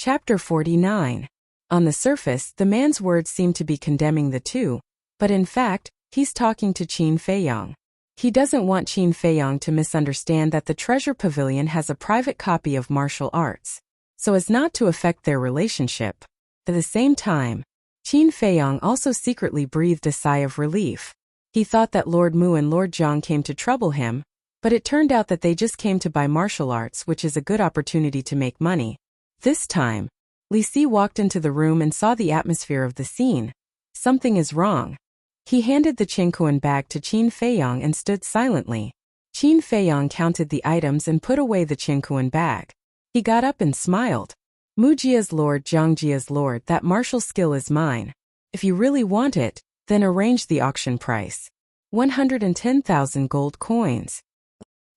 Chapter 49. On the surface, the man's words seem to be condemning the two, but in fact, he's talking to Qin Feiyang. He doesn't want Qin Feiyang to misunderstand that the treasure pavilion has a private copy of martial arts, so as not to affect their relationship. At the same time, Qin Feiyang also secretly breathed a sigh of relief. He thought that Lord Mu and Lord Zhang came to trouble him, but it turned out that they just came to buy martial arts, which is a good opportunity to make money. This time, Li Si walked into the room and saw the atmosphere of the scene. Something is wrong. He handed the Qingquan bag to Qin Feiyang and stood silently. Qin Feiyang counted the items and put away the Qingquan bag. He got up and smiled. Mujia's lord, Zhangjia's lord, that martial skill is mine. If you really want it, then arrange the auction price. 110,000 gold coins.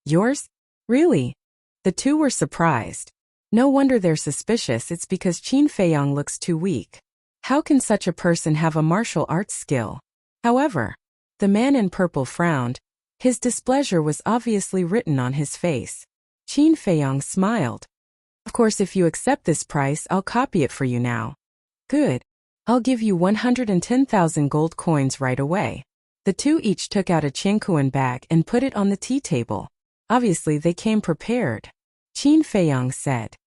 Yours? Really? The two were surprised. No wonder they're suspicious. It's because Qin Feiyang looks too weak. How can such a person have a martial arts skill? However, the man in purple frowned. His displeasure was obviously written on his face. Qin Feiyang smiled. Of course, if you accept this price, I'll copy it for you now. Good. I'll give you 110,000 gold coins right away. The two each took out a Qingquan bag and put it on the tea table. Obviously, they came prepared. Qin Feiyang said,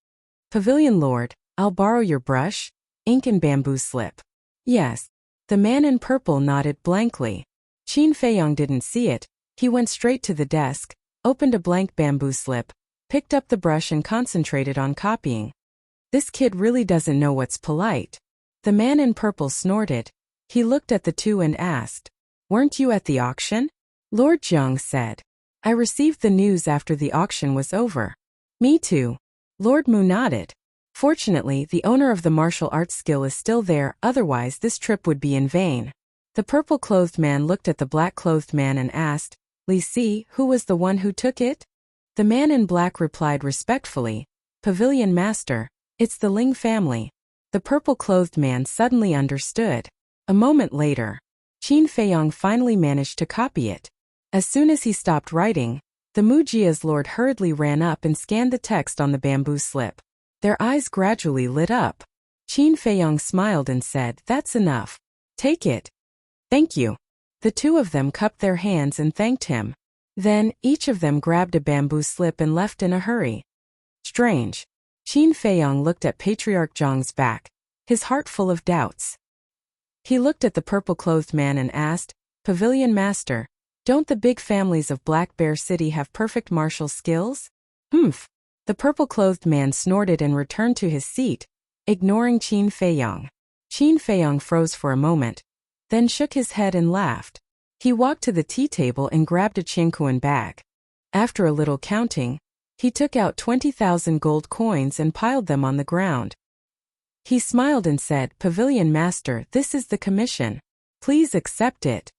"Pavilion Lord, I'll borrow your brush, ink and bamboo slip." Yes. The man in purple nodded blankly. Qin Feiyang didn't see it. He went straight to the desk, opened a blank bamboo slip, picked up the brush and concentrated on copying. This kid really doesn't know what's polite. The man in purple snorted. He looked at the two and asked, "Weren't you at the auction?" Lord Zhang said, "I received the news after the auction was over." "Me too." Lord Mu nodded. Fortunately, the owner of the martial arts skill is still there, otherwise this trip would be in vain. The purple-clothed man looked at the black-clothed man and asked, "Li Si, who was the one who took it?" The man in black replied respectfully, "Pavilion Master, it's the Ling family." The purple-clothed man suddenly understood. A moment later, Qin Feiyang finally managed to copy it. As soon as he stopped writing, the Mujia's lord hurriedly ran up and scanned the text on the bamboo slip. Their eyes gradually lit up. Qin Feiyang smiled and said, "That's enough. Take it." "Thank you." The two of them cupped their hands and thanked him. Then, each of them grabbed a bamboo slip and left in a hurry. Strange. Qin Feiyang looked at Patriarch Zhang's back, his heart full of doubts. He looked at the purple-clothed man and asked, "Pavilion Master, don't the big families of Black Bear City have perfect martial skills?" "Humph." The purple-clothed man snorted and returned to his seat, ignoring Qin Feiyang. Qin Feiyang froze for a moment, then shook his head and laughed. He walked to the tea table and grabbed a Qingquan bag. After a little counting, he took out 20,000 gold coins and piled them on the ground. He smiled and said, "Pavilion Master, this is the commission. Please accept it."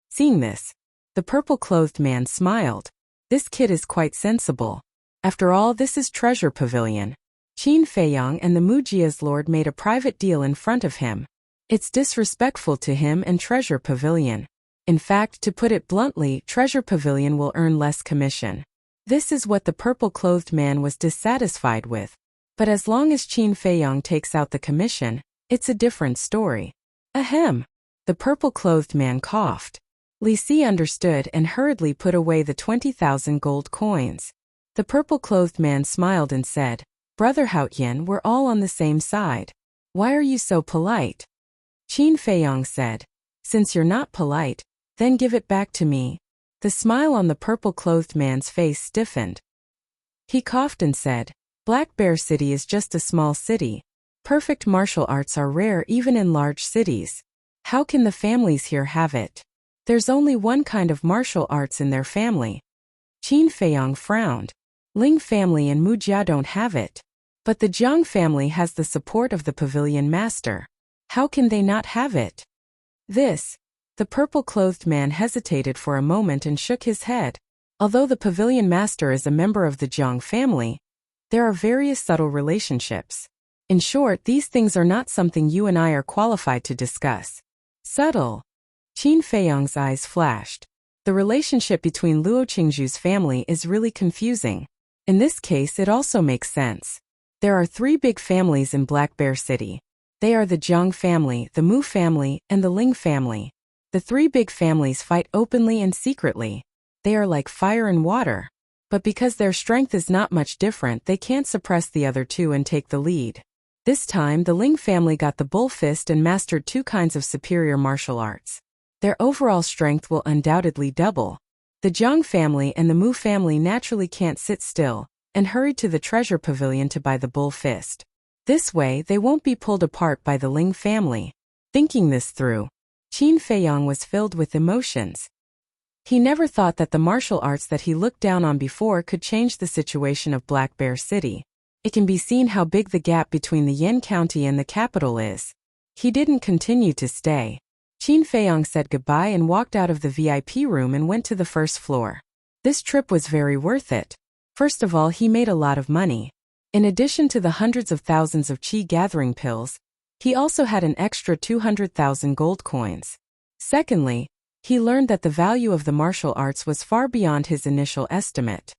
Seeing this, the purple-clothed man smiled. This kid is quite sensible. After all, this is Treasure Pavilion. Qin Feiyang and the Mujia's lord made a private deal in front of him. It's disrespectful to him and Treasure Pavilion. In fact, to put it bluntly, Treasure Pavilion will earn less commission. This is what the purple-clothed man was dissatisfied with. But as long as Qin Feiyang takes out the commission, it's a different story. Ahem. The purple-clothed man coughed. Li Si understood and hurriedly put away the 20,000 gold coins. The purple-clothed man smiled and said, "Brother Haotian, we're all on the same side. Why are you so polite?" Qin Feiyang said, "Since you're not polite, then give it back to me." The smile on the purple-clothed man's face stiffened. He coughed and said, "Black Bear City is just a small city. Perfect martial arts are rare even in large cities. How can the families here have it? There's only one kind of martial arts in their family." Qin Feiyang frowned. Ling family and Mujia don't have it. But the Zhang family has the support of the Pavilion Master. How can they not have it? The purple-clothed man hesitated for a moment and shook his head. Although the Pavilion Master is a member of the Zhang family, there are various subtle relationships. In short, these things are not something you and I are qualified to discuss. Subtle. Qin Feiyang's eyes flashed. The relationship between Luo Qingzhu's family is really confusing. In this case, it also makes sense. There are three big families in Black Bear City. They are the Jiang family, the Mu family, and the Ling family. The three big families fight openly and secretly. They are like fire and water. But because their strength is not much different, they can't suppress the other two and take the lead. This time, the Ling family got the bull fist and mastered two kinds of superior martial arts. Their overall strength will undoubtedly double. The Jiang family and the Mu family naturally can't sit still, and hurried to the treasure pavilion to buy the bull fist. This way, they won't be pulled apart by the Ling family. Thinking this through, Qin Feiyang was filled with emotions. He never thought that the martial arts that he looked down on before could change the situation of Black Bear City. It can be seen how big the gap between the Yin County and the capital is. He didn't continue to stay. Qin Feiyang said goodbye and walked out of the VIP room and went to the first floor. This trip was very worth it. First of all, he made a lot of money. In addition to the hundreds of thousands of qi gathering pills, he also had an extra 200,000 gold coins. Secondly, he learned that the value of the martial arts was far beyond his initial estimate.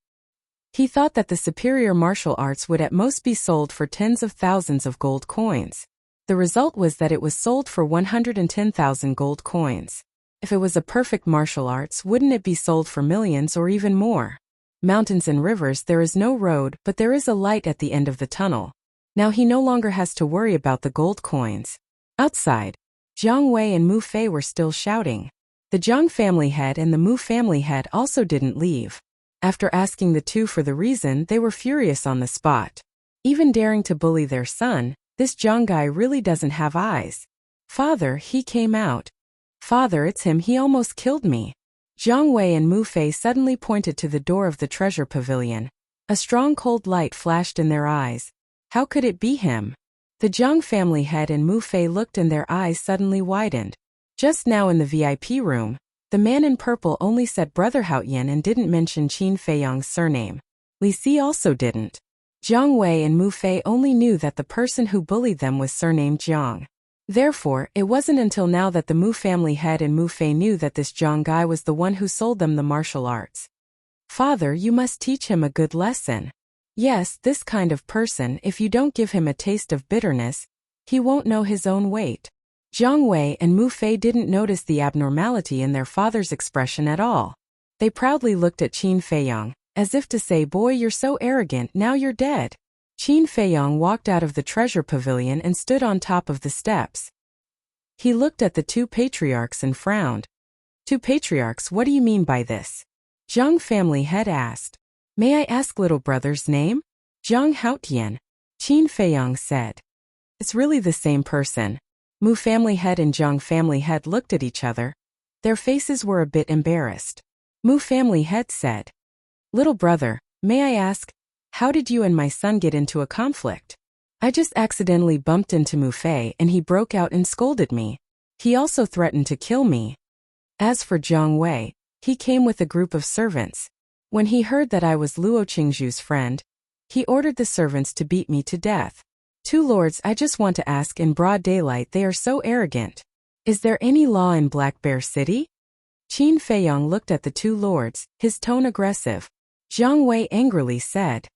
He thought that the superior martial arts would at most be sold for tens of thousands of gold coins. The result was that it was sold for 110,000 gold coins. If it was a perfect martial arts, wouldn't it be sold for millions or even more? Mountains and rivers, there is no road, but there is a light at the end of the tunnel. Now he no longer has to worry about the gold coins. Outside, Jiang Wei and Mu Fei were still shouting. The Jiang family head and the Mu family head also didn't leave. After asking the two for the reason, they were furious on the spot. Even daring to bully their son, this Jiang guy really doesn't have eyes. Father, he came out. Father, it's him, he almost killed me. Jiang Wei and Mu Fei suddenly pointed to the door of the treasure pavilion. A strong cold light flashed in their eyes. How could it be him? The Jiang family head and Mu Fei looked and their eyes suddenly widened. Just now in the VIP room, the man in purple only said Brother Haoyan and didn't mention Qin Feiyang's surname. Li Si also didn't. Jiang Wei and Mu Fei only knew that the person who bullied them was surnamed Jiang. Therefore, it wasn't until now that the Mu family head and Mu Fei knew that this Jiang guy was the one who sold them the martial arts. Father, you must teach him a good lesson. Yes, this kind of person, if you don't give him a taste of bitterness, he won't know his own weight. Jiang Wei and Mu Fei didn't notice the abnormality in their father's expression at all. They proudly looked at Qin Feiyang, as if to say, boy, you're so arrogant, now you're dead. Qin Feiyang walked out of the treasure pavilion and stood on top of the steps. He looked at the two patriarchs and frowned. Two patriarchs, what do you mean by this? Jiang family head asked. May I ask little brother's name? Jiang Haotian. Qin Feiyang said. It's really the same person. Mu family head and Jiang family head looked at each other. Their faces were a bit embarrassed. Mu family head said. Little brother, may I ask, how did you and my son get into a conflict? I just accidentally bumped into Mu Fei and he broke out and scolded me. He also threatened to kill me. As for Jiang Wei, he came with a group of servants. When he heard that I was Luo Qingzhu's friend, he ordered the servants to beat me to death. Two lords, I just want to ask, in broad daylight they are so arrogant. Is there any law in Black Bear City? Qin Feiyang looked at the two lords, his tone aggressive. Jiang Wei angrily said.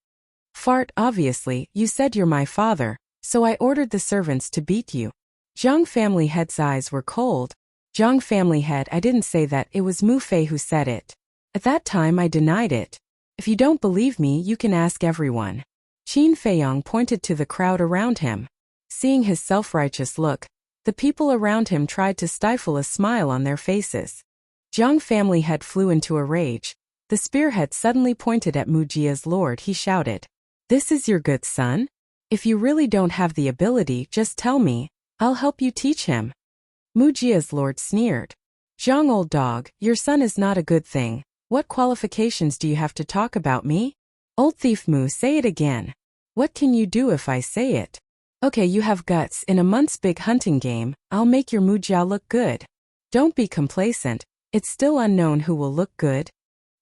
Fart, obviously, you said you're my father, so I ordered the servants to beat you. Jiang family head's eyes were cold. Jiang family head, I didn't say that, it was Mu Fei who said it. At that time I denied it. If you don't believe me, you can ask everyone. Qin Feiyang pointed to the crowd around him. Seeing his self-righteous look, the people around him tried to stifle a smile on their faces. Jiang family head flew into a rage. The spearhead suddenly pointed at Mujia's lord. He shouted, This is your good son? If you really don't have the ability, just tell me. I'll help you teach him. Mujia's lord sneered. Jiang old dog, your son is not a good thing. What qualifications do you have to talk about me? Old thief Mu, say it again. What can you do if I say it? Okay, you have guts. In a month's big hunting game, I'll make your Mujia look good. Don't be complacent. It's still unknown who will look good.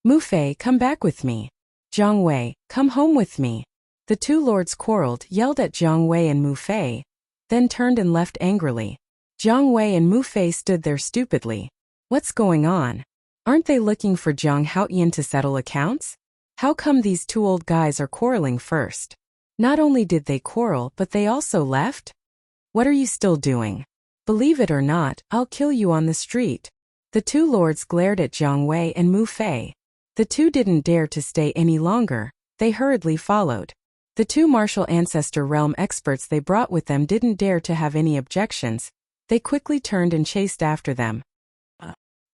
Mu Fei, come back with me. Jiang Wei, come home with me. The two lords quarreled, yelled at Jiang Wei and Mu Fei, then turned and left angrily. Jiang Wei and Mu Fei stood there stupidly. What's going on? Aren't they looking for Jiang Haoyan to settle accounts? How come these two old guys are quarreling first? Not only did they quarrel, but they also left? What are you still doing? Believe it or not, I'll kill you on the street. The two lords glared at Jiang Wei and Mu Fei. The two didn't dare to stay any longer, they hurriedly followed. The two martial ancestor realm experts they brought with them didn't dare to have any objections, they quickly turned and chased after them.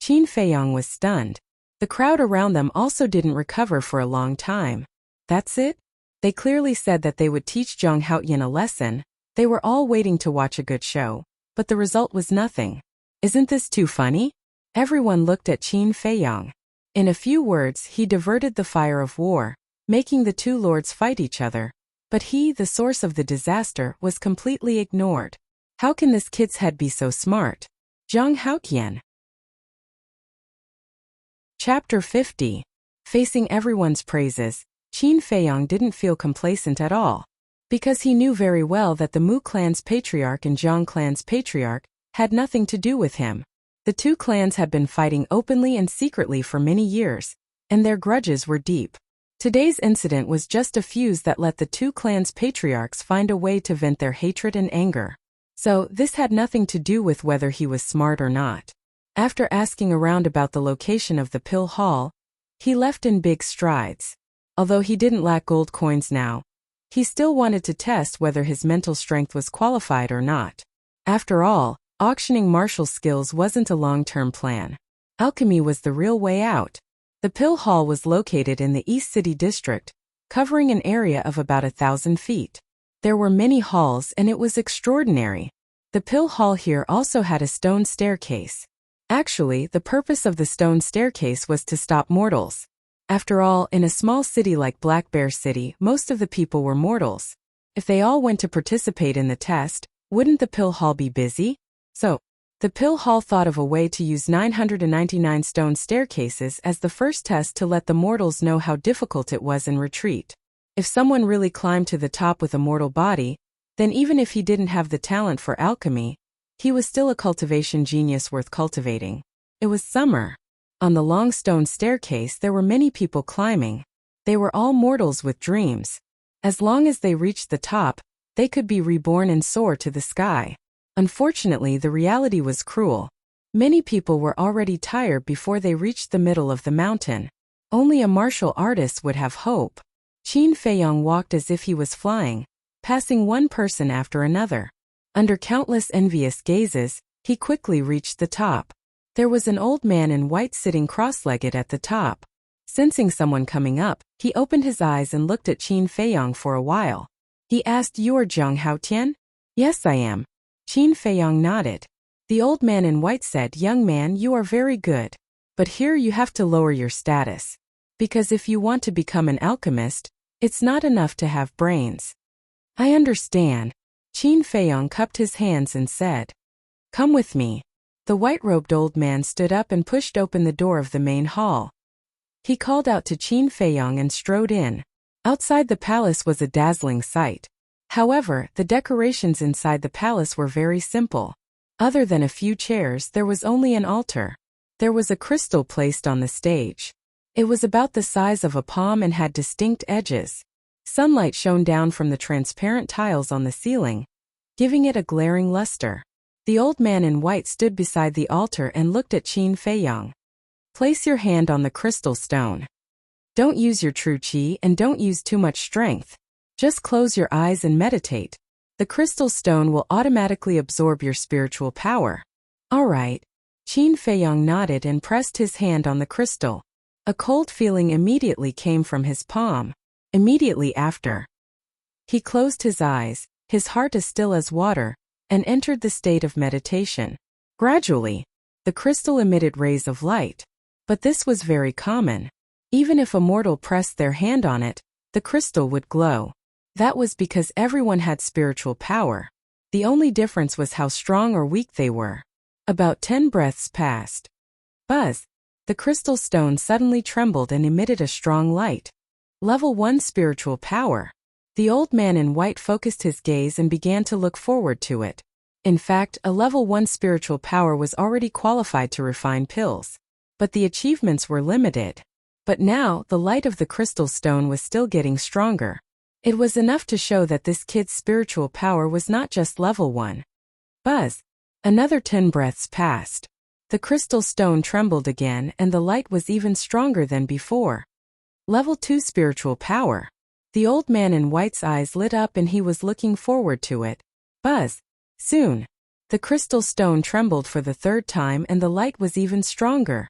Qin Feiyang was stunned. The crowd around them also didn't recover for a long time. That's it? They clearly said that they would teach Zhang Haoyan a lesson. They were all waiting to watch a good show, but the result was nothing. Isn't this too funny? Everyone looked at Qin Feiyang. In a few words, he diverted the fire of war, making the two lords fight each other. But he, the source of the disaster, was completely ignored. How can this kid's head be so smart? Zhang Haoyan. Chapter 50. Facing everyone's praises, Qin Feiyang didn't feel complacent at all. Because he knew very well that the Mu clan's patriarch and Zhang clan's patriarch had nothing to do with him. The two clans had been fighting openly and secretly for many years, and their grudges were deep. Today's incident was just a fuse that let the two clans' patriarchs find a way to vent their hatred and anger. So, this had nothing to do with whether he was smart or not. After asking around about the location of the pill hall, he left in big strides. Although he didn't lack gold coins now, he still wanted to test whether his mental strength was qualified or not. After all, auctioning martial skills wasn't a long-term plan. Alchemy was the real way out. The pill hall was located in the East City district, covering an area of about 1,000 feet. There were many halls and it was extraordinary. The pill hall here also had a stone staircase. Actually, the purpose of the stone staircase was to stop mortals. After all, in a small city like Black Bear City, most of the people were mortals. If they all went to participate in the test, wouldn't the pill hall be busy? So, the pill hall thought of a way to use 999 stone staircases as the first test to let the mortals know how difficult it was in retreat. If someone really climbed to the top with a mortal body, then even if he didn't have the talent for alchemy, he was still a cultivation genius worth cultivating. It was summer. On the long stone staircase there were many people climbing. They were all mortals with dreams. As long as they reached the top, they could be reborn and soar to the sky. Unfortunately, the reality was cruel. Many people were already tired before they reached the middle of the mountain. Only a martial artist would have hope. Qin Feiyang walked as if he was flying, passing one person after another. Under countless envious gazes, he quickly reached the top. There was an old man in white sitting cross-legged at the top. Sensing someone coming up, he opened his eyes and looked at Qin Feiyang for a while. He asked, "You are Zhang Haotian?" "Yes, I am." Qin Feiyang nodded. The old man in white said, "Young man, you are very good. But here you have to lower your status. Because if you want to become an alchemist, it's not enough to have brains." "I understand." Qin Feiyang cupped his hands and said, "Come with me." The white-robed old man stood up and pushed open the door of the main hall. He called out to Qin Feiyang and strode in. Outside the palace was a dazzling sight. However, the decorations inside the palace were very simple. Other than a few chairs, there was only an altar. There was a crystal placed on the stage. It was about the size of a palm and had distinct edges. Sunlight shone down from the transparent tiles on the ceiling, giving it a glaring luster. The old man in white stood beside the altar and looked at Qin Feiyang. "Place your hand on the crystal stone. Don't use your true qi and don't use too much strength. Just close your eyes and meditate. The crystal stone will automatically absorb your spiritual power." "All right." Qin Feiyang nodded and pressed his hand on the crystal. A cold feeling immediately came from his palm. Immediately after, he closed his eyes, his heart as still as water, and entered the state of meditation. Gradually, the crystal emitted rays of light. But this was very common. Even if a mortal pressed their hand on it, the crystal would glow. That was because everyone had spiritual power. The only difference was how strong or weak they were. About 10 breaths passed. Buzz! The crystal stone suddenly trembled and emitted a strong light. Level 1 spiritual power. The old man in white focused his gaze and began to look forward to it. In fact, a level 1 spiritual power was already qualified to refine pills. But the achievements were limited. But now, the light of the crystal stone was still getting stronger. It was enough to show that this kid's spiritual power was not just level 1. Buzz. Another 10 breaths passed. The crystal stone trembled again and the light was even stronger than before. Level 2 spiritual power. The old man in white's eyes lit up and he was looking forward to it. Buzz. Soon. The crystal stone trembled for the 3rd time and the light was even stronger.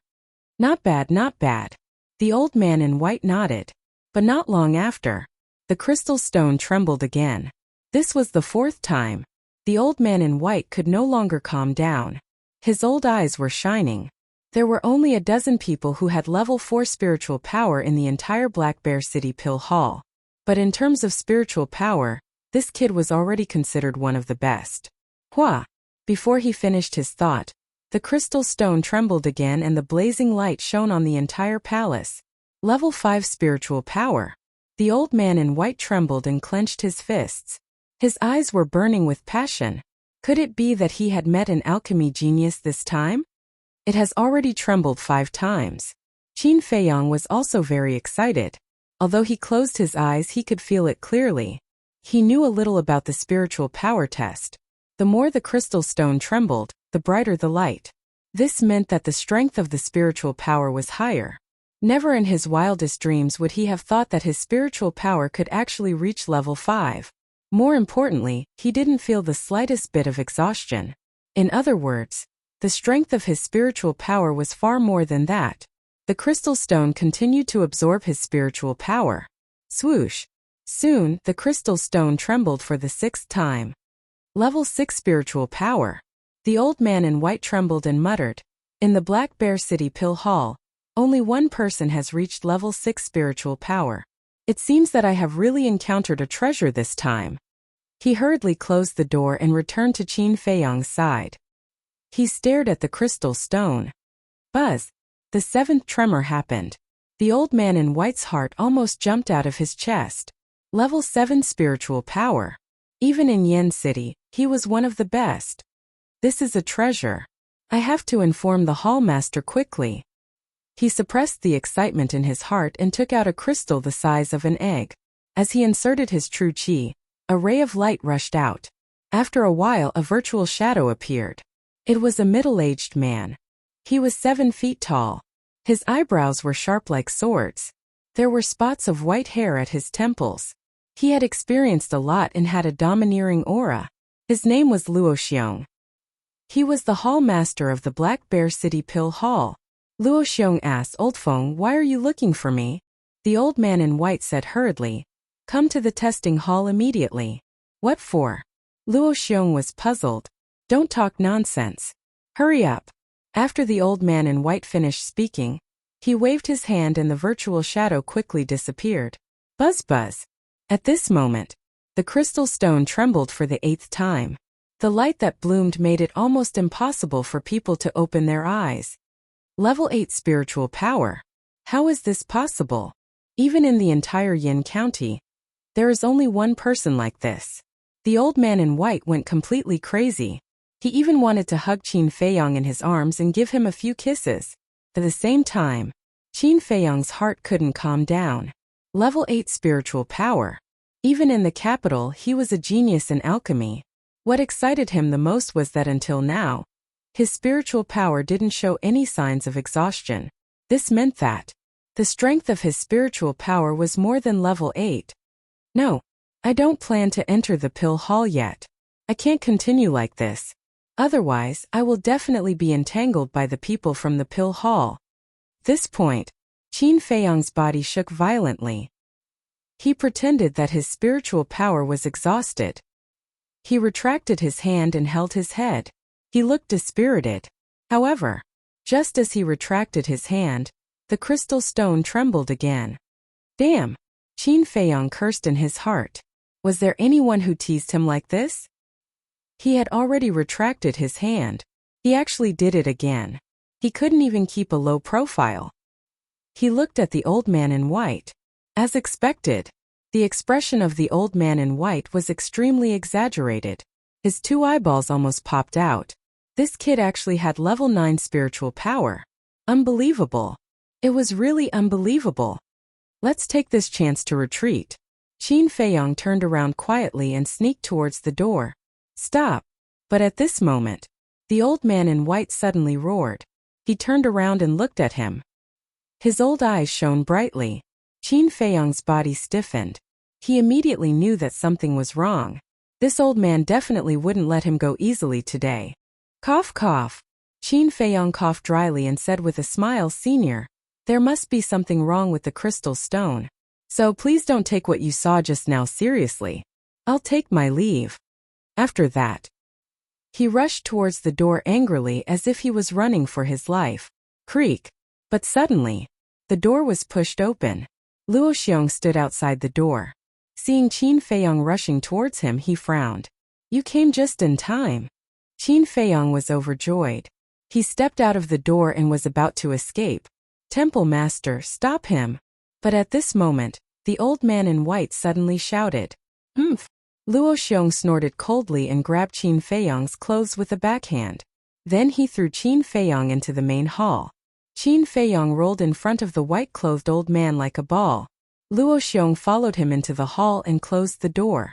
Not bad, not bad. The old man in white nodded. But not long after, the crystal stone trembled again. This was the 4th time. The old man in white could no longer calm down. His old eyes were shining. There were only a dozen people who had level 4 spiritual power in the entire Black Bear City Pill Hall. But in terms of spiritual power, this kid was already considered one of the best. Hua! Before he finished his thought, the crystal stone trembled again and the blazing light shone on the entire palace. Level 5 spiritual power. The old man in white trembled and clenched his fists. His eyes were burning with passion. Could it be that he had met an alchemy genius this time? It has already trembled 5 times. Qin Feiyang was also very excited. Although he closed his eyes, he could feel it clearly. He knew a little about the spiritual power test. The more the crystal stone trembled, the brighter the light. This meant that the strength of the spiritual power was higher. Never in his wildest dreams would he have thought that his spiritual power could actually reach level 5. More importantly, he didn't feel the slightest bit of exhaustion. In other words, the strength of his spiritual power was far more than that. The crystal stone continued to absorb his spiritual power. Swoosh! Soon, the crystal stone trembled for the 6th time. Level 6 spiritual power. The old man in white trembled and muttered. In the Black Bear City Pill Hall, only one person has reached level 6 spiritual power. It seems that I have really encountered a treasure this time. He hurriedly closed the door and returned to Qin Feiyang's side. He stared at the crystal stone. Buzz! The 7th tremor happened. The old man in white's heart almost jumped out of his chest. Level 7 spiritual power. Even in Yen City, he was one of the best. This is a treasure. I have to inform the hall master quickly. He suppressed the excitement in his heart and took out a crystal the size of an egg. As he inserted his true qi, a ray of light rushed out. After a while, a virtual shadow appeared. It was a middle-aged man. He was 7 feet tall. His eyebrows were sharp like swords. There were spots of white hair at his temples. He had experienced a lot and had a domineering aura. His name was Luo Xiong. He was the hall master of the Black Bear City Pill Hall. Luo Xiong asked, "Old Feng, why are you looking for me?" The old man in white said hurriedly, "Come to the testing hall immediately." "What for?" Luo Xiong was puzzled. "Don't talk nonsense. Hurry up." After the old man in white finished speaking, he waved his hand and the virtual shadow quickly disappeared. Buzz buzz. At this moment, the crystal stone trembled for the 8th time. The light that bloomed made it almost impossible for people to open their eyes. Level 8 spiritual power. How is this possible? Even in the entire Yin County, there is only one person like this. The old man in white went completely crazy. He even wanted to hug Qin Feiyang in his arms and give him a few kisses. At the same time, Qin Feiyang's heart couldn't calm down. Level 8 spiritual power. Even in the capital, he was a genius in alchemy. What excited him the most was that until now, his spiritual power didn't show any signs of exhaustion. This meant that the strength of his spiritual power was more than level 8. No, I don't plan to enter the pill hall yet. I can't continue like this. Otherwise, I will definitely be entangled by the people from the pill hall. At this point, Qin Feiyang's body shook violently. He pretended that his spiritual power was exhausted. He retracted his hand and held his head. He looked dispirited. However, just as he retracted his hand, the crystal stone trembled again. Damn! Qin Feiyang cursed in his heart. Was there anyone who teased him like this? He had already retracted his hand. He actually did it again. He couldn't even keep a low profile. He looked at the old man in white. As expected, the expression of the old man in white was extremely exaggerated. His 2 eyeballs almost popped out. This kid actually had level 9 spiritual power. Unbelievable. It was really unbelievable. Let's take this chance to retreat. Qin Feiyong turned around quietly and sneaked towards the door. Stop! But at this moment, the old man in white suddenly roared. He turned around and looked at him. His old eyes shone brightly. Qin Feiyong's body stiffened. He immediately knew that something was wrong. This old man definitely wouldn't let him go easily today. Cough cough. Qin Feiyong coughed dryly and said with a smile, Senior, there must be something wrong with the crystal stone. So please don't take what you saw just now seriously. I'll take my leave. After that, he rushed towards the door angrily as if he was running for his life. Creak. But suddenly, the door was pushed open. Luo Xiong stood outside the door. Seeing Qin Feiyong rushing towards him, he frowned. You came just in time. Qin Feiyong was overjoyed. He stepped out of the door and was about to escape. Temple Master, stop him. But at this moment, the old man in white suddenly shouted. Humph. Luo Xiong snorted coldly and grabbed Qin Feiyong's clothes with a backhand. Then he threw Qin Feiyong into the main hall. Qin Feiyong rolled in front of the white-clothed old man like a ball. Luo Xiong followed him into the hall and closed the door.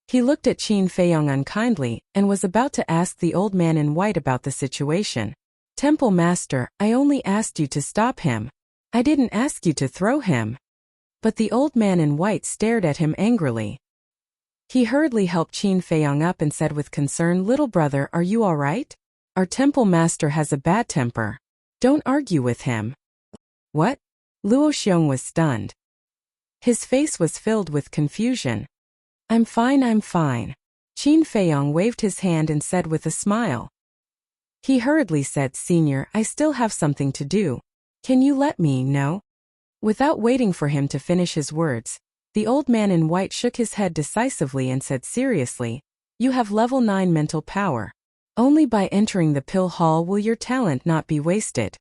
He looked at Qin Feiyong unkindly and was about to ask the old man in white about the situation. Temple Master, I only asked you to stop him. I didn't ask you to throw him. But the old man in white stared at him angrily. He hurriedly helped Qin Feiyong up and said with concern, Little brother, are you all right? Our temple master has a bad temper. Don't argue with him. What? Luo Xiong was stunned. His face was filled with confusion. I'm fine. Qin Feiyong waved his hand and said with a smile. He hurriedly said, Senior, I still have something to do. Can you let me know? Without waiting for him to finish his words, the old man in white shook his head decisively and said seriously, You have level 9 mental power. Only by entering the pill hall will your talent not be wasted.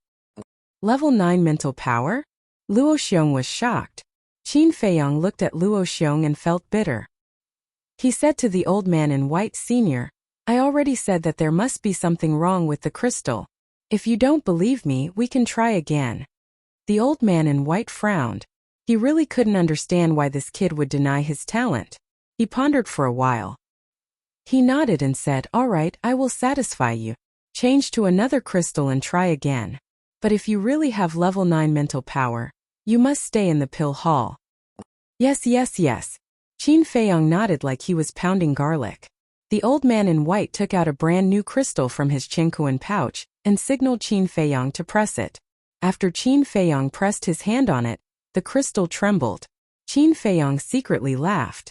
Level 9 mental power? Luo Xiong was shocked. Qin Feiyong looked at Luo Xiong and felt bitter. He said to the old man in white, Senior, I already said that there must be something wrong with the crystal. If you don't believe me, we can try again. The old man in white frowned. He really couldn't understand why this kid would deny his talent. He pondered for a while. He nodded and said, All right, I will satisfy you. Change to another crystal and try again. But if you really have level 9 mental power, you must stay in the pill hall. Yes. Qin Feiyong nodded like he was pounding garlic. The old man in white took out a brand new crystal from his Qingkuan pouch and signaled Qin Feiyong to press it. After Qin Feiyong pressed his hand on it, the crystal trembled. Qin Feiyong secretly laughed.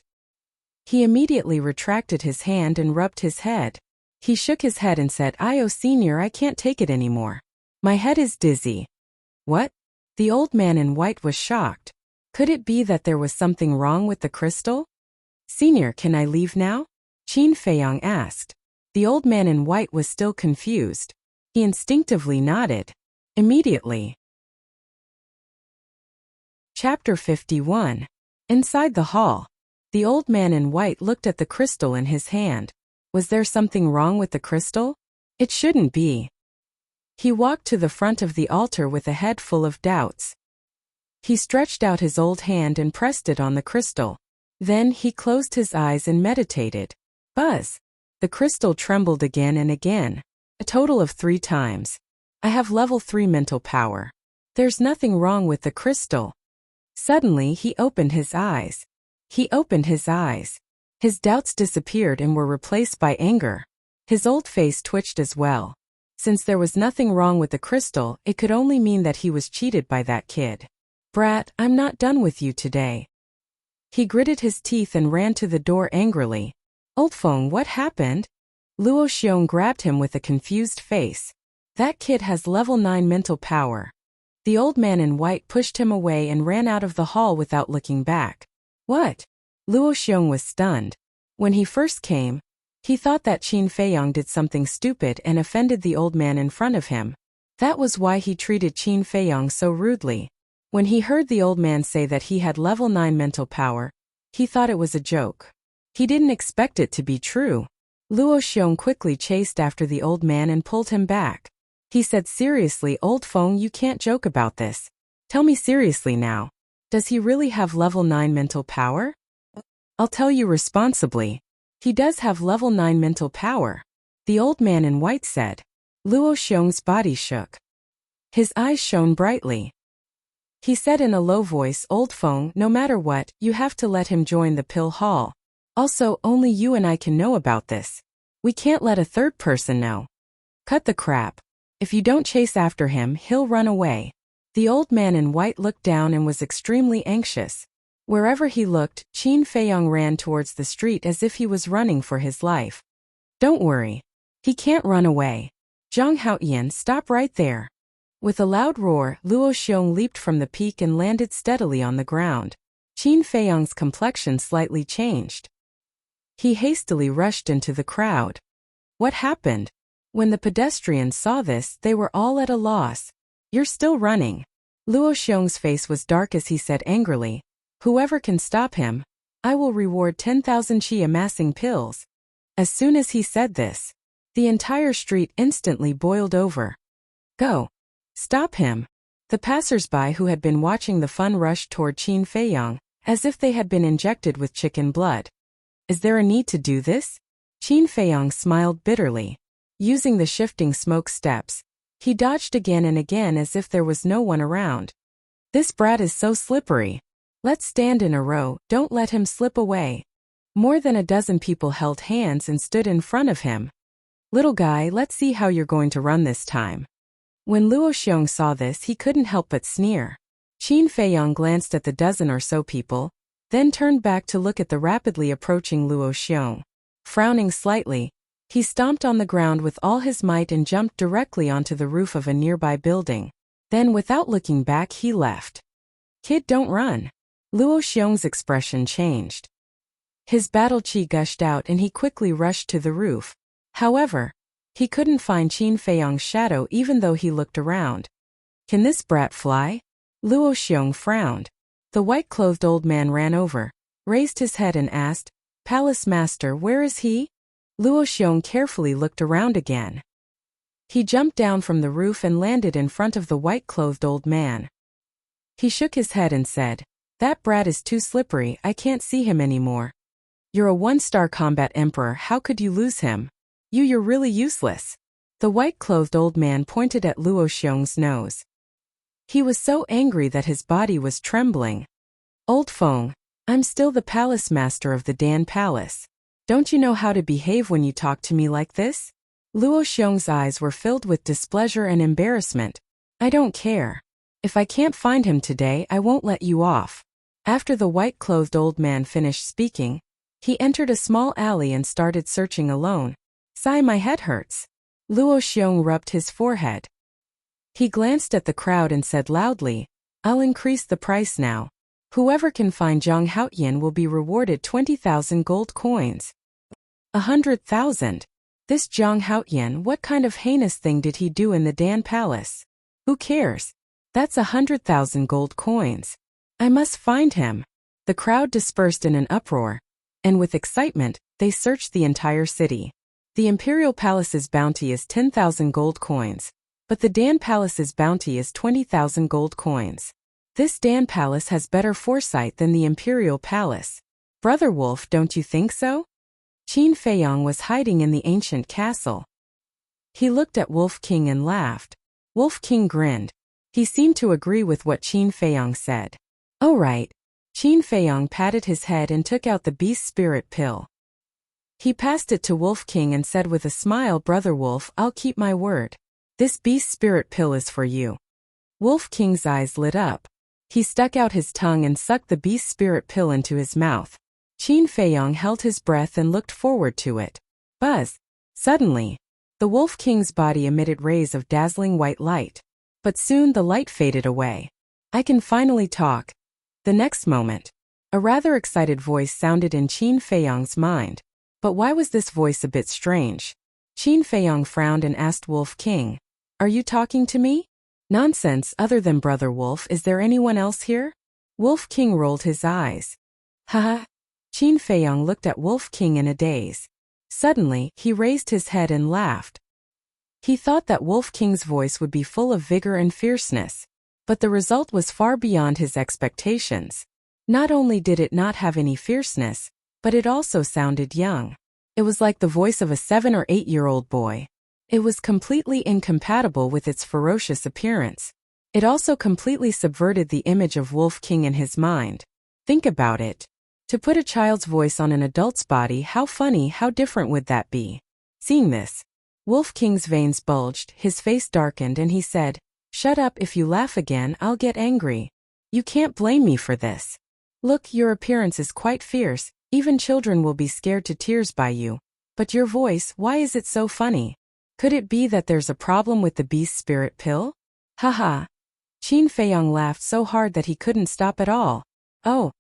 He immediately retracted his hand and rubbed his head. He shook his head and said, Senior, I can't take it anymore. My head is dizzy. What? The old man in white was shocked. Could it be that there was something wrong with the crystal? Senior, can I leave now? Qin Feiyong asked. The old man in white was still confused. He instinctively nodded. Immediately. Chapter 51. Inside the hall. The old man in white looked at the crystal in his hand. Was there something wrong with the crystal? It shouldn't be. He walked to the front of the altar with a head full of doubts. He stretched out his old hand and pressed it on the crystal. Then he closed his eyes and meditated. Buzz! The crystal trembled again and again. A total of 3 times. I have level 3 mental power. There's nothing wrong with the crystal. Suddenly he opened his eyes. His doubts disappeared and were replaced by anger. His old face twitched as well. Since there was nothing wrong with the crystal, it could only mean that he was cheated by that kid. Brat, I'm not done with you today. He gritted his teeth and ran to the door angrily. Old Feng, what happened? Luo Xiong grabbed him with a confused face. That kid has level 9 mental power. The old man in white pushed him away and ran out of the hall without looking back. What? Luo Xiong was stunned. When he first came, he thought that Qin Feiyong did something stupid and offended the old man in front of him. That was why he treated Qin Feiyong so rudely. When he heard the old man say that he had level 9 mental power, he thought it was a joke. He didn't expect it to be true. Luo Xiong quickly chased after the old man and pulled him back. He said seriously, Old Feng, you can't joke about this. Tell me seriously now. Does he really have level 9 mental power? I'll tell you responsibly. He does have level 9 mental power. The old man in white said. Luo Xiong's body shook. His eyes shone brightly. He said in a low voice, Old Feng, no matter what, you have to let him join the pill hall. Also, only you and I can know about this. We can't let a third person know. Cut the crap. If you don't chase after him, he'll run away. The old man in white looked down and was extremely anxious. Wherever he looked, Qin Feiyong ran towards the street as if he was running for his life. Don't worry. He can't run away. Zhang Haoyan, stop right there. With a loud roar, Luo Xiong leaped from the peak and landed steadily on the ground. Qin Feiyong's complexion slightly changed. He hastily rushed into the crowd. What happened? When the pedestrians saw this, they were all at a loss. You're still running. Luo Xiong's face was dark as he said angrily, whoever can stop him, I will reward 10,000 qi amassing pills. As soon as he said this, the entire street instantly boiled over. Go. Stop him. The passers-by who had been watching the fun rushed toward Qin Feiyong, as if they had been injected with chicken blood. Is there a need to do this? Qin Feiyong smiled bitterly. Using the shifting smoke steps, he dodged again and again as if there was no one around. This brat is so slippery. Let's stand in a row, don't let him slip away. More than a dozen people held hands and stood in front of him. Little guy, let's see how you're going to run this time. When Luo Xiong saw this, he couldn't help but sneer. Qin Feiyong glanced at the dozen or so people, then turned back to look at the rapidly approaching Luo Xiong. Frowning slightly, he stomped on the ground with all his might and jumped directly onto the roof of a nearby building. Then without looking back he left. Kid, don't run. Luo Xiong's expression changed. His battle qi gushed out and he quickly rushed to the roof. However, he couldn't find Qin Feiyong's shadow even though he looked around. Can this brat fly? Luo Xiong frowned. The white-clothed old man ran over, raised his head and asked, Palace Master, where is he? Luo Xiong carefully looked around again. He jumped down from the roof and landed in front of the white-clothed old man. He shook his head and said, That brat is too slippery, I can't see him anymore. You're a one-star combat emperor, how could you lose him? You're really useless. The white-clothed old man pointed at Luo Xiong's nose. He was so angry that his body was trembling. Old Feng, I'm still the palace master of the Dan Palace. Don't you know how to behave when you talk to me like this? Luo Xiong's eyes were filled with displeasure and embarrassment. I don't care. If I can't find him today, I won't let you off. After the white-clothed old man finished speaking, he entered a small alley and started searching alone. Sigh, my head hurts. Luo Xiong rubbed his forehead. He glanced at the crowd and said loudly, I'll increase the price now. Whoever can find Zhang Haoyan will be rewarded 20,000 gold coins. 100,000. This Zhang Haoyan, what kind of heinous thing did he do in the Dan Palace? Who cares? That's 100,000 gold coins. I must find him. The crowd dispersed in an uproar, and with excitement, they searched the entire city. The Imperial Palace's bounty is 10,000 gold coins, but the Dan Palace's bounty is 20,000 gold coins. This Dan Palace has better foresight than the Imperial Palace. Brother Wolf, don't you think so? Qin Feiyong was hiding in the ancient castle. He looked at Wolf King and laughed. Wolf King grinned. He seemed to agree with what Qin Feiyong said. Oh right. Qin Feiyong patted his head and took out the beast spirit pill. He passed it to Wolf King and said with a smile, Brother Wolf, I'll keep my word. This beast spirit pill is for you. Wolf King's eyes lit up. He stuck out his tongue and sucked the beast spirit pill into his mouth. Qin Feiyong held his breath and looked forward to it. Buzz! Suddenly, the Wolf King's body emitted rays of dazzling white light. But soon the light faded away. I can finally talk. The next moment, a rather excited voice sounded in Qin Feiyong's mind. But why was this voice a bit strange? Qin Feiyong frowned and asked Wolf King, Are you talking to me? Nonsense, other than Brother Wolf, is there anyone else here? Wolf King rolled his eyes. Haha. Qin Feiyong looked at Wolf King in a daze. Suddenly, he raised his head and laughed. He thought that Wolf King's voice would be full of vigor and fierceness, but the result was far beyond his expectations. Not only did it not have any fierceness, but it also sounded young. It was like the voice of a 7 or 8-year-old boy. It was completely incompatible with its ferocious appearance. It also completely subverted the image of Wolf King in his mind. Think about it. To put a child's voice on an adult's body, how funny, how different would that be? Seeing this, Wolf King's veins bulged, his face darkened, and he said, "Shut up, if you laugh again, I'll get angry. You can't blame me for this. Look, your appearance is quite fierce, even children will be scared to tears by you. But your voice, why is it so funny? Could it be that there's a problem with the beast spirit pill?" Haha. Qin Feiyong laughed so hard that he couldn't stop at all. Oh.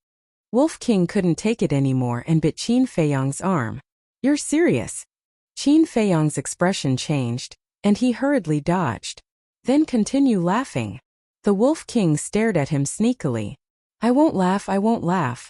Wolf King couldn't take it anymore and bit Qin Feiyong's arm. "You're serious?" Qin Feiyong's expression changed, and he hurriedly dodged. "Then continue laughing." The Wolf King stared at him sneakily. I won't laugh, I won't laugh."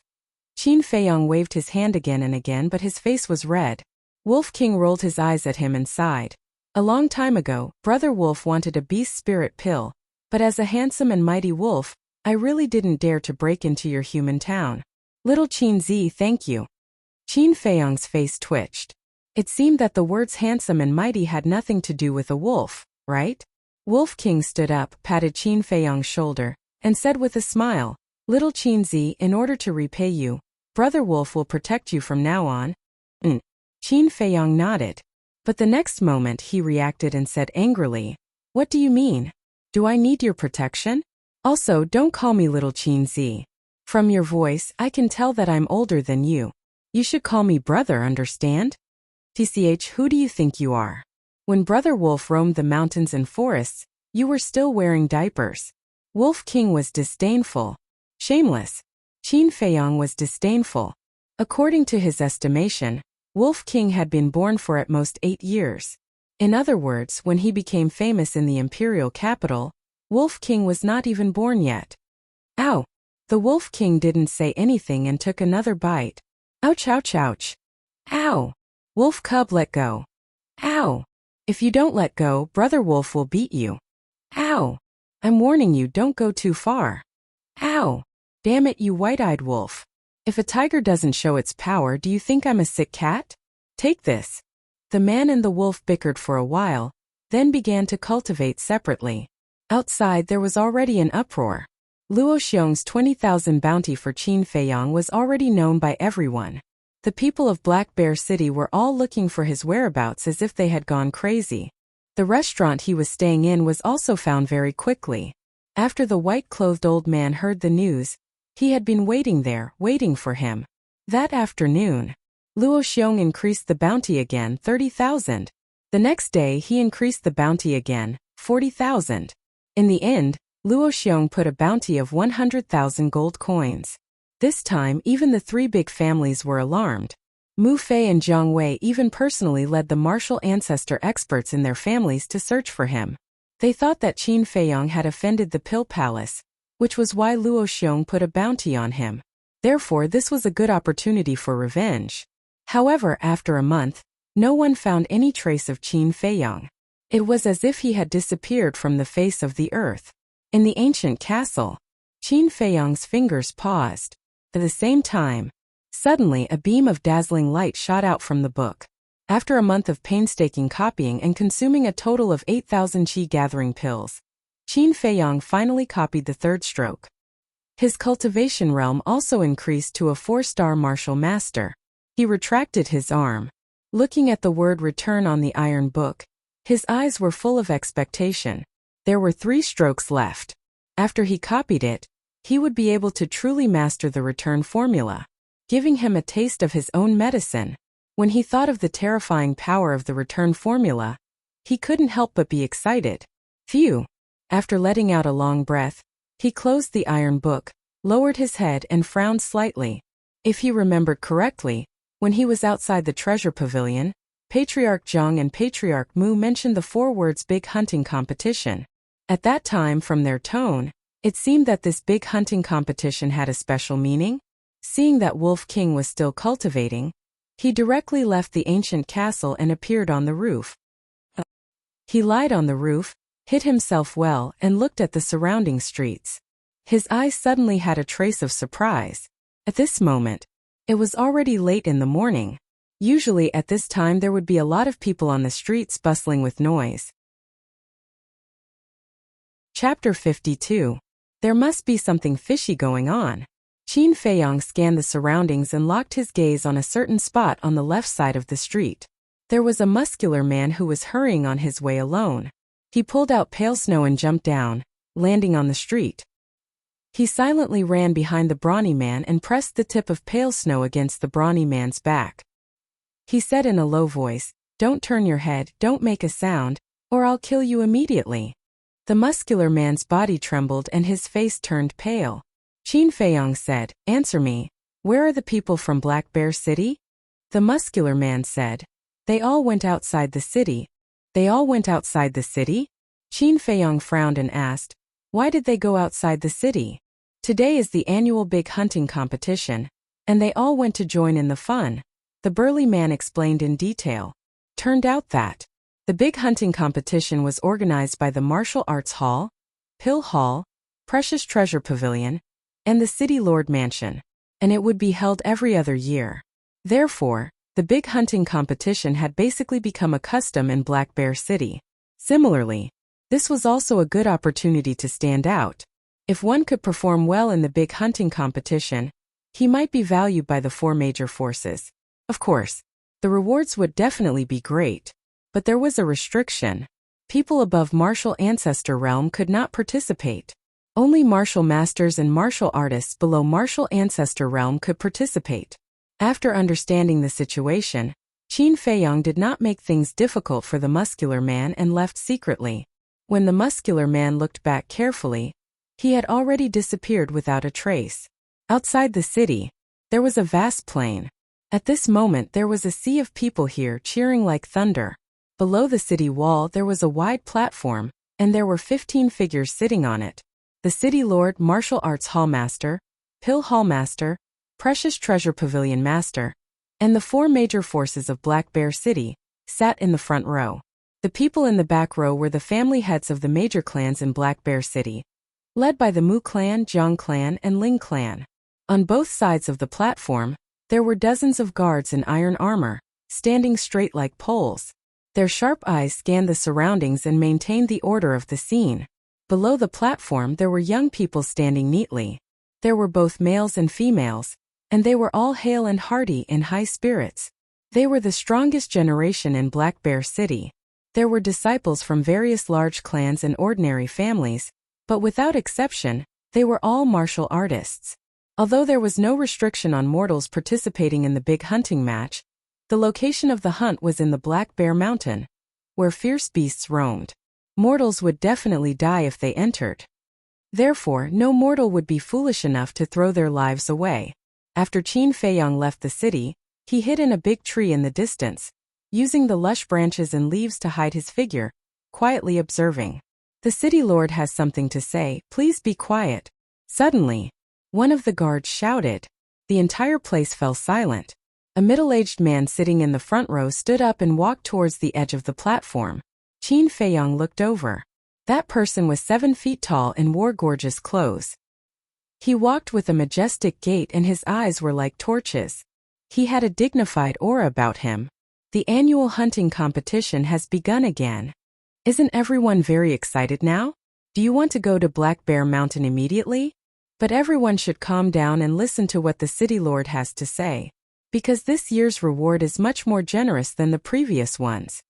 Qin Feiyong waved his hand again and again, but his face was red. Wolf King rolled his eyes at him and sighed. "A long time ago, Brother Wolf wanted a beast spirit pill, but as a handsome and mighty wolf, I really didn't dare to break into your human town. Little Qin Zi, thank you." Qin Feiyong's face twitched. It seemed that the words handsome and mighty had nothing to do with a wolf, right? Wolf King stood up, patted Qin Feiyong's shoulder, and said with a smile, "Little Qin Zi, in order to repay you, Brother Wolf will protect you from now on." Qin Feiyong nodded. But the next moment he reacted and said angrily, "What do you mean? Do I need your protection? Also, don't call me Little Qin Zi. From your voice, I can tell that I'm older than you. You should call me brother, understand? TCH, who do you think you are? When Brother Wolf roamed the mountains and forests, you were still wearing diapers." Wolf King was disdainful. Shameless. Qin Feiyong was disdainful. According to his estimation, Wolf King had been born for at most 8 years. In other words, when he became famous in the imperial capital, Wolf King was not even born yet. Ow! The Wolf King didn't say anything and took another bite. Ouch, ouch, ouch. Ow! Wolf Cub, let go. Ow! If you don't let go, Brother Wolf will beat you. Ow! I'm warning you, don't go too far. Ow! Damn it, you white-eyed wolf. If a tiger doesn't show its power, do you think I'm a sick cat? Take this. The man and the wolf bickered for a while, then began to cultivate separately. Outside there was already an uproar. Luo Xiong's 20,000 bounty for Qin Feiyong was already known by everyone. The people of Black Bear City were all looking for his whereabouts as if they had gone crazy. The restaurant he was staying in was also found very quickly. After the white-clothed old man heard the news, he had been waiting there, waiting for him. That afternoon, Luo Xiong increased the bounty again, 30,000. The next day he increased the bounty again, 40,000. In the end, Luo Xiong put a bounty of 100,000 gold coins. This time even the 3 big families were alarmed. Mu Fei and Jiang Wei even personally led the martial ancestor experts in their families to search for him. They thought that Qin Feiyong had offended the Pill Palace, which was why Luo Xiong put a bounty on him. Therefore this was a good opportunity for revenge. However, after a month, no one found any trace of Qin Feiyong. It was as if he had disappeared from the face of the earth. In the ancient castle, Qin Feiyong's fingers paused. At the same time, suddenly a beam of dazzling light shot out from the book. After a month of painstaking copying and consuming a total of 8,000 qi gathering pills, Qin Feiyong finally copied the 3rd stroke. His cultivation realm also increased to a 4-star martial master. He retracted his arm. Looking at the word return on the iron book, his eyes were full of expectation. There were 3 strokes left. After he copied it, he would be able to truly master the return formula, giving him a taste of his own medicine. When he thought of the terrifying power of the return formula, he couldn't help but be excited. Phew! After letting out a long breath, he closed the iron book, lowered his head and frowned slightly. If he remembered correctly, when he was outside the treasure pavilion, Patriarch Zhang and Patriarch Mu mentioned the 4 words big hunting competition. At that time, from their tone, it seemed that this big hunting competition had a special meaning. Seeing that Wolf King was still cultivating, he directly left the ancient castle and appeared on the roof. He lied on the roof, hid himself well, and looked at the surrounding streets. His eyes suddenly had a trace of surprise. At this moment, It was already late in the morning. Usually at this time there would be a lot of people on the streets bustling with noise. Chapter 52. There must be something fishy going on. Qin Feiyang scanned the surroundings and locked his gaze on a certain spot on the left side of the street. There was a muscular man who was hurrying on his way alone. He pulled out pale snow and jumped down, landing on the street. He silently ran behind the brawny man and pressed the tip of pale snow against the brawny man's back. He said in a low voice, "Don't turn your head, don't make a sound, or I'll kill you immediately." The muscular man's body trembled and his face turned pale. Qin Feiyang said, "Answer me. Where are the people from Black Bear City?" The muscular man said, "They all went outside the city." "They all went outside the city?" Qin Feiyang frowned and asked, "Why did they go outside the city?" "Today is the annual big hunting competition, and they all went to join in the fun," the burly man explained in detail. Turned out that the big hunting competition was organized by the Martial Arts Hall, Pill Hall, Precious Treasure Pavilion, and the City Lord Mansion, and it would be held every other year. Therefore, the big hunting competition had basically become a custom in Black Bear City. Similarly, this was also a good opportunity to stand out. If one could perform well in the big hunting competition, he might be valued by the four major forces. Of course, the rewards would definitely be great. But there was a restriction. People above martial ancestor realm could not participate. Only martial masters and martial artists below martial ancestor realm could participate. After understanding the situation, Qin Feiyang did not make things difficult for the muscular man and left secretly. When the muscular man looked back carefully, he had already disappeared without a trace. Outside the city, there was a vast plain. At this moment there was a sea of people here cheering like thunder. Below the city wall there was a wide platform, and there were 15 figures sitting on it. The City Lord Martial Arts Hall Master, Pill Hall Master, Precious Treasure Pavilion Master, and the four major forces of Black Bear City sat in the front row. The people in the back row were the family heads of the major clans in Black Bear City, led by the Mu clan, Jiang clan, and Ling clan. On both sides of the platform, there were dozens of guards in iron armor, standing straight like poles. Their sharp eyes scanned the surroundings and maintained the order of the scene. Below the platform there were young people standing neatly. There were both males and females, and they were all hale and hearty in high spirits. They were the strongest generation in Black Bear City. There were disciples from various large clans and ordinary families, but without exception, they were all martial artists. Although there was no restriction on mortals participating in the big hunting match, the location of the hunt was in the Black Bear Mountain, where fierce beasts roamed. Mortals would definitely die if they entered. Therefore, no mortal would be foolish enough to throw their lives away. After Qin Feiyang left the city, he hid in a big tree in the distance, using the lush branches and leaves to hide his figure, quietly observing. "The city lord has something to say, please be quiet." Suddenly, one of the guards shouted. The entire place fell silent. A middle-aged man sitting in the front row stood up and walked towards the edge of the platform. Qin Feiyang looked over. That person was 7 feet tall and wore gorgeous clothes. He walked with a majestic gait and his eyes were like torches. He had a dignified aura about him. The annual hunting competition has begun again. Isn't everyone very excited now? Do you want to go to Black Bear Mountain immediately? But everyone should calm down and listen to what the city lord has to say, because this year's reward is much more generous than the previous ones.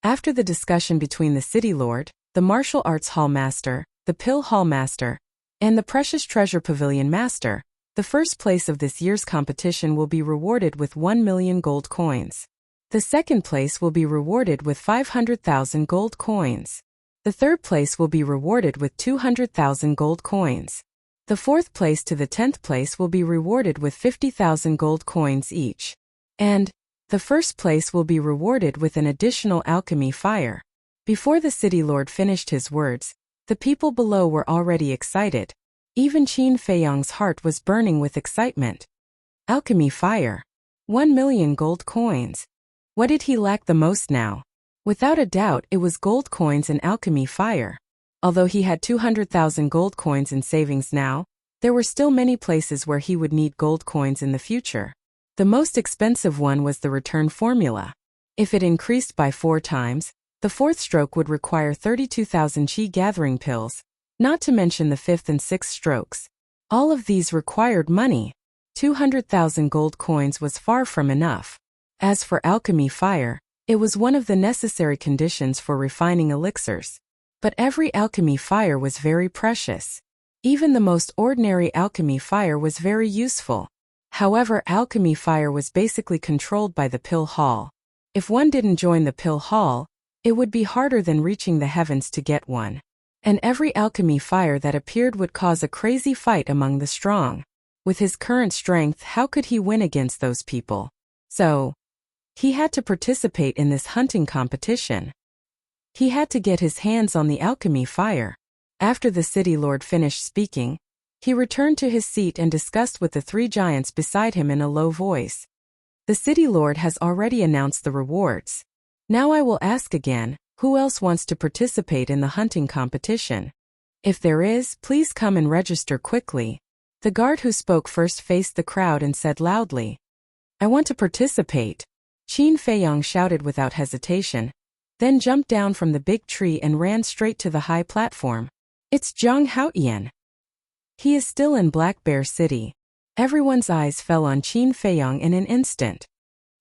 After the discussion between the city lord, the Martial Arts Hall Master, the Pill Hall Master, and the Precious Treasure Pavilion Master, the first place of this year's competition will be rewarded with 1 million gold coins. The second place will be rewarded with 500,000 gold coins. The third place will be rewarded with 200,000 gold coins. The fourth place to the 10th place will be rewarded with 50,000 gold coins each. And the first place will be rewarded with an additional alchemy fire. Before the city lord finished his words, the people below were already excited. Even Qin Feiyang's heart was burning with excitement. Alchemy fire. 1 million gold coins. What did he lack the most now? Without a doubt it was gold coins and alchemy fire. Although he had 200,000 gold coins in savings now, There were still many places where he would need gold coins in the future. The most expensive one was the return formula. If it increased by 4 times, the fourth stroke would require 32,000 qi gathering pills, not to mention the fifth and sixth strokes. All of these required money. 200,000 gold coins was far from enough. As for alchemy fire, it was one of the necessary conditions for refining elixirs. But every alchemy fire was very precious. Even the most ordinary alchemy fire was very useful. However, alchemy fire was basically controlled by the pill hall. If one didn't join the pill hall, it would be harder than reaching the heavens to get one. And every alchemy fire that appeared would cause a crazy fight among the strong. With his current strength, how could he win against those people? So, he had to participate in this hunting competition. He had to get his hands on the alchemy fire. After the city lord finished speaking, he returned to his seat and discussed with the 3 giants beside him in a low voice. The city lord has already announced the rewards. Now I will ask again, who else wants to participate in the hunting competition? If there is, please come and register quickly. The guard who spoke first faced the crowd and said loudly, I want to participate. Qin Feiyang shouted without hesitation, then jumped down from the big tree and ran straight to the high platform. It's Zhang Haoyan. He is still in Black Bear City. Everyone's eyes fell on Qin Feiyang in an instant.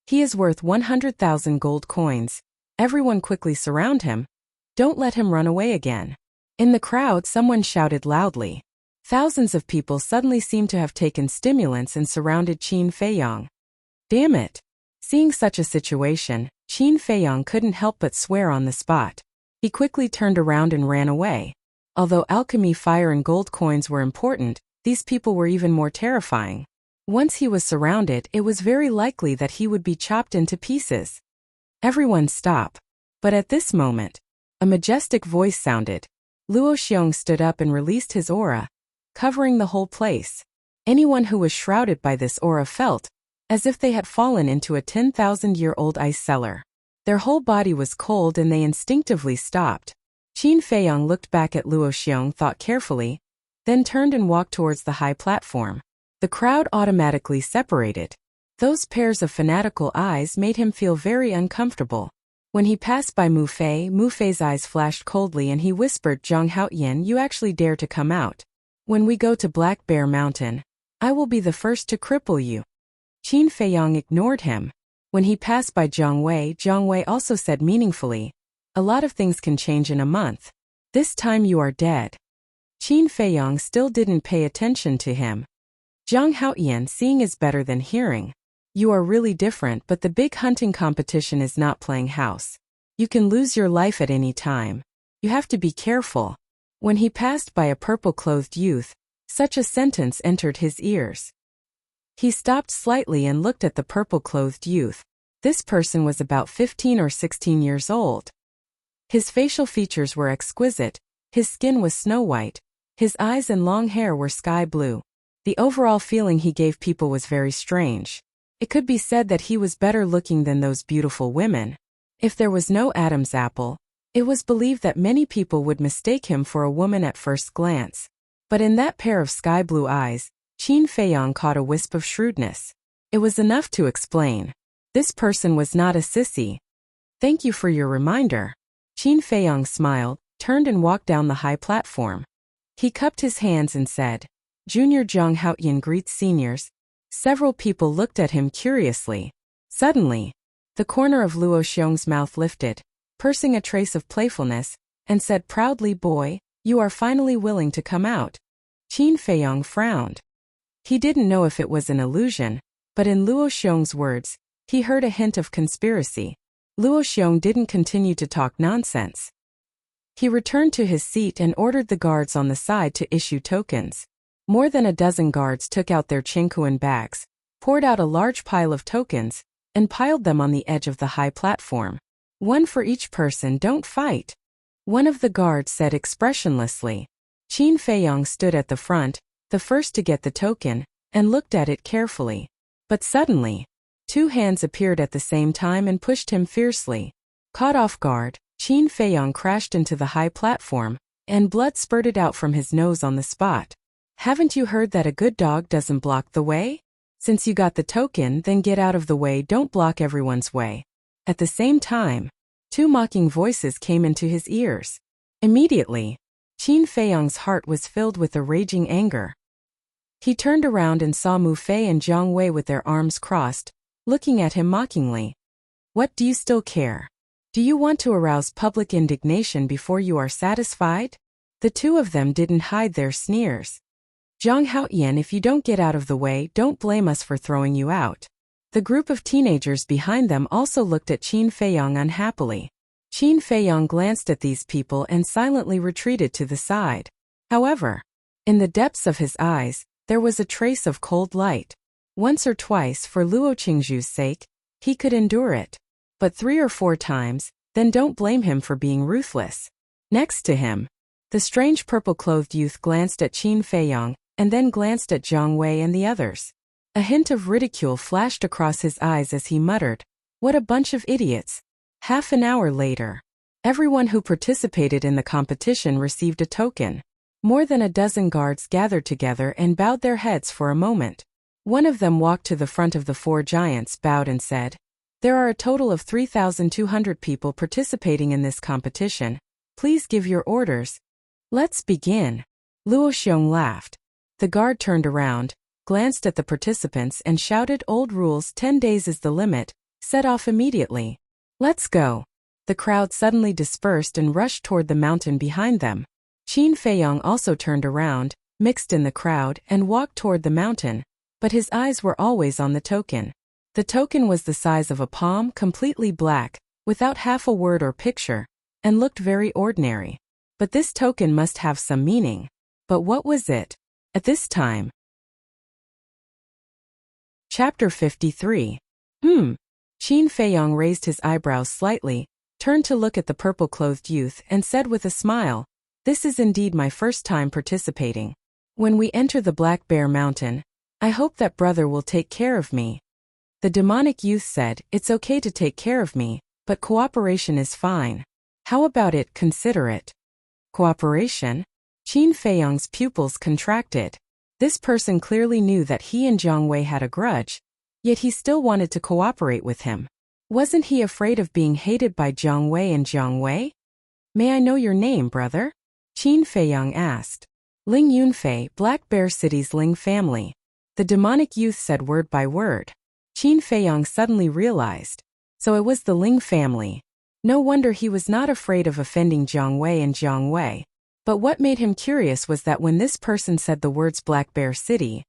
He is worth 100,000 gold coins. Everyone quickly surround him. Don't let him run away again. In the crowd, someone shouted loudly. Thousands of people suddenly seemed to have taken stimulants and surrounded Qin Feiyang. Damn it! Seeing such a situation, Qin Feiyang couldn't help but swear on the spot. He quickly turned around and ran away. Although alchemy fire and gold coins were important, these people were even more terrifying. Once he was surrounded, it was very likely that he would be chopped into pieces. Everyone stop. But at this moment, a majestic voice sounded. Luo Xiong stood up and released his aura, covering the whole place. Anyone who was shrouded by this aura felt as if they had fallen into a 10,000-year-old ice cellar. Their whole body was cold and they instinctively stopped. Qin Feiyang looked back at Luo Xiong, thought carefully, then turned and walked towards the high platform. The crowd automatically separated. Those pairs of fanatical eyes made him feel very uncomfortable. When he passed by Mu Fei's eyes flashed coldly and he whispered, Zhang Haoyan, you actually dare to come out. When we go to Black Bear Mountain, I will be the first to cripple you. Qin Feiyang ignored him. When he passed by Zhang Wei also said meaningfully, a lot of things can change in a month. This time you are dead. Qin Feiyang still didn't pay attention to him. Zhang Haoyan, seeing is better than hearing. You are really different, but the big hunting competition is not playing house. You can lose your life at any time. You have to be careful. When he passed by a purple-clothed youth, such a sentence entered his ears. He stopped slightly and looked at the purple-clothed youth. This person was about 15 or 16 years old. His facial features were exquisite, his skin was snow-white, his eyes and long hair were sky-blue. The overall feeling he gave people was very strange. It could be said that he was better looking than those beautiful women. If there was no Adam's apple, it was believed that many people would mistake him for a woman at first glance. But in that pair of sky-blue eyes, Qin Feiyang caught a wisp of shrewdness. It was enough to explain. This person was not a sissy. Thank you for your reminder. Qin Feiyang smiled, turned and walked down the high platform. He cupped his hands and said, Junior Zhang Haoyan greets seniors. Several people looked at him curiously. Suddenly, the corner of Luo Xiong's mouth lifted, pursing a trace of playfulness, and said proudly, Boy, you are finally willing to come out. Qin Feiyang frowned. He didn't know if it was an illusion, but in Luo Xiong's words, he heard a hint of conspiracy. Luo Xiong didn't continue to talk nonsense. He returned to his seat and ordered the guards on the side to issue tokens. More than a dozen guards took out their Qingkuan bags, poured out a large pile of tokens, and piled them on the edge of the high platform. One for each person, don't fight. One of the guards said expressionlessly. Qin Feiyang stood at the front, the first to get the token, and looked at it carefully. But suddenly, 2 hands appeared at the same time and pushed him fiercely. Caught off guard, Qin Feiyang crashed into the high platform, and blood spurted out from his nose on the spot. Haven't you heard that a good dog doesn't block the way? Since you got the token, then get out of the way, don't block everyone's way. At the same time, two mocking voices came into his ears. Immediately, Qin Feiyang's heart was filled with a raging anger. He turned around and saw Mu Fei and Jiang Wei with their arms crossed, looking at him mockingly. What, do you still care? Do you want to arouse public indignation before you are satisfied? The two of them didn't hide their sneers. Zhang Haoyan, if you don't get out of the way, don't blame us for throwing you out. The group of teenagers behind them also looked at Qin Feiyang unhappily. Qin Feiyang glanced at these people and silently retreated to the side. However, in the depths of his eyes, there was a trace of cold light. Once or twice, for Luo Qingzhu's sake, he could endure it. But 3 or 4 times, then don't blame him for being ruthless. Next to him, the strange purple-clothed youth glanced at Qin Feiyang, and then glanced at Jiang Wei and the others. A hint of ridicule flashed across his eyes as he muttered, "What a bunch of idiots." Half an hour later, everyone who participated in the competition received a token. More than a dozen guards gathered together and bowed their heads for a moment. One of them walked to the front of the 4 giants, bowed and said, "There are a total of 3,200 people participating in this competition. Please give your orders. Let's begin." Luo Xiong laughed. The guard turned around, glanced at the participants and shouted, "Old rules, 10 days is the limit, set off immediately. Let's go." The crowd suddenly dispersed and rushed toward the mountain behind them. Qin Feiyang also turned around, mixed in the crowd, and walked toward the mountain, but his eyes were always on the token. The token was the size of a palm, completely black, without half a word or picture, and looked very ordinary. But this token must have some meaning. But what was it? At this time. Chapter 53. Qin Feiyang raised his eyebrows slightly, turned to look at the purple-clothed youth and said with a smile, "This is indeed my first time participating. When we enter the Black Bear Mountain, I hope that brother will take care of me." The demonic youth said, "It's okay to take care of me, but cooperation is fine. How about it, consider it?" Cooperation? Qin Feiyang's pupils contracted. This person clearly knew that he and Jiang Wei had a grudge, yet he still wanted to cooperate with him. Wasn't he afraid of being hated by Jiang Wei and Jiang Wei? "May I know your name, brother?" Qin Feiyang asked. "Ling Yunfei, Black Bear City's Ling family." The demonic youth said word by word. Qin Feiyang suddenly realized. So it was the Ling family. No wonder he was not afraid of offending Jiang Wei and Jiang Wei. But what made him curious was that when this person said the words Black Bear City,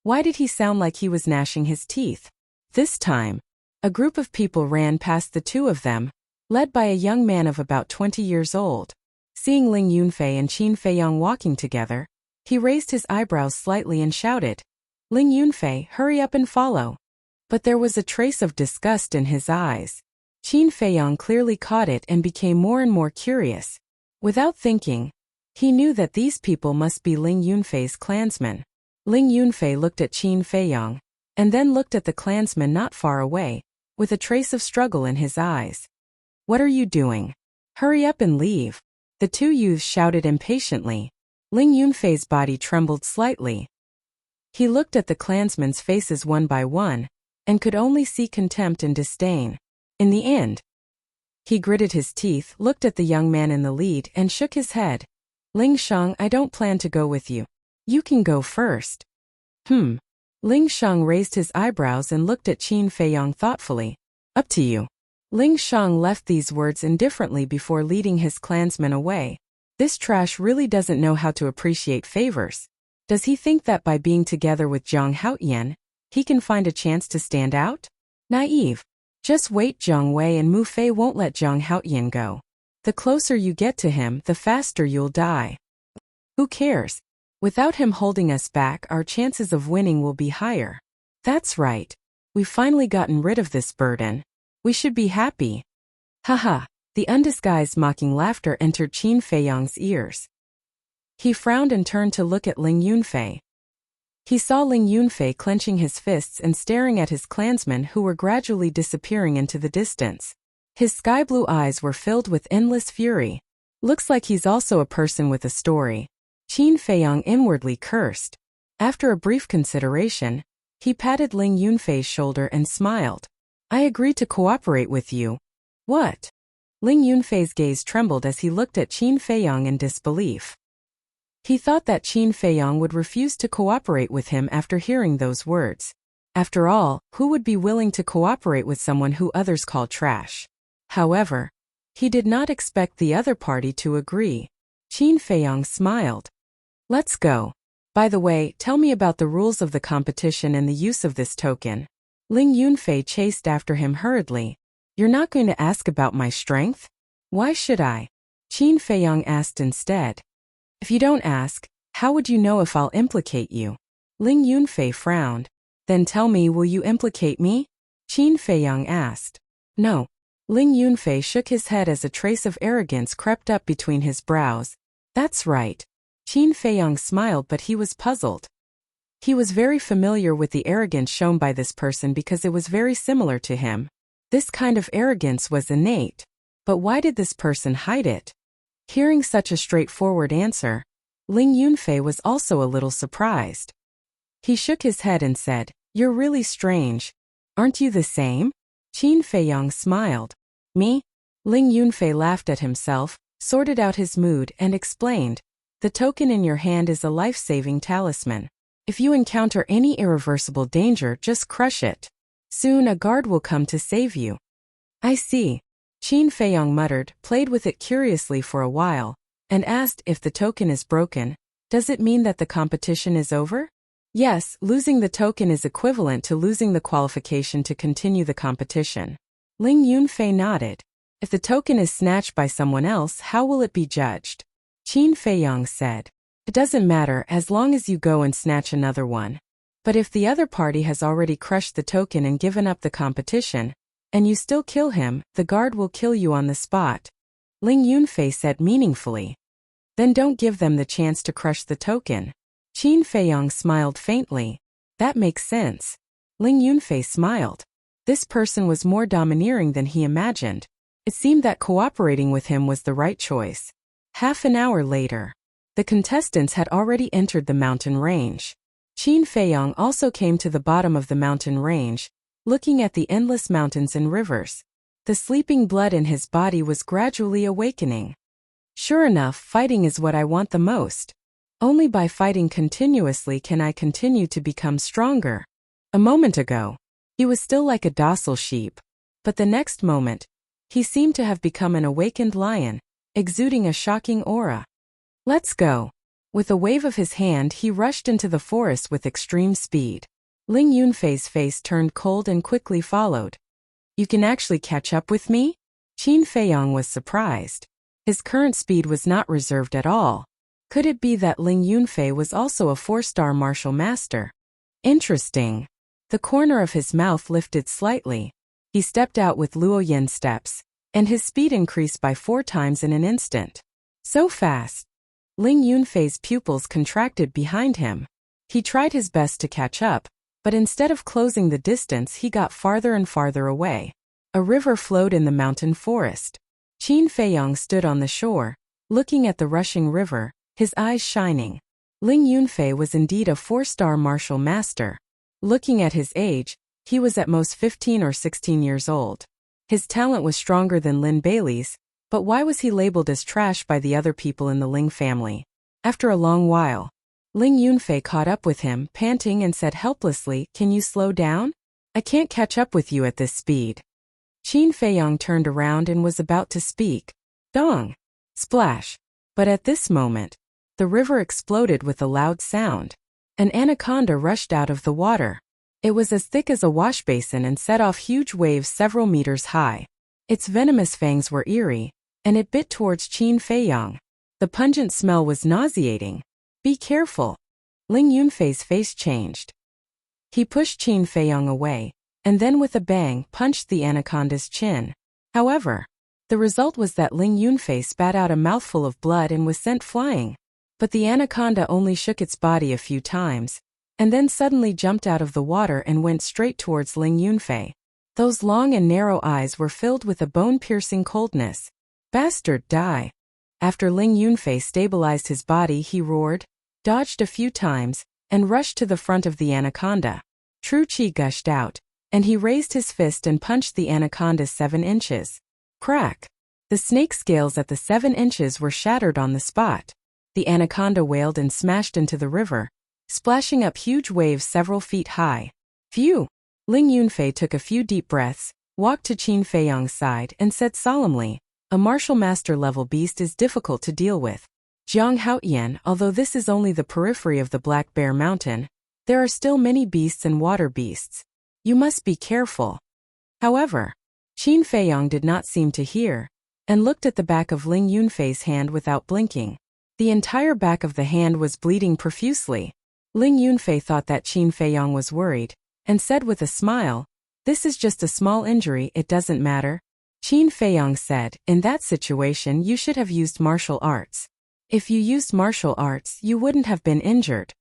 why did he sound like he was gnashing his teeth? This time, a group of people ran past the two of them, led by a young man of about 20 years old. Seeing Ling Yunfei and Qin Feiyang walking together, he raised his eyebrows slightly and shouted, "Ling Yunfei, hurry up and follow." But there was a trace of disgust in his eyes. Qin Feiyang clearly caught it and became more and more curious. Without thinking, he knew that these people must be Ling Yunfei's clansmen. Ling Yunfei looked at Qin Feiyang, and then looked at the clansman not far away, with a trace of struggle in his eyes. "What are you doing? Hurry up and leave." The two youths shouted impatiently. Ling Yunfei's body trembled slightly. He looked at the clansmen's faces one by one, and could only see contempt and disdain. In the end, he gritted his teeth, looked at the young man in the lead, and shook his head. "Ling Shang, I don't plan to go with you. You can go first." Ling Shang raised his eyebrows and looked at Qin Feiyang thoughtfully. "Up to you." Ling Shang left these words indifferently before leading his clansmen away. This trash really doesn't know how to appreciate favors. Does he think that by being together with Zhang Haoyan, he can find a chance to stand out? Naive. Just wait, Jiang Wei and Mu Fei won't let Zhang Haoyan go. The closer you get to him, the faster you'll die. Who cares? Without him holding us back, our chances of winning will be higher. That's right. We've finally gotten rid of this burden. We should be happy. Haha. The undisguised mocking laughter entered Qin Feiyang's ears. He frowned and turned to look at Ling Yunfei. He saw Ling Yunfei clenching his fists and staring at his clansmen who were gradually disappearing into the distance. His sky-blue eyes were filled with endless fury. Looks like he's also a person with a story. Qin Feiyong inwardly cursed. After a brief consideration, he patted Ling Yunfei's shoulder and smiled. I agree to cooperate with you. What? Ling Yunfei's gaze trembled as he looked at Qin Feiyong in disbelief. He thought that Qin Feiyong would refuse to cooperate with him after hearing those words. After all, who would be willing to cooperate with someone who others call trash? However, he did not expect the other party to agree. Qin Feiyong smiled. Let's go. By the way, tell me about the rules of the competition and the use of this token. Ling Yunfei chased after him hurriedly. You're not going to ask about my strength? Why should I? Qin Feiyong asked instead. If you don't ask, how would you know if I'll implicate you? Ling Yunfei frowned. Then tell me, will you implicate me? Qin Feiyong asked. No. Ling Yunfei shook his head as a trace of arrogance crept up between his brows. That's right. Qin Feiyong smiled, but he was puzzled. He was very familiar with the arrogance shown by this person because it was very similar to him. This kind of arrogance was innate. But why did this person hide it? Hearing such a straightforward answer, Ling Yunfei was also a little surprised. He shook his head and said, You're really strange. Aren't you the same? Qin Feiyong smiled. Me? Ling Yunfei laughed at himself, sorted out his mood, and explained. The token in your hand is a life-saving talisman. If you encounter any irreversible danger, just crush it. Soon a guard will come to save you. I see. Qin Feiyong muttered, played with it curiously for a while, and asked if the token is broken. Does it mean that the competition is over? Yes, losing the token is equivalent to losing the qualification to continue the competition. Ling Yunfei nodded. If the token is snatched by someone else, how will it be judged? Qin Feiyong said. It doesn't matter as long as you go and snatch another one. But if the other party has already crushed the token and given up the competition, and you still kill him, the guard will kill you on the spot. Ling Yunfei said meaningfully. Then don't give them the chance to crush the token. Qin Feiyong smiled faintly. That makes sense. Ling Yunfei smiled. This person was more domineering than he imagined. It seemed that cooperating with him was the right choice. Half an hour later, the contestants had already entered the mountain range. Qin Feiyong also came to the bottom of the mountain range, looking at the endless mountains and rivers. The sleeping blood in his body was gradually awakening. Sure enough, fighting is what I want the most. Only by fighting continuously can I continue to become stronger. A moment ago, he was still like a docile sheep, but the next moment, he seemed to have become an awakened lion, exuding a shocking aura. Let's go. With a wave of his hand, he rushed into the forest with extreme speed. Ling Yunfei's face turned cold and quickly followed. You can actually catch up with me? Qin Feiyong was surprised. His current speed was not reserved at all. Could it be that Ling Yunfei was also a 4-star martial master? Interesting. The corner of his mouth lifted slightly. He stepped out with Luoyan steps, and his speed increased by 4 times in an instant. So fast. Ling Yunfei's pupils contracted behind him. He tried his best to catch up, but instead of closing the distance, he got farther and farther away. A river flowed in the mountain forest. Qin Feiyong stood on the shore, looking at the rushing river, his eyes shining. Ling Yunfei was indeed a 4-star martial master. Looking at his age, he was at most 15 or 16 years old. His talent was stronger than Lin Bailey's, but why was he labeled as trash by the other people in the Ling family? After a long while, Ling Yunfei caught up with him, panting, and said helplessly, Can you slow down? I can't catch up with you at this speed. Qin Feiyong turned around and was about to speak. Dong! Splash! But at this moment, the river exploded with a loud sound. An anaconda rushed out of the water. It was as thick as a wash basin and set off huge waves several meters high. Its venomous fangs were eerie, and it bit towards Qin Feiyong. The pungent smell was nauseating. Be careful. Ling Yunfei's face changed. He pushed Qin Feiyong away, and then with a bang punched the anaconda's chin. However, the result was that Ling Yunfei spat out a mouthful of blood and was sent flying. But the anaconda only shook its body a few times, and then suddenly jumped out of the water and went straight towards Ling Yunfei. Those long and narrow eyes were filled with a bone-piercing coldness. Bastard, die. After Ling Yunfei stabilized his body, he roared, dodged a few times, and rushed to the front of the anaconda. True chi gushed out, and he raised his fist and punched the anaconda's 7 inches. Crack! The snake scales at the 7 inches were shattered on the spot. The anaconda wailed and smashed into the river, splashing up huge waves several feet high. Phew! Ling Yunfei took a few deep breaths, walked to Qin Feiyang's side, and said solemnly, a martial master-level beast is difficult to deal with. Jiang Haotian, although this is only the periphery of the Black Bear Mountain, there are still many beasts and water beasts. You must be careful. However, Qin Feiyang did not seem to hear, and looked at the back of Ling Yunfei's hand without blinking. The entire back of the hand was bleeding profusely. Ling Yunfei thought that Qin Feiyang was worried, and said with a smile, this is just a small injury, it doesn't matter. Qin Feiyang said, in that situation you should have used martial arts. If you used martial arts, you wouldn't have been injured.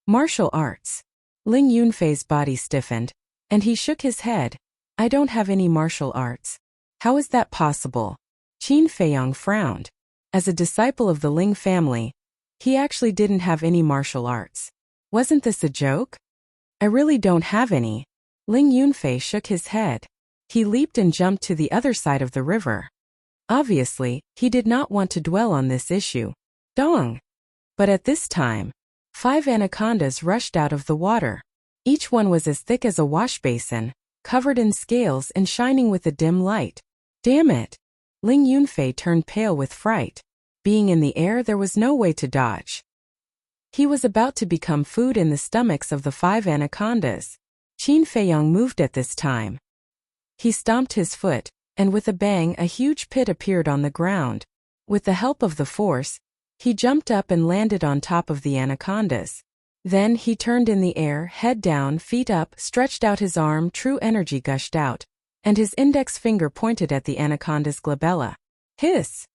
Martial arts. Ling Yunfei's body stiffened, and he shook his head. I don't have any martial arts. How is that possible? Qin Feiyang frowned. As a disciple of the Ling family, he actually didn't have any martial arts. Wasn't this a joke? I really don't have any. Ling Yunfei shook his head. He leaped and jumped to the other side of the river. Obviously, he did not want to dwell on this issue. Dong! But at this time, 5 anacondas rushed out of the water. Each one was as thick as a wash basin, covered in scales and shining with a dim light. Damn it! Ling Yunfei turned pale with fright. Being in the air, there was no way to dodge. He was about to become food in the stomachs of the 5 anacondas. Qin Feiyang moved at this time. He stomped his foot, and with a bang a huge pit appeared on the ground. With the help of the force, he jumped up and landed on top of the anacondas. Then he turned in the air, head down, feet up, stretched out his arm, true energy gushed out, and his index finger pointed at the anaconda's glabella. Hiss!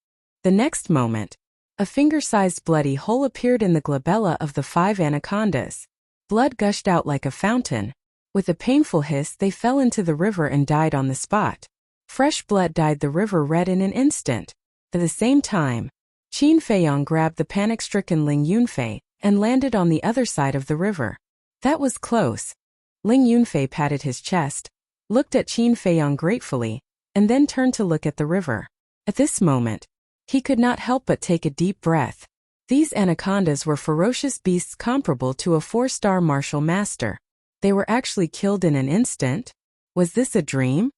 The next moment, a finger-sized bloody hole appeared in the glabella of the 5 anacondas. Blood gushed out like a fountain. With a painful hiss, they fell into the river and died on the spot. Fresh blood dyed the river red in an instant. At the same time, Qin Feiyang grabbed the panic-stricken Ling Yunfei and landed on the other side of the river. That was close. Ling Yunfei patted his chest, looked at Qin Feiyang gratefully, and then turned to look at the river. At this moment, he could not help but take a deep breath. These anacondas were ferocious beasts comparable to a 4-star martial master. They were actually killed in an instant? Was this a dream?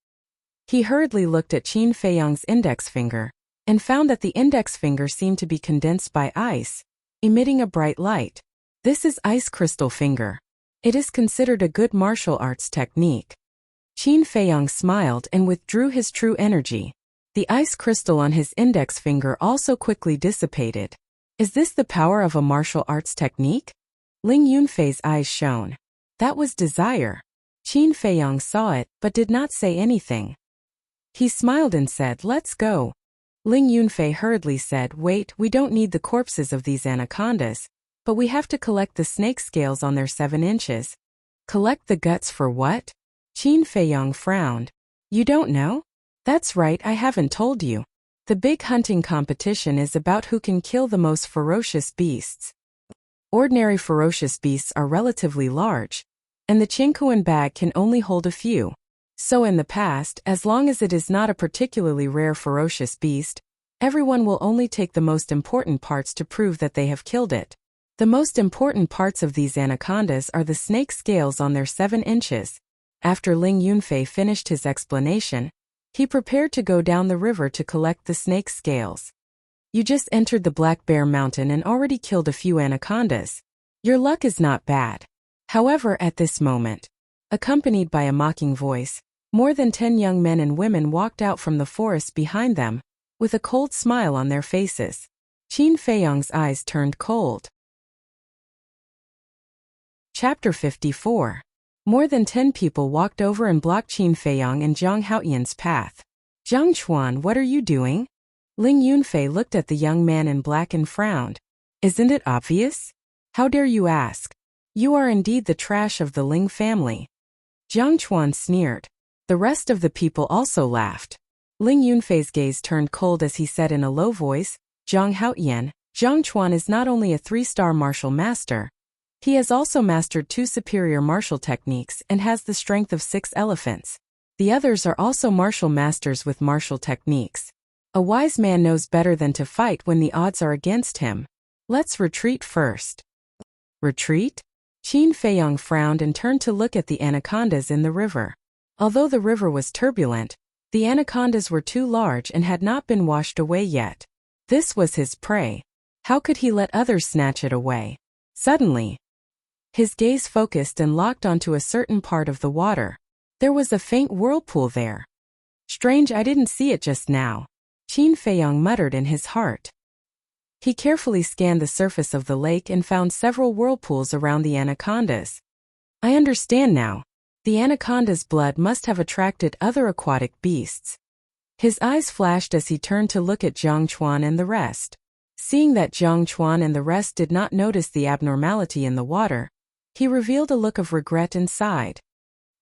He hurriedly looked at Qin Feiyang's index finger, and found that the index finger seemed to be condensed by ice, emitting a bright light. This is ice crystal finger. It is considered a good martial arts technique. Qin Feiyang smiled and withdrew his true energy. The ice crystal on his index finger also quickly dissipated. Is this the power of a martial arts technique? Ling Yunfei's eyes shone. That was desire. Qin Feiyang saw it, but did not say anything. He smiled and said, let's go. Ling Yunfei hurriedly said, wait, we don't need the corpses of these anacondas, but we have to collect the snake scales on their 7 inches. Collect the guts for what? Qin Feiyang frowned. You don't know? That's right, I haven't told you. The big hunting competition is about who can kill the most ferocious beasts. Ordinary ferocious beasts are relatively large, and the Qingkuan bag can only hold a few. So in the past, as long as it is not a particularly rare ferocious beast, everyone will only take the most important parts to prove that they have killed it. The most important parts of these anacondas are the snake scales on their 7 inches. After Ling Yunfei finished his explanation, he prepared to go down the river to collect the snake scales. You just entered the Black Bear Mountain and already killed a few anacondas. Your luck is not bad. However, at this moment, accompanied by a mocking voice, more than 10 young men and women walked out from the forest behind them, with a cold smile on their faces. Qin Feiyang's eyes turned cold. Chapter 54. More than 10 people walked over and blocked Qin Feiyang and Jiang Haotian's path. Jiang Chuan, what are you doing? Ling Yunfei looked at the young man in black and frowned. Isn't it obvious? How dare you ask? You are indeed the trash of the Ling family. Jiang Chuan sneered. The rest of the people also laughed. Ling Yunfei's gaze turned cold as he said in a low voice, Zhang Haoyan, Zhang Chuan is not only a 3-star martial master, he has also mastered 2 superior martial techniques and has the strength of 6 elephants. The others are also martial masters with martial techniques. A wise man knows better than to fight when the odds are against him. Let's retreat first. Retreat? Qin Feiyong frowned and turned to look at the anacondas in the river. Although the river was turbulent, the anacondas were too large and had not been washed away yet. This was his prey. How could he let others snatch it away? Suddenly, his gaze focused and locked onto a certain part of the water. There was a faint whirlpool there. Strange, I didn't see it just now, Qin Feiyong muttered in his heart. He carefully scanned the surface of the lake and found several whirlpools around the anacondas. I understand now. The anaconda's blood must have attracted other aquatic beasts. His eyes flashed as he turned to look at Zhang Chuan and the rest. Seeing that Zhang Chuan and the rest did not notice the abnormality in the water, he revealed a look of regret and sighed.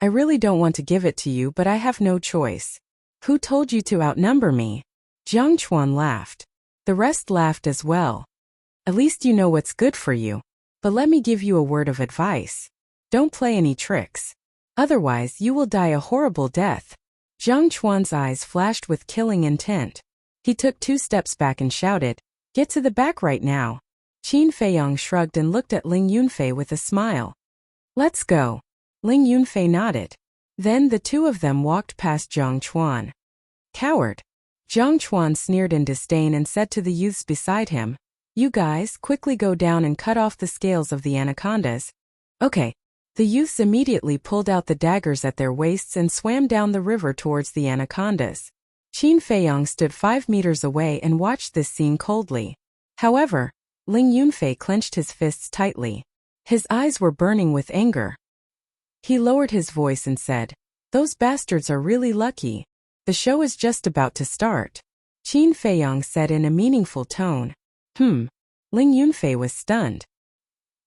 I really don't want to give it to you, but I have no choice. Who told you to outnumber me? Zhang Chuan laughed. The rest laughed as well. At least you know what's good for you. But let me give you a word of advice. Don't play any tricks. Otherwise you will die a horrible death. Zhang Chuan's eyes flashed with killing intent. He took 2 steps back and shouted, Get to the back right now. Qin Feiyong shrugged and looked at Ling Yunfei with a smile. Let's go. Ling Yunfei nodded. Then the 2 of them walked past Zhang Chuan. Coward. Zhang Chuan sneered in disdain and said to the youths beside him, You guys, quickly go down and cut off the scales of the anacondas. Okay. The youths immediately pulled out the daggers at their waists and swam down the river towards the anacondas. Qin Feiyong stood 5 meters away and watched this scene coldly. However, Ling Yunfei clenched his fists tightly. His eyes were burning with anger. He lowered his voice and said, Those bastards are really lucky. The show is just about to start. Qin Feiyong said in a meaningful tone. Ling Yunfei was stunned.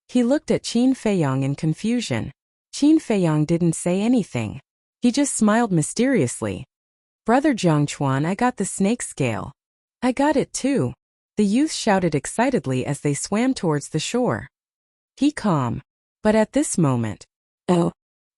He looked at Qin Feiyong in confusion. Qin Feiyong didn't say anything. He just smiled mysteriously. Brother Zhang Chuan, I got the snake scale. I got it too. The youth shouted excitedly as they swam towards the shore. He calm. But at this moment,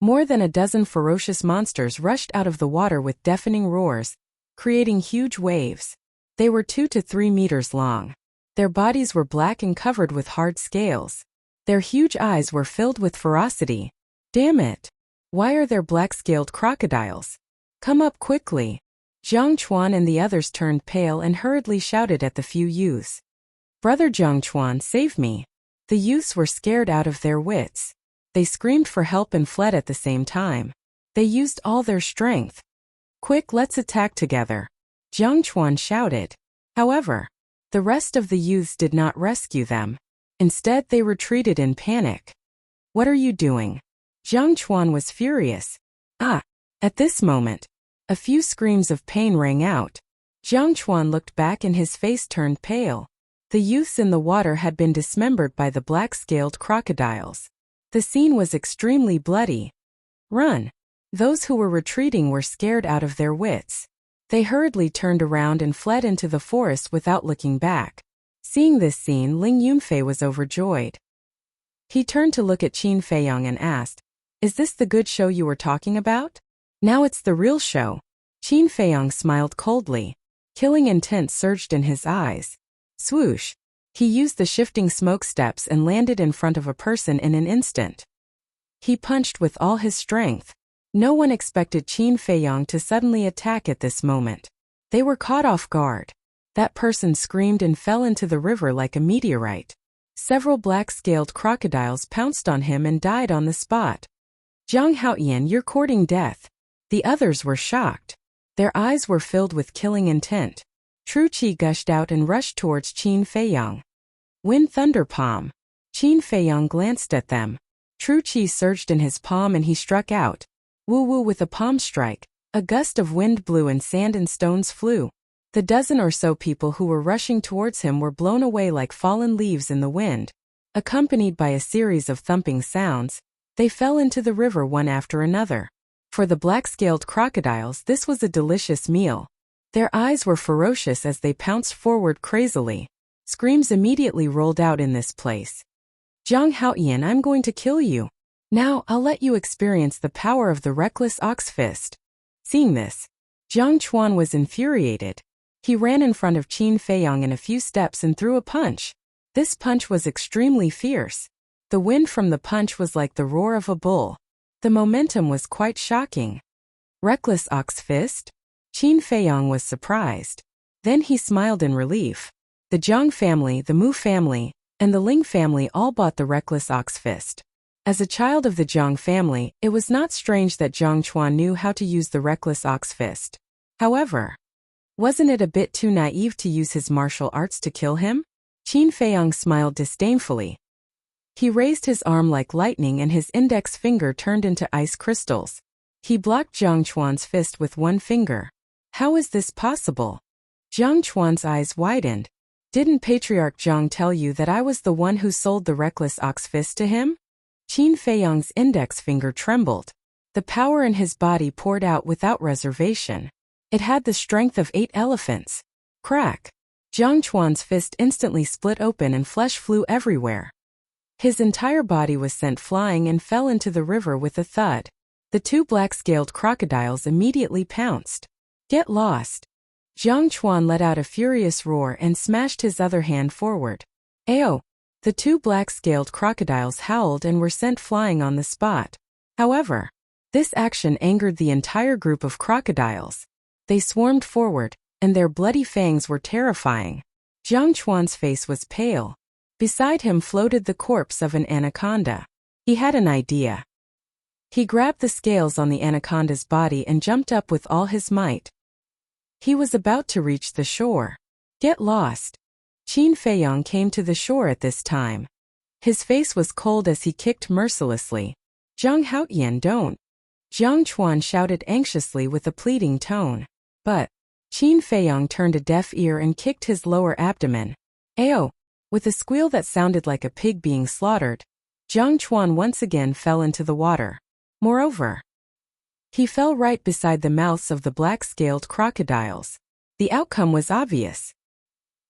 more than a dozen ferocious monsters rushed out of the water with deafening roars, creating huge waves. They were 2 to 3 meters long. Their bodies were black and covered with hard scales. Their huge eyes were filled with ferocity. Damn it! Why are there black-scaled crocodiles? Come up quickly! Zhang Chuan and the others turned pale and hurriedly shouted at the few youths. Brother Zhang Chuan, save me! The youths were scared out of their wits. They screamed for help and fled at the same time. They used all their strength. Quick, let's attack together! Zhang Chuan shouted. However, the rest of the youths did not rescue them. Instead, they retreated in panic. What are you doing? Zhang Chuan was furious. At this moment, a few screams of pain rang out. Zhang Chuan looked back and his face turned pale. The youths in the water had been dismembered by the black-scaled crocodiles. The scene was extremely bloody. Run! Those who were retreating were scared out of their wits. They hurriedly turned around and fled into the forest without looking back. Seeing this scene, Ling Yunfei was overjoyed. He turned to look at Qin Feiyong and asked, Is this the good show you were talking about? Now it's the real show. Qin Feiyong smiled coldly. Killing intent surged in his eyes. Swoosh! He used the shifting smoke steps and landed in front of a person in an instant. He punched with all his strength. No one expected Qin Feiyong to suddenly attack at this moment. They were caught off guard. That person screamed and fell into the river like a meteorite. Several black-scaled crocodiles pounced on him and died on the spot. Zhang Haoyan, you're courting death. The others were shocked. Their eyes were filled with killing intent. True Qi gushed out and rushed towards Qin Feiyong. Wind Thunder Palm. Qin Feiyong glanced at them. True Qi surged in his palm and he struck out. Woo-woo with a palm strike. A gust of wind blew and sand and stones flew. The dozen or so people who were rushing towards him were blown away like fallen leaves in the wind. Accompanied by a series of thumping sounds, they fell into the river one after another. For the black-scaled crocodiles, this was a delicious meal. Their eyes were ferocious as they pounced forward crazily. Screams immediately rolled out in this place. Zhang Haoyan, I'm going to kill you. Now, I'll let you experience the power of the reckless ox fist. Seeing this, Jiang Chuan was infuriated. He ran in front of Qin Feiyang in a few steps and threw a punch. This punch was extremely fierce. The wind from the punch was like the roar of a bull. The momentum was quite shocking. Reckless ox fist? Qin Feiyang was surprised. Then he smiled in relief. The Zhang family, the Mu family, and the Ling family all bought the reckless ox fist. As a child of the Zhang family, it was not strange that Zhang Chuan knew how to use the reckless ox fist. However, wasn't it a bit too naive to use his martial arts to kill him? Qin Feiyang smiled disdainfully. He raised his arm like lightning and his index finger turned into ice crystals. He blocked Zhang Chuan's fist with one finger. How is this possible? Zhang Chuan's eyes widened. Didn't Patriarch Zhang tell you that I was the one who sold the reckless ox fist to him? Qin Feiyang's index finger trembled. The power in his body poured out without reservation. It had the strength of 8 elephants. Crack! Zhang Chuan's fist instantly split open and flesh flew everywhere. His entire body was sent flying and fell into the river with a thud. The 2 black-scaled crocodiles immediately pounced. Get lost! Zhang Chuan let out a furious roar and smashed his other hand forward. Ayo! The 2 black-scaled crocodiles howled and were sent flying on the spot. However, this action angered the entire group of crocodiles. They swarmed forward, and their bloody fangs were terrifying. Zhang Chuan's face was pale. Beside him floated the corpse of an anaconda. He had an idea. He grabbed the scales on the anaconda's body and jumped up with all his might. He was about to reach the shore. Get lost! Qin Feiyang came to the shore at this time. His face was cold as he kicked mercilessly. Zhang Haoyan, don't! Zhang Chuan shouted anxiously with a pleading tone. But Qin Feiyang turned a deaf ear and kicked his lower abdomen. Ayo! With a squeal that sounded like a pig being slaughtered, Zhang Chuan once again fell into the water. Moreover, he fell right beside the mouths of the black-scaled crocodiles. The outcome was obvious.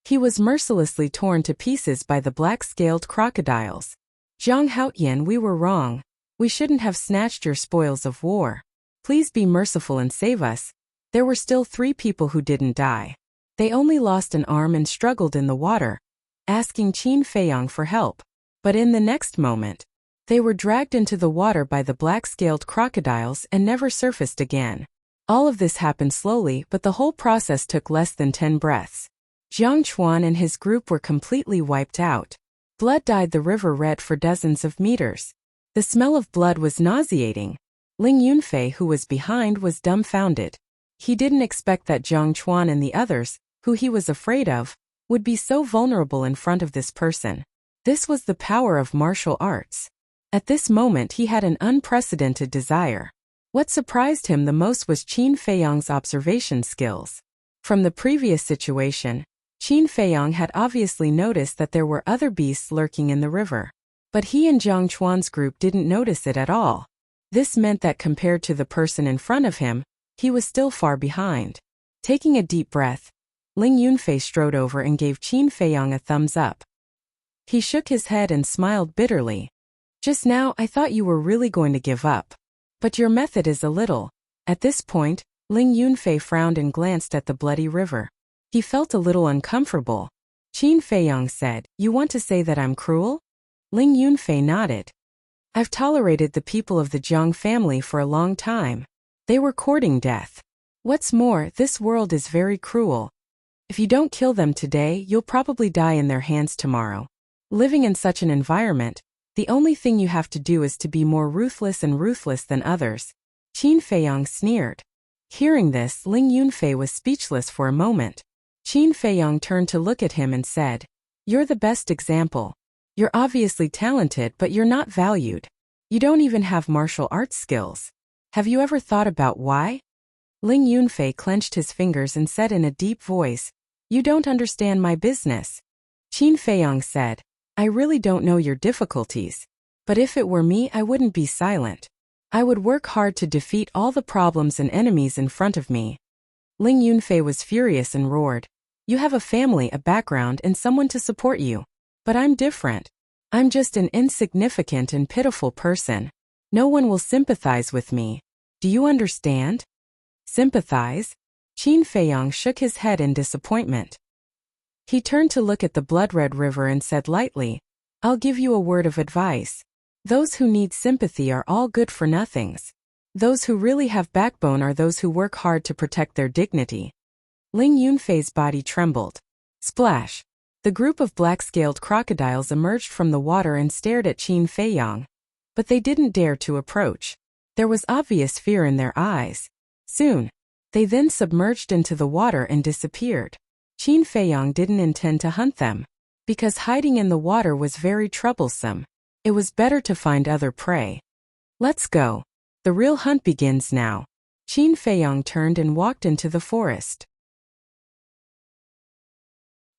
He was mercilessly torn to pieces by the black-scaled crocodiles. Zhang Haoyan, we were wrong. We shouldn't have snatched your spoils of war. Please be merciful and save us. There were still 3 people who didn't die. They only lost an arm and struggled in the water, asking Qin Feiyang for help. But in the next moment, they were dragged into the water by the black-scaled crocodiles and never surfaced again. All of this happened slowly, but the whole process took less than 10 breaths. Zhang Chuan and his group were completely wiped out. Blood dyed the river red for dozens of meters. The smell of blood was nauseating. Ling Yunfei, who was behind, was dumbfounded. He didn't expect that Zhang Chuan and the others, who he was afraid of, would be so vulnerable in front of this person. This was the power of martial arts. At this moment he had an unprecedented desire. What surprised him the most was Qin Feiyang's observation skills. From the previous situation, Qin Feiyang had obviously noticed that there were other beasts lurking in the river. But he and Zhang Chuan's group didn't notice it at all. This meant that compared to the person in front of him, he was still far behind. Taking a deep breath, Ling Yunfei strode over and gave Qin Feiyang a thumbs up. He shook his head and smiled bitterly. Just now I thought you were really going to give up. But your method is a little. At this point, Ling Yunfei frowned and glanced at the bloody river. He felt a little uncomfortable. Qin Feiyang said, "You want to say that I'm cruel?" Ling Yunfei nodded. "I've tolerated the people of the Zhang family for a long time. They were courting death. What's more, this world is very cruel. If you don't kill them today, you'll probably die in their hands tomorrow. Living in such an environment, the only thing you have to do is to be more ruthless and ruthless than others." Qin Feiyang sneered. Hearing this, Ling Yunfei was speechless for a moment. Qin Feiyang turned to look at him and said, "You're the best example. You're obviously talented, but you're not valued. You don't even have martial arts skills. Have you ever thought about why?" Ling Yunfei clenched his fingers and said in a deep voice, "You don't understand my business." Qin Feiyang said, "I really don't know your difficulties. But if it were me, I wouldn't be silent. I would work hard to defeat all the problems and enemies in front of me." Ling Yunfei was furious and roared. You have a family, a background, and someone to support you. But I'm different. I'm just an insignificant and pitiful person. No one will sympathize with me. Do you understand? Sympathize? Qin Feiyang shook his head in disappointment. He turned to look at the blood-red river and said lightly, I'll give you a word of advice. Those who need sympathy are all good-for-nothings. Those who really have backbone are those who work hard to protect their dignity. Ling Yunfei's body trembled. Splash! The group of black-scaled crocodiles emerged from the water and stared at Qin Feiyang. But they didn't dare to approach. There was obvious fear in their eyes. Soon, they then submerged into the water and disappeared. Qin Feiyang didn't intend to hunt them, because hiding in the water was very troublesome. It was better to find other prey. Let's go. The real hunt begins now. Qin Feiyang turned and walked into the forest.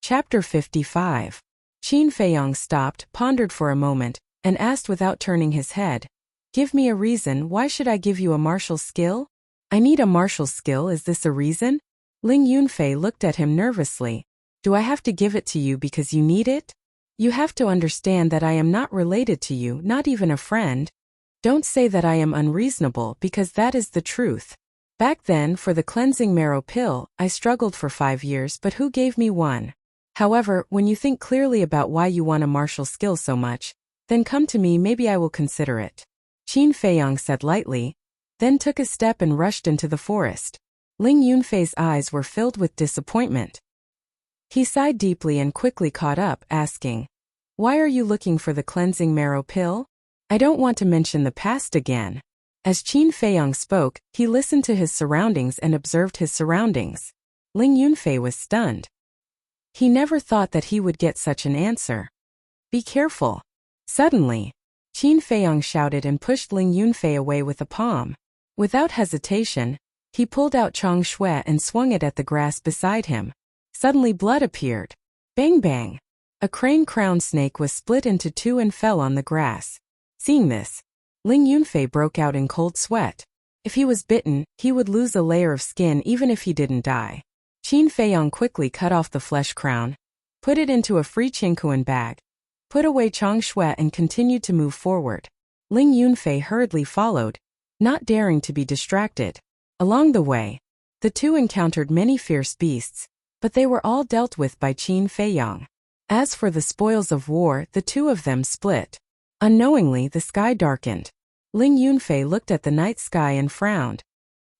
Chapter 55. Qin Feiyang stopped, pondered for a moment, and asked without turning his head, Give me a reason, why should I give you a martial skill? I need a martial skill, is this a reason? Ling Yunfei looked at him nervously. Do I have to give it to you because you need it? You have to understand that I am not related to you, not even a friend. Don't say that I am unreasonable because that is the truth. Back then, for the cleansing marrow pill, I struggled for 5 years, but who gave me one? However, when you think clearly about why you want a martial skill so much, then come to me, maybe I will consider it. Qin Feiyang said lightly, then took a step and rushed into the forest. Ling Yunfei's eyes were filled with disappointment. He sighed deeply and quickly caught up, asking, Why are you looking for the cleansing marrow pill? I don't want to mention the past again. As Qin Feiyang spoke, he listened to his surroundings and observed his surroundings. Ling Yunfei was stunned. He never thought that he would get such an answer. Be careful. Suddenly, Qin Feiyang shouted and pushed Ling Yunfei away with a palm. Without hesitation, he pulled out Chang Shui and swung it at the grass beside him. Suddenly blood appeared. Bang bang! A crane-crowned snake was split into two and fell on the grass. Seeing this, Ling Yunfei broke out in cold sweat. If he was bitten, he would lose a layer of skin even if he didn't die. Qin Feiyang quickly cut off the flesh crown, put it into a free Qingkuan bag, put away Chang Shui and continued to move forward. Ling Yunfei hurriedly followed, not daring to be distracted. Along the way, the two encountered many fierce beasts, but they were all dealt with by Qin Feiyang. As for the spoils of war, the two of them split. Unknowingly, the sky darkened. Ling Yunfei looked at the night sky and frowned.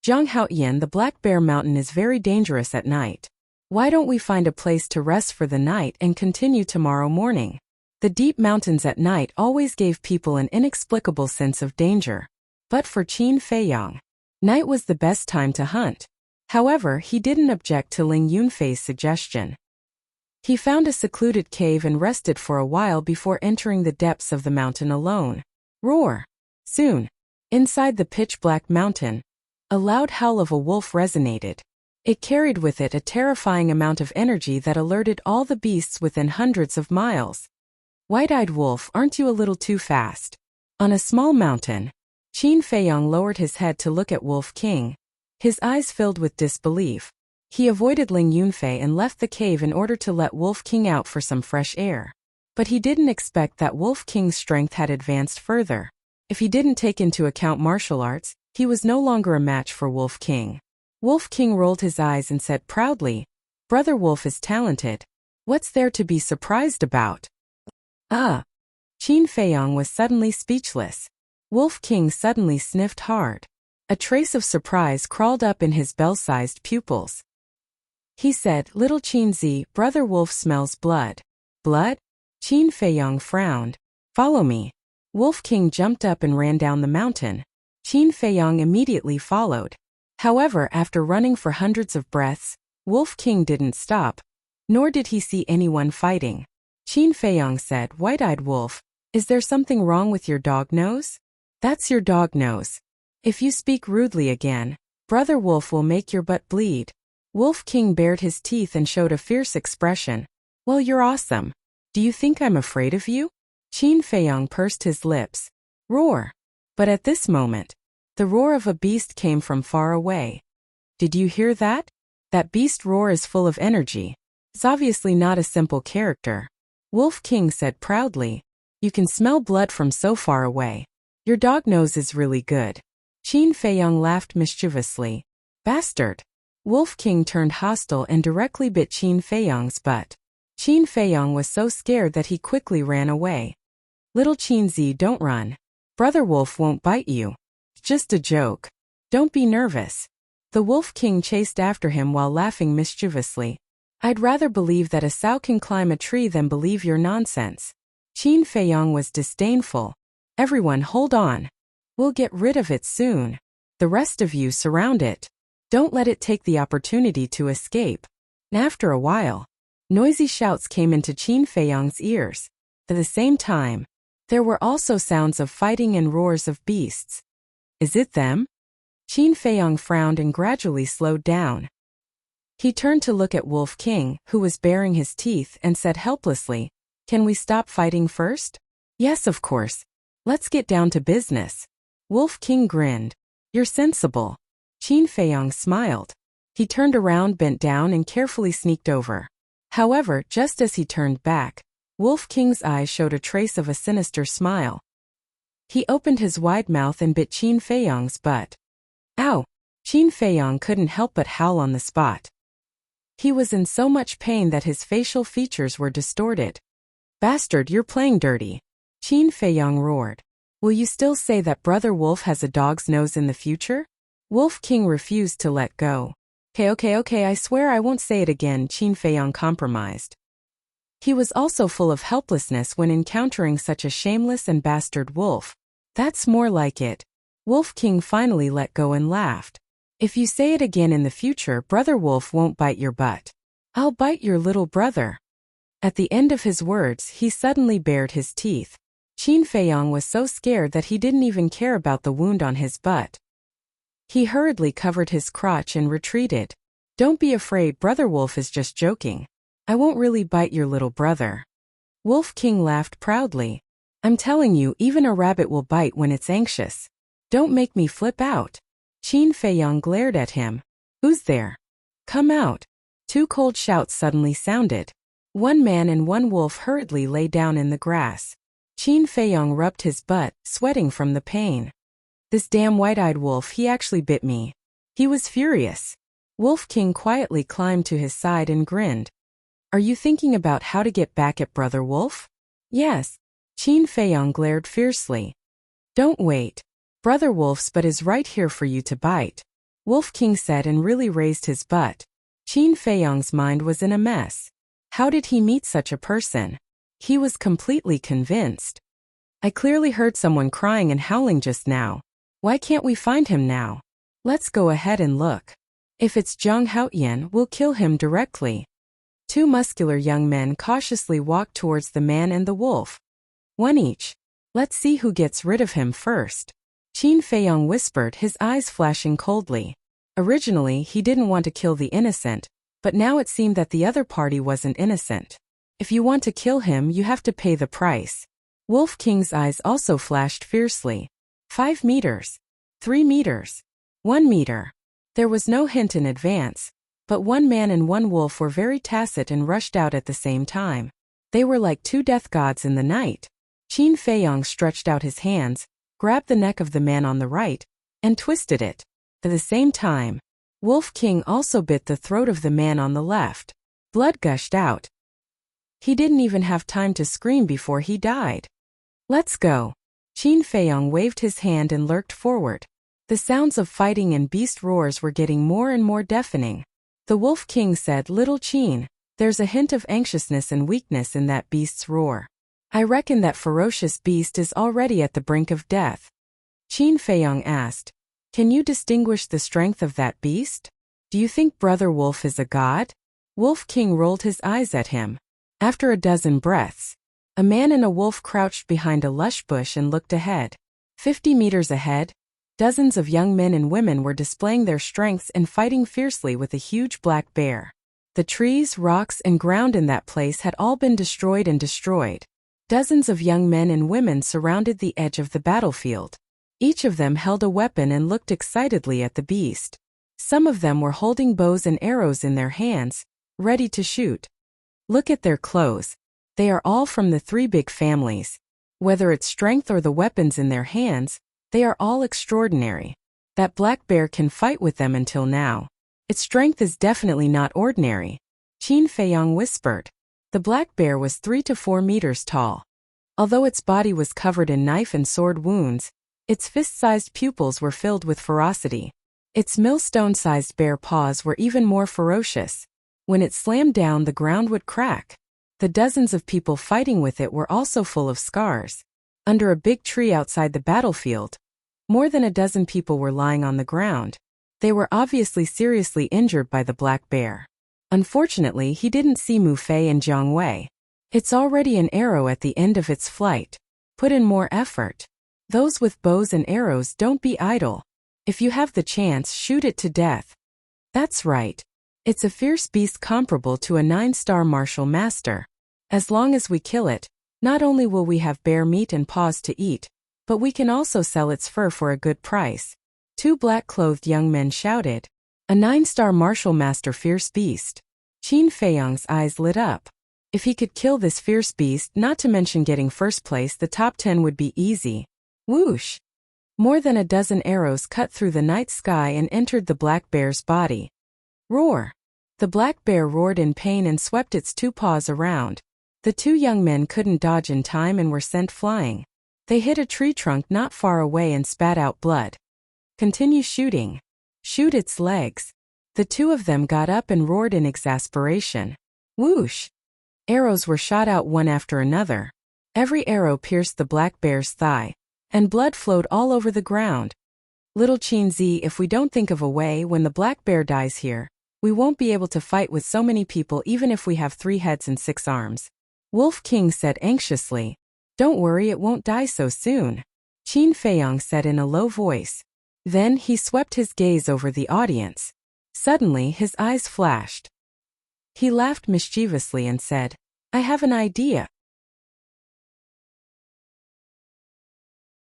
Zhanghaoyan, the Black Bear Mountain is very dangerous at night. Why don't we find a place to rest for the night and continue tomorrow morning? The deep mountains at night always gave people an inexplicable sense of danger. But for Qin Feiyang, night was the best time to hunt. However, he didn't object to Ling Yunfei's suggestion. He found a secluded cave and rested for a while before entering the depths of the mountain alone. Roar! Soon, inside the pitch-black mountain, a loud howl of a wolf resonated. It carried with it a terrifying amount of energy that alerted all the beasts within hundreds of miles. White-eyed wolf, aren't you a little too fast? On a small mountain, Qin Feiyang lowered his head to look at Wolf King. His eyes filled with disbelief. He avoided Ling Yunfei and left the cave in order to let Wolf King out for some fresh air. But he didn't expect that Wolf King's strength had advanced further. If he didn't take into account martial arts, he was no longer a match for Wolf King. Wolf King rolled his eyes and said proudly, Brother Wolf is talented. What's there to be surprised about? Qin Feiyang was suddenly speechless. Wolf King suddenly sniffed hard. A trace of surprise crawled up in his bell-sized pupils. He said, Little Qin Zi, Brother Wolf smells blood. Blood? Qin Feiyang frowned. Follow me. Wolf King jumped up and ran down the mountain. Qin Feiyang immediately followed. However, after running for hundreds of breaths, Wolf King didn't stop, nor did he see anyone fighting. Qin Feiyang said, White-eyed wolf, is there something wrong with your dog nose? That's your dog nose. If you speak rudely again, Brother Wolf will make your butt bleed. Wolf King bared his teeth and showed a fierce expression. Well, you're awesome. Do you think I'm afraid of you? Qin Feiyang pursed his lips. Roar! But at this moment, the roar of a beast came from far away. Did you hear that? That beast roar is full of energy. It's obviously not a simple character. Wolf King said proudly. You can smell blood from so far away. Your dog nose is really good. Qin Feiyong laughed mischievously. Bastard. Wolf King turned hostile and directly bit Qin Feiyong's butt. Qin Feiyong was so scared that he quickly ran away. Little Qin Zi, don't run. Brother Wolf won't bite you. Just a joke. Don't be nervous. The Wolf King chased after him while laughing mischievously. I'd rather believe that a sow can climb a tree than believe your nonsense. Qin Feiyong was disdainful. Everyone hold on. We'll get rid of it soon. The rest of you surround it. Don't let it take the opportunity to escape. After a while, noisy shouts came into Qin Feiyong's ears. At the same time, there were also sounds of fighting and roars of beasts. Is it them? Qin Feiyong frowned and gradually slowed down. He turned to look at Wolf King, who was baring his teeth, and said helplessly, Can we stop fighting first? Yes, of course. Let's get down to business. Wolf King grinned. You're sensible. Qin Feiyong smiled. He turned around, bent down, and carefully sneaked over. However, just as he turned back, Wolf King's eyes showed a trace of a sinister smile. He opened his wide mouth and bit Qin Feiyong's butt. Ow! Qin Feiyong couldn't help but howl on the spot. He was in so much pain that his facial features were distorted. Bastard, you're playing dirty. Qin Feiyong roared. Will you still say that Brother Wolf has a dog's nose in the future? Wolf King refused to let go. Okay, I swear I won't say it again, Qin Feiyong compromised. He was also full of helplessness when encountering such a shameless and bastard wolf. That's more like it. Wolf King finally let go and laughed. If you say it again in the future, Brother Wolf won't bite your butt. I'll bite your little brother. At the end of his words, he suddenly bared his teeth. Qin Feiyong was so scared that he didn't even care about the wound on his butt. He hurriedly covered his crotch and retreated. Don't be afraid, Brother Wolf is just joking. I won't really bite your little brother. Wolf King laughed proudly. I'm telling you, even a rabbit will bite when it's anxious. Don't make me flip out. Qin Feiyong glared at him. Who's there? Come out. Two cold shouts suddenly sounded. One man and one wolf hurriedly lay down in the grass. Qin Feiyong rubbed his butt, sweating from the pain. This damn white-eyed wolf, he actually bit me. He was furious. Wolf King quietly climbed to his side and grinned. Are you thinking about how to get back at Brother Wolf? Yes. Qin Feiyong glared fiercely. Don't wait. Brother Wolf's butt is right here for you to bite. Wolf King said and really raised his butt. Qin Feiyong's mind was in a mess. How did he meet such a person? He was completely convinced. I clearly heard someone crying and howling just now. Why can't we find him now? Let's go ahead and look. If it's Zhang Haoyan, we'll kill him directly. Two muscular young men cautiously walked towards the man and the wolf. One each. Let's see who gets rid of him first. Qin Feiyong whispered, his eyes flashing coldly. Originally, he didn't want to kill the innocent, but now it seemed that the other party wasn't innocent. If you want to kill him, you have to pay the price. Wolf King's eyes also flashed fiercely. 5 meters. 3 meters. 1 meter. There was no hint in advance, but one man and one wolf were very tacit and rushed out at the same time. They were like two death gods in the night. Qin Feiyong stretched out his hands, grabbed the neck of the man on the right, and twisted it. At the same time, Wolf King also bit the throat of the man on the left. Blood gushed out. He didn't even have time to scream before he died. Let's go. Qin Feiyong waved his hand and lurked forward. The sounds of fighting and beast roars were getting more and more deafening. The Wolf King said, Little Qin, there's a hint of anxiousness and weakness in that beast's roar. I reckon that ferocious beast is already at the brink of death. Qin Feiyong asked, Can you distinguish the strength of that beast? Do you think Brother Wolf is a god? Wolf King rolled his eyes at him. After a dozen breaths, a man and a wolf crouched behind a lush bush and looked ahead. 50 meters ahead, dozens of young men and women were displaying their strengths and fighting fiercely with a huge black bear. The trees, rocks, and ground in that place had all been destroyed and destroyed. Dozens of young men and women surrounded the edge of the battlefield. Each of them held a weapon and looked excitedly at the beast. Some of them were holding bows and arrows in their hands, ready to shoot. Look at their clothes. They are all from the three big families. Whether it's strength or the weapons in their hands, they are all extraordinary. That black bear can fight with them until now. Its strength is definitely not ordinary, Qin Feiyang whispered. The black bear was 3 to 4 meters tall. Although its body was covered in knife and sword wounds, its fist-sized pupils were filled with ferocity. Its millstone-sized bare paws were even more ferocious. When it slammed down, the ground would crack. The dozens of people fighting with it were also full of scars. Under a big tree outside the battlefield, more than a dozen people were lying on the ground. They were obviously seriously injured by the black bear. Unfortunately, he didn't see Mu Fei and Jiang Wei. It's already an arrow at the end of its flight. Put in more effort. Those with bows and arrows, don't be idle. If you have the chance, shoot it to death. That's right. It's a fierce beast comparable to a 9-star martial master. As long as we kill it, not only will we have bear meat and paws to eat, but we can also sell its fur for a good price. 2 black-clothed young men shouted. A 9-star martial master, fierce beast. Qin Feiyang's eyes lit up. If he could kill this fierce beast, not to mention getting first place, the top 10 would be easy. Whoosh! More than a dozen arrows cut through the night sky and entered the black bear's body. Roar! The black bear roared in pain and swept its 2 paws around. The 2 young men couldn't dodge in time and were sent flying. They hit a tree trunk not far away and spat out blood. Continue shooting. Shoot its legs. The 2 of them got up and roared in exasperation. Whoosh! Arrows were shot out one after another. Every arrow pierced the black bear's thigh, and blood flowed all over the ground. Little Qin Zi, if we don't think of a way when the black bear dies here, we won't be able to fight with so many people even if we have 3 heads and 6 arms. Wolf King said anxiously. Don't worry, it won't die so soon, Qin Feiyang said in a low voice. Then he swept his gaze over the audience. Suddenly his eyes flashed. He laughed mischievously and said, I have an idea.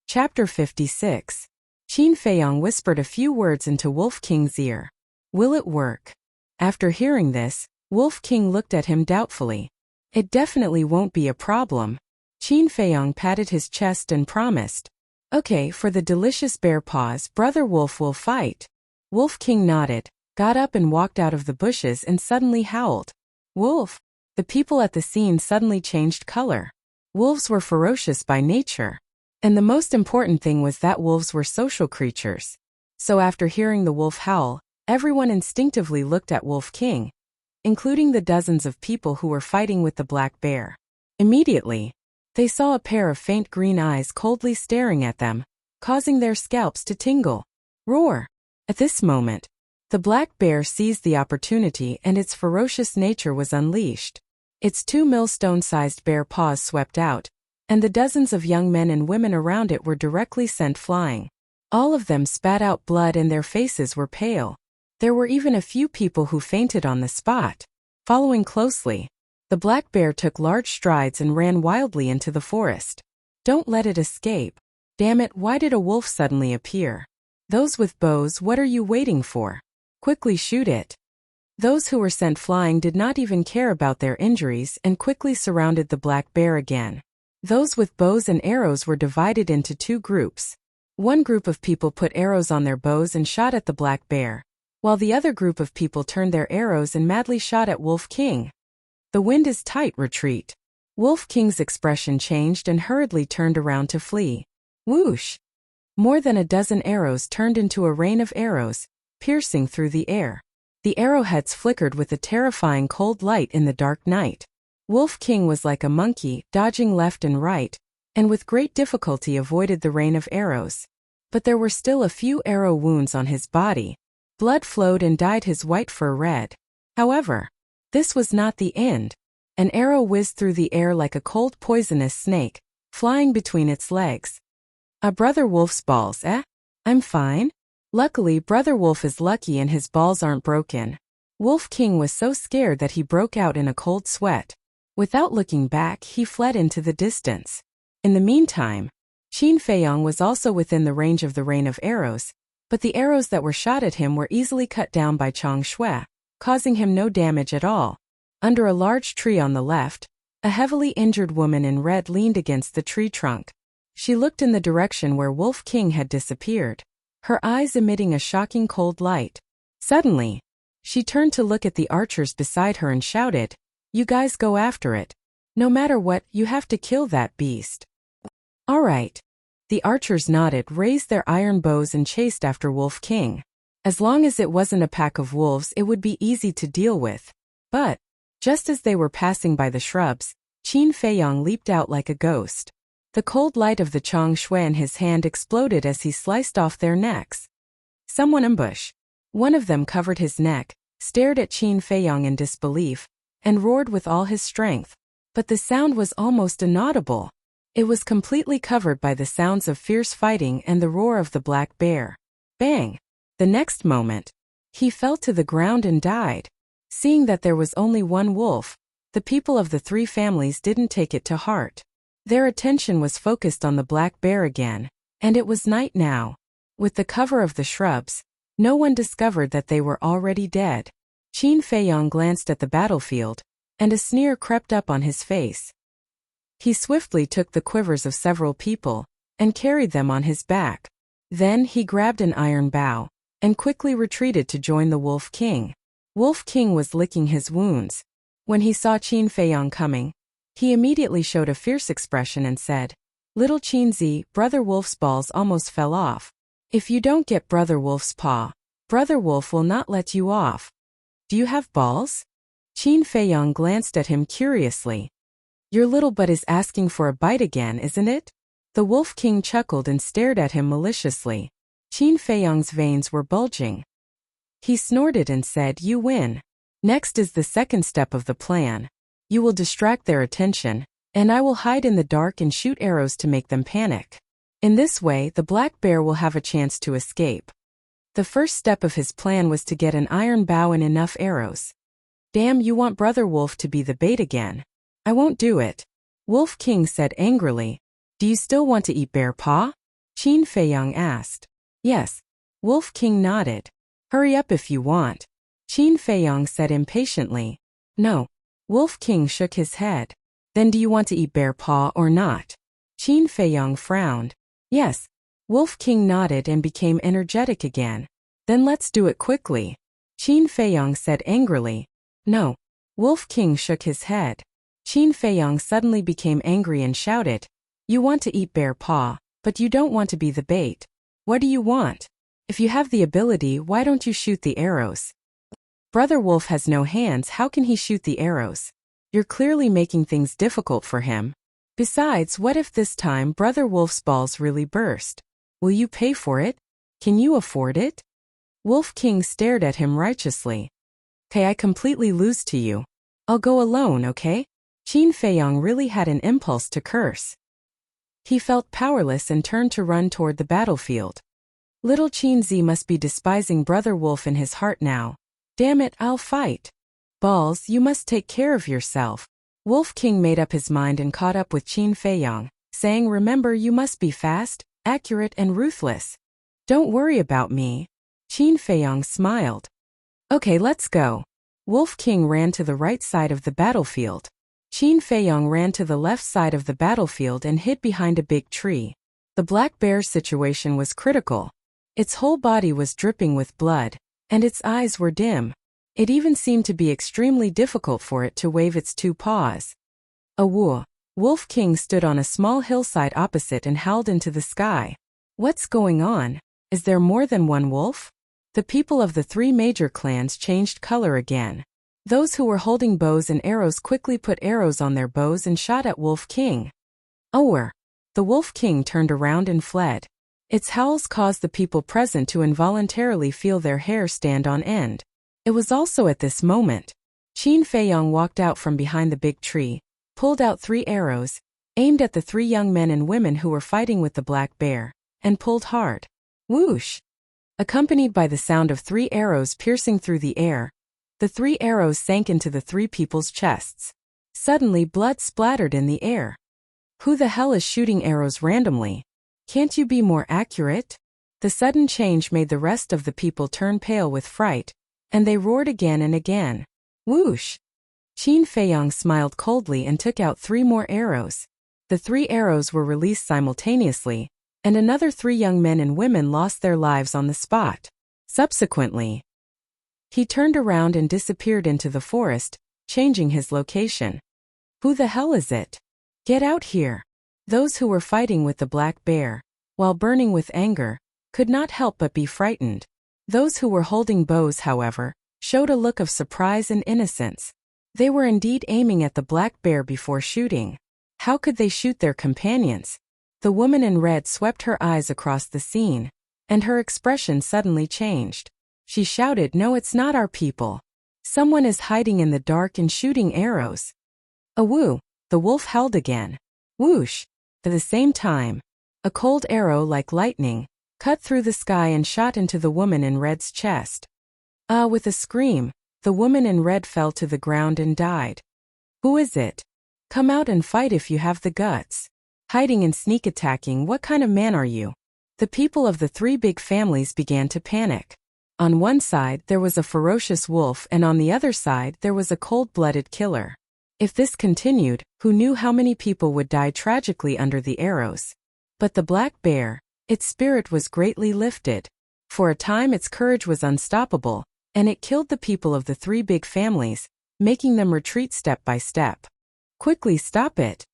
Chapter 56. Qin Feiyang whispered a few words into Wolf King's ear. Will it work? After hearing this, Wolf King looked at him doubtfully. It definitely won't be a problem. Qin Feiyang patted his chest and promised. Okay, for the delicious bear paws, Brother Wolf will fight. Wolf King nodded, got up and walked out of the bushes and suddenly howled. Wolf! The people at the scene suddenly changed color. Wolves were ferocious by nature. And the most important thing was that wolves were social creatures. So after hearing the wolf howl, everyone instinctively looked at Wolf King, including the dozens of people who were fighting with the black bear. Immediately, they saw a pair of faint green eyes coldly staring at them, causing their scalps to tingle. Roar! At this moment, the black bear seized the opportunity and its ferocious nature was unleashed. Its 2 millstone-sized bare paws swept out, and the dozens of young men and women around it were directly sent flying. All of them spat out blood and their faces were pale. There were even a few people who fainted on the spot. Following closely, the black bear took large strides and ran wildly into the forest. Don't let it escape. Damn it, why did a wolf suddenly appear? Those with bows, what are you waiting for? Quickly shoot it. Those who were sent flying did not even care about their injuries and quickly surrounded the black bear again. Those with bows and arrows were divided into 2 groups. One group of people put arrows on their bows and shot at the black bear, while the other group of people turned their arrows and madly shot at Wolf King. The wind is tight, retreat. Wolf King's expression changed and hurriedly turned around to flee. Whoosh! More than a dozen arrows turned into a rain of arrows, piercing through the air. The arrowheads flickered with a terrifying cold light in the dark night. Wolf King was like a monkey, dodging left and right, and with great difficulty avoided the rain of arrows. But there were still a few arrow wounds on his body. Blood flowed and dyed his white fur red. However, this was not the end. An arrow whizzed through the air like a cold poisonous snake, flying between its legs. A Brother Wolf's balls, eh? I'm fine. Luckily, Brother Wolf is lucky and his balls aren't broken. Wolf King was so scared that he broke out in a cold sweat. Without looking back, he fled into the distance. In the meantime, Qin Feiyang was also within the range of the rain of arrows. But the arrows that were shot at him were easily cut down by Chang Shui, causing him no damage at all. Under a large tree on the left, a heavily injured woman in red leaned against the tree trunk. She looked in the direction where Wolf King had disappeared, her eyes emitting a shocking cold light. Suddenly, she turned to look at the archers beside her and shouted, "You guys go after it. No matter what, you have to kill that beast." "All right." The archers nodded, raised their iron bows and chased after Wolf King. As long as it wasn't a pack of wolves, it would be easy to deal with. But, just as they were passing by the shrubs, Qin Feiyang leaped out like a ghost. The cold light of the Chang Shui in his hand exploded as he sliced off their necks. Someone ambush. One of them covered his neck, stared at Qin Feiyang in disbelief, and roared with all his strength. But the sound was almost inaudible. It was completely covered by the sounds of fierce fighting and the roar of the black bear. Bang! The next moment, he fell to the ground and died. Seeing that there was only one wolf, the people of the three families didn't take it to heart. Their attention was focused on the black bear again, and it was night now. With the cover of the shrubs, no one discovered that they were already dead. Qin Feiyang glanced at the battlefield, and a sneer crept up on his face. He swiftly took the quivers of several people, and carried them on his back. Then he grabbed an iron bow, and quickly retreated to join the Wolf King. Wolf King was licking his wounds. When he saw Qin Feiyang coming, he immediately showed a fierce expression and said, "Little Qinzi, Brother Wolf's balls almost fell off. If you don't get Brother Wolf's paw, Brother Wolf will not let you off. Do you have balls?" Qin Feiyang glanced at him curiously. "Your little butt is asking for a bite again, isn't it?" The Wolf King chuckled and stared at him maliciously. Qin Feiyang's veins were bulging. He snorted and said, "You win. Next is the second step of the plan. You will distract their attention, and I will hide in the dark and shoot arrows to make them panic. In this way, the black bear will have a chance to escape." The first step of his plan was to get an iron bow and enough arrows. "Damn, you want Brother Wolf to be the bait again. I won't do it," Wolf King said angrily. "Do you still want to eat bear paw?" Qin Feiyang asked. "Yes." Wolf King nodded. "Hurry up if you want," Qin Feiyang said impatiently. "No." Wolf King shook his head. "Then do you want to eat bear paw or not?" Qin Feiyang frowned. "Yes." Wolf King nodded and became energetic again. "Then let's do it quickly," Qin Feiyang said angrily. "No." Wolf King shook his head. Qin Feiyang suddenly became angry and shouted, "You want to eat bear paw, but you don't want to be the bait. What do you want? If you have the ability, why don't you shoot the arrows? Brother Wolf has no hands, how can he shoot the arrows? You're clearly making things difficult for him. Besides, what if this time Brother Wolf's balls really burst? Will you pay for it? Can you afford it?" Wolf King stared at him righteously. "Okay, I completely lose to you. I'll go alone, okay?" Qin Feiyang really had an impulse to curse. He felt powerless and turned to run toward the battlefield. Little Qinzi must be despising Brother Wolf in his heart now. "Damn it, I'll fight." "Balls, you must take care of yourself." Wolf King made up his mind and caught up with Qin Feiyang, saying, "Remember, you must be fast, accurate and ruthless. Don't worry about me." Qin Feiyang smiled. "Okay, let's go." Wolf King ran to the right side of the battlefield. Qin Feiyang ran to the left side of the battlefield and hid behind a big tree. The black bear's situation was critical. Its whole body was dripping with blood, and its eyes were dim. It even seemed to be extremely difficult for it to wave its two paws. "Awoo!" Wolf King stood on a small hillside opposite and howled into the sky. "What's going on? Is there more than one wolf?" The people of the three major clans changed color again. Those who were holding bows and arrows quickly put arrows on their bows and shot at Wolf King. "Ower!" The Wolf King turned around and fled. Its howls caused the people present to involuntarily feel their hair stand on end. It was also at this moment Qin Feiyang walked out from behind the big tree, pulled out 3 arrows, aimed at the 3 young men and women who were fighting with the black bear, and pulled hard. Whoosh! Accompanied by the sound of 3 arrows piercing through the air, the 3 arrows sank into the 3 people's chests. Suddenly blood splattered in the air. "Who the hell is shooting arrows randomly? Can't you be more accurate?" The sudden change made the rest of the people turn pale with fright, and they roared again and again. Whoosh! Qin Feiyong smiled coldly and took out 3 more arrows. The 3 arrows were released simultaneously, and another 3 young men and women lost their lives on the spot. Subsequently, he turned around and disappeared into the forest, changing his location. Who the hell is it? Get out here! Those who were fighting with the black bear, while burning with anger, could not help but be frightened. Those who were holding bows, however, showed a look of surprise and innocence. They were indeed aiming at the black bear before shooting. How could they shoot their companions? The woman in red swept her eyes across the scene, and her expression suddenly changed. She shouted, "No, it's not our people. Someone is hiding in the dark and shooting arrows." Awoo! The wolf howled again. Whoosh! At the same time, a cold arrow like lightning cut through the sky and shot into the woman in red's chest. With a scream, the woman in red fell to the ground and died. Who is it? Come out and fight if you have the guts. Hiding and sneak attacking, what kind of man are you? The people of the 3 big families began to panic. On one side there was a ferocious wolf, and on the other side there was a cold-blooded killer. If this continued, who knew how many people would die tragically under the arrows? But the black bear, its spirit was greatly lifted. For a time its courage was unstoppable, and it killed the people of the 3 big families, making them retreat step by step. Quickly, stop it!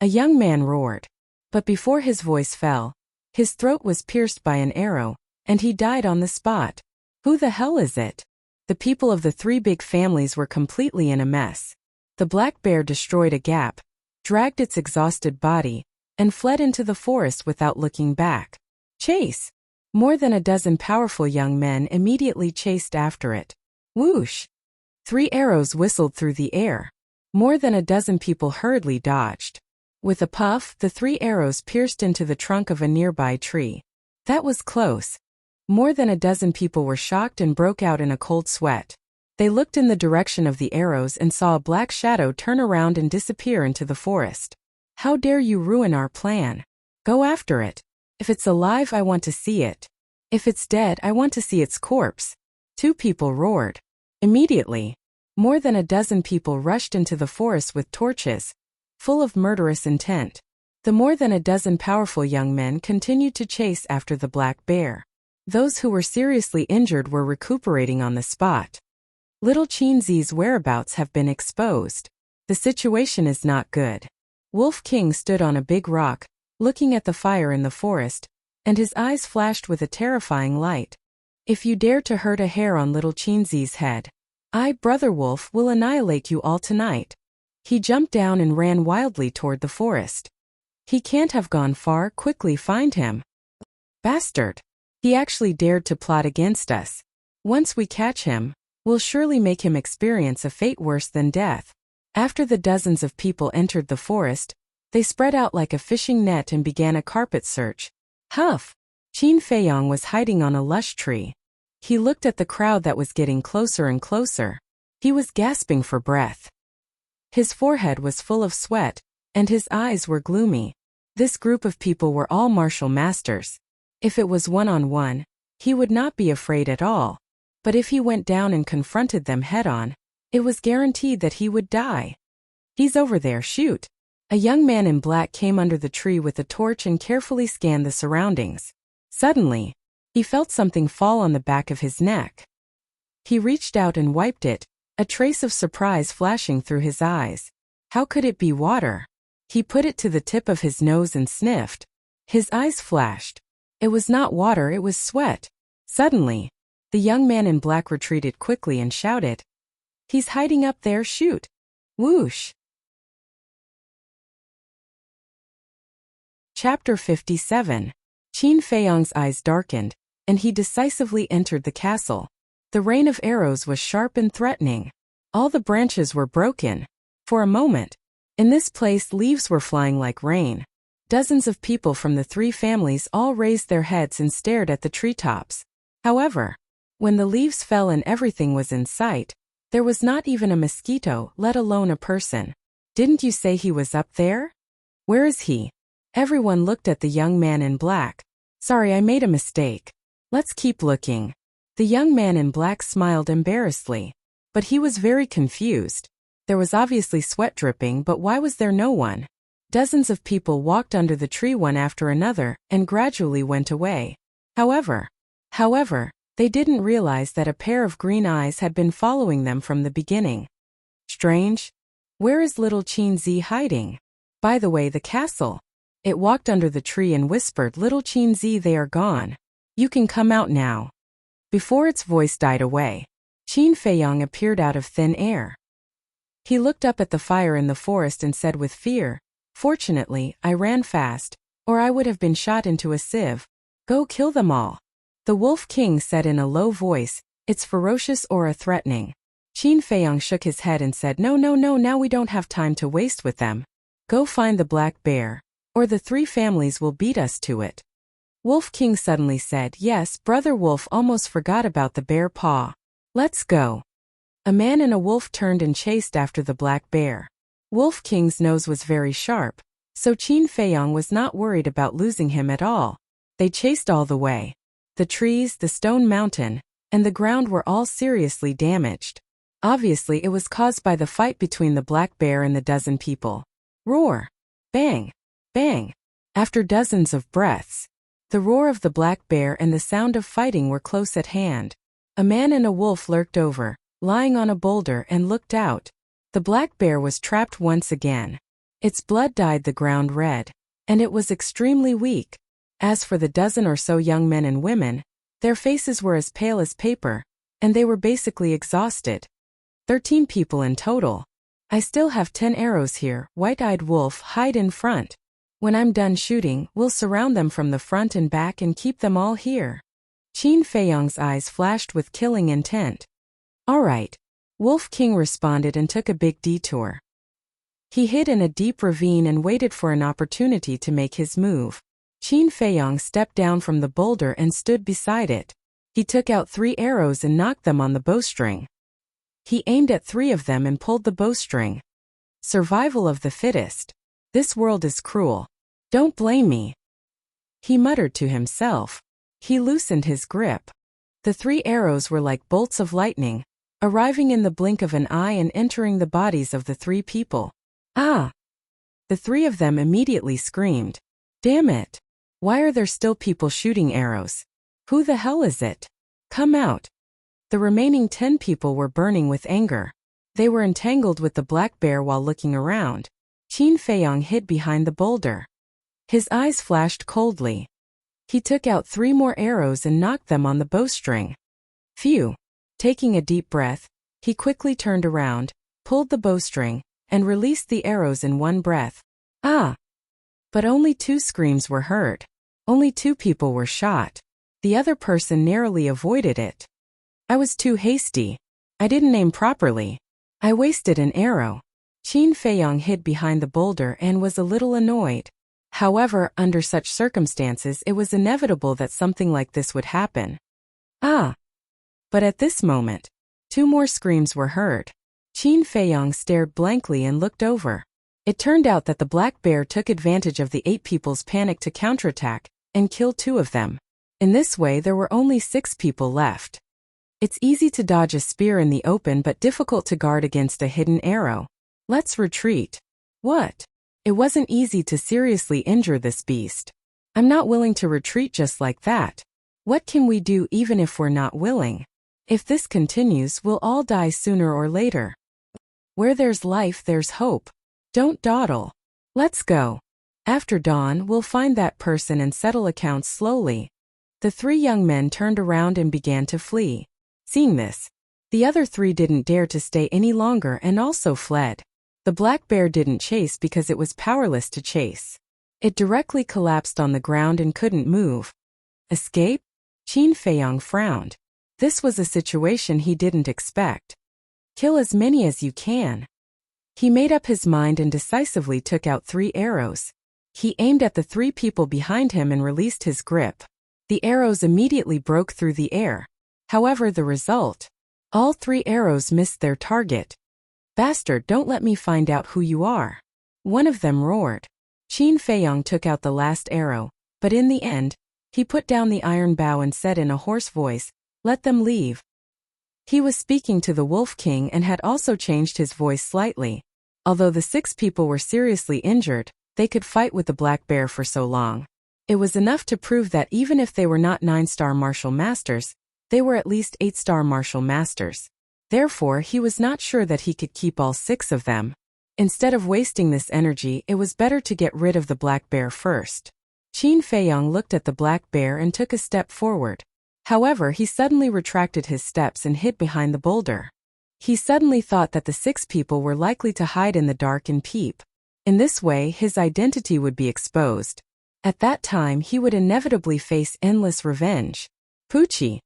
A young man roared. But before his voice fell, his throat was pierced by an arrow, and he died on the spot. Who the hell is it? The people of the 3 big families were completely in a mess. The black bear destroyed a gap, dragged its exhausted body, and fled into the forest without looking back. Chase! More than a dozen powerful young men immediately chased after it. Whoosh! 3 arrows whistled through the air. More than a dozen people hurriedly dodged. With a puff, the 3 arrows pierced into the trunk of a nearby tree. That was close. More than a dozen people were shocked and broke out in a cold sweat. They looked in the direction of the arrows and saw a black shadow turn around and disappear into the forest. How dare you ruin our plan? Go after it. If it's alive, I want to see it. If it's dead, I want to see its corpse. 2 people roared. Immediately, more than a dozen people rushed into the forest with torches, full of murderous intent. The more than a dozen powerful young men continued to chase after the black bear. Those who were seriously injured were recuperating on the spot. Little Qinzi's whereabouts have been exposed. The situation is not good. Wolf King stood on a big rock, looking at the fire in the forest, and his eyes flashed with a terrifying light. If you dare to hurt a hair on little Qinzi's head, I, Brother Wolf, will annihilate you all tonight. He jumped down and ran wildly toward the forest. He can't have gone far, quickly find him. Bastard! He actually dared to plot against us. Once we catch him, we'll surely make him experience a fate worse than death. After the dozens of people entered the forest, they spread out like a fishing net and began a carpet search. Huff! Qin Feiyong was hiding on a lush tree. He looked at the crowd that was getting closer and closer. He was gasping for breath. His forehead was full of sweat, and his eyes were gloomy. This group of people were all martial masters. If it was one-on-one, he would not be afraid at all. But if he went down and confronted them head-on, it was guaranteed that he would die. He's over there, shoot! A young man in black came under the tree with a torch and carefully scanned the surroundings. Suddenly, he felt something fall on the back of his neck. He reached out and wiped it, a trace of surprise flashing through his eyes. How could it be water? He put it to the tip of his nose and sniffed. His eyes flashed. It was not water, it was sweat. Suddenly, the young man in black retreated quickly and shouted, "He's hiding up there, shoot!" Whoosh! Chapter 57. Qin Feiyong's eyes darkened, and he decisively entered the castle. The rain of arrows was sharp and threatening. All the branches were broken. For a moment, in this place leaves were flying like rain. Dozens of people from the 3 families all raised their heads and stared at the treetops. However, when the leaves fell and everything was in sight, there was not even a mosquito, let alone a person. Didn't you say he was up there? Where is he? Everyone looked at the young man in black. Sorry, I made a mistake. Let's keep looking. The young man in black smiled embarrassedly. But he was very confused. There was obviously sweat dripping, but why was there no one? Dozens of people walked under the tree one after another and gradually went away. However, they didn't realize that a pair of green eyes had been following them from the beginning. Strange. Where is little Qinzi hiding? By the way, the castle. It walked under the tree and whispered, Little Qinzi, they are gone. You can come out now. Before its voice died away, Qin Feiyang appeared out of thin air. He looked up at the fire in the forest and said with fear, Fortunately, I ran fast, or I would have been shot into a sieve. Go kill them all. The Wolf King said in a low voice, its ferocious aura threatening. Qin Feiyang shook his head and said, No, now we don't have time to waste with them. Go find the black bear, or the three families will beat us to it. Wolf King suddenly said, Yes, Brother Wolf almost forgot about the bear paw. Let's go. A man and a wolf turned and chased after the black bear. Wolf King's nose was very sharp, so Qin Feiyang was not worried about losing him at all. They chased all the way. The trees, the stone mountain, and the ground were all seriously damaged. Obviously, it was caused by the fight between the black bear and the dozen people. Roar! Bang! Bang! After dozens of breaths, the roar of the black bear and the sound of fighting were close at hand. A man and a wolf lurked over, lying on a boulder, and looked out. The black bear was trapped once again. Its blood dyed the ground red, and it was extremely weak. As for the dozen or so young men and women, their faces were as pale as paper, and they were basically exhausted. 13 people in total. I still have 10 arrows here. White-eyed wolf, hide in front. When I'm done shooting, we'll surround them from the front and back and keep them all here. Qin Feiyang's eyes flashed with killing intent. All right. Wolf King responded and took a big detour. He hid in a deep ravine and waited for an opportunity to make his move. Qin Feiyang stepped down from the boulder and stood beside it. He took out 3 arrows and knocked them on the bowstring. He aimed at 3 of them and pulled the bowstring. Survival of the fittest. This world is cruel. Don't blame me. He muttered to himself. He loosened his grip. The 3 arrows were like bolts of lightning, arriving in the blink of an eye and entering the bodies of the 3 people. Ah! The 3 of them immediately screamed. Damn it! Why are there still people shooting arrows? Who the hell is it? Come out! The remaining 10 people were burning with anger. They were entangled with the black bear while looking around. Qin Feiyang hid behind the boulder. His eyes flashed coldly. He took out 3 more arrows and knocked them on the bowstring. Phew! Taking a deep breath, he quickly turned around, pulled the bowstring, and released the arrows in one breath. Ah! But only 2 screams were heard. Only 2 people were shot. The other person narrowly avoided it. I was too hasty. I didn't aim properly. I wasted an arrow. Qin Feiyang hid behind the boulder and was a little annoyed. However, under such circumstances, it was inevitable that something like this would happen. Ah! But at this moment, 2 more screams were heard. Qin Feiyang stared blankly and looked over. It turned out that the black bear took advantage of the 8 people's panic to counterattack and kill 2 of them. In this way, there were only 6 people left. It's easy to dodge a spear in the open but difficult to guard against a hidden arrow. Let's retreat. What? It wasn't easy to seriously injure this beast. I'm not willing to retreat just like that. What can we do even if we're not willing? If this continues, we'll all die sooner or later. Where there's life, there's hope. Don't dawdle. Let's go. After dawn, we'll find that person and settle accounts slowly. The 3 young men turned around and began to flee. Seeing this, the other 3 didn't dare to stay any longer and also fled. The black bear didn't chase because it was powerless to chase. It directly collapsed on the ground and couldn't move. Escape? Qin Feiyang frowned. This was a situation he didn't expect. Kill as many as you can. He made up his mind and decisively took out 3 arrows. He aimed at the 3 people behind him and released his grip. The arrows immediately broke through the air. However, the result? All 3 arrows missed their target. Bastard, don't let me find out who you are. One of them roared. Qin Feiyang took out the last arrow, but in the end, He put down the iron bow and said in a hoarse voice, "Let them leave." He was speaking to the Wolf King and had also changed his voice slightly. Although the 6 people were seriously injured, they could fight with the black bear for so long. It was enough to prove that even if they were not 9-star martial masters, they were at least 8-star martial masters. Therefore, he was not sure that he could keep all 6 of them. Instead of wasting this energy, it was better to get rid of the black bear first. Qin Feiyong looked at the black bear and took a step forward. However, he suddenly retracted his steps and hid behind the boulder. He suddenly thought that the 6 people were likely to hide in the dark and peep. In this way, his identity would be exposed. At that time, he would inevitably face endless revenge. Poochie.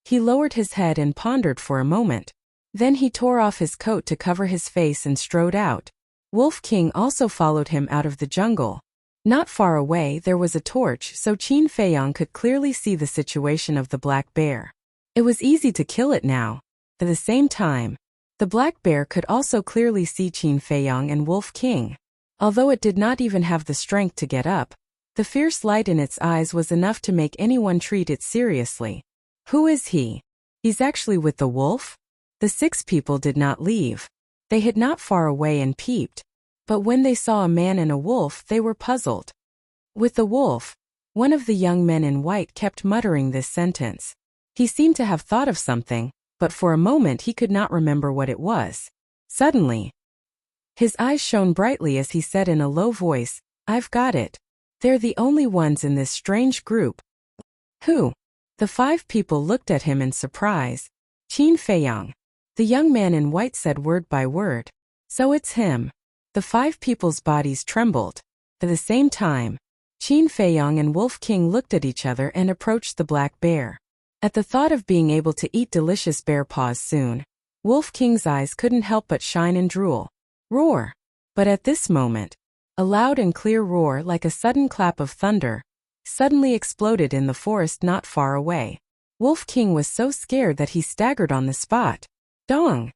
He lowered his head and pondered for a moment. Then he tore off his coat to cover his face and strode out. Wolf King also followed him out of the jungle. Not far away there was a torch, so Qin Feiyong could clearly see the situation of the black bear. It was easy to kill it now. At the same time, the black bear could also clearly see Qin Feiyong and Wolf King. Although it did not even have the strength to get up, the fierce light in its eyes was enough to make anyone treat it seriously. Who is he? He's actually with the wolf? The 6 people did not leave. They hid not far away and peeped. But when they saw a man and a wolf, they were puzzled. With the wolf, one of the young men in white kept muttering this sentence. He seemed to have thought of something, but for a moment he could not remember what it was. Suddenly, his eyes shone brightly as he said in a low voice, "I've got it. They're the only ones in this strange group." Who? The 5 people looked at him in surprise. Qin Feiyong. The young man in white said word by word. So it's him. The 5 people's bodies trembled. At the same time, Qin Feiyong and Wolf King looked at each other and approached the black bear. At the thought of being able to eat delicious bear paws soon, Wolf King's eyes couldn't help but shine and drool. Roar! But at this moment, a loud and clear roar like a sudden clap of thunder suddenly exploded in the forest not far away. Wolf King was so scared that he staggered on the spot. Dong!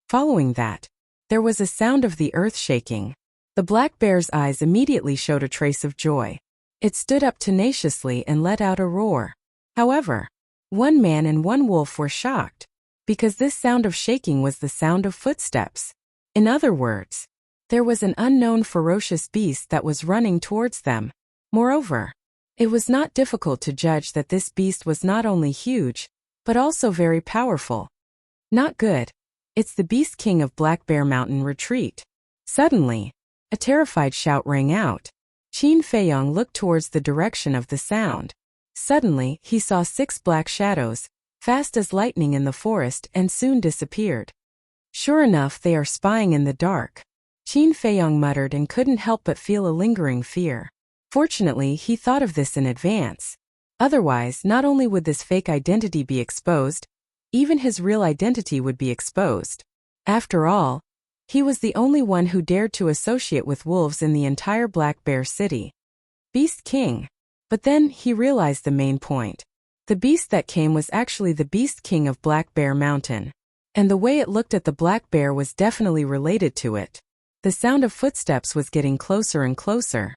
Following that, there was a sound of the earth shaking. The black bear's eyes immediately showed a trace of joy. It stood up tenaciously and let out a roar. However, 1 man and 1 wolf were shocked, because this sound of shaking was the sound of footsteps. In other words, there was an unknown ferocious beast that was running towards them. Moreover, it was not difficult to judge that this beast was not only huge, but also very powerful. Not good. It's the Beast King of Black Bear Mountain retreat. Suddenly, a terrified shout rang out. Qin Feiyong looked towards the direction of the sound. Suddenly, he saw 6 black shadows, fast as lightning in the forest, and soon disappeared. Sure enough, they are spying in the dark. Qin Feiyong muttered and couldn't help but feel a lingering fear. Fortunately, he thought of this in advance. Otherwise, not only would this fake identity be exposed, even his real identity would be exposed. After all, he was the only one who dared to associate with wolves in the entire Black Bear City. Beast King. But then, he realized the main point. The beast that came was actually the Beast King of Black Bear Mountain. And the way it looked at the black bear was definitely related to it. The sound of footsteps was getting closer and closer.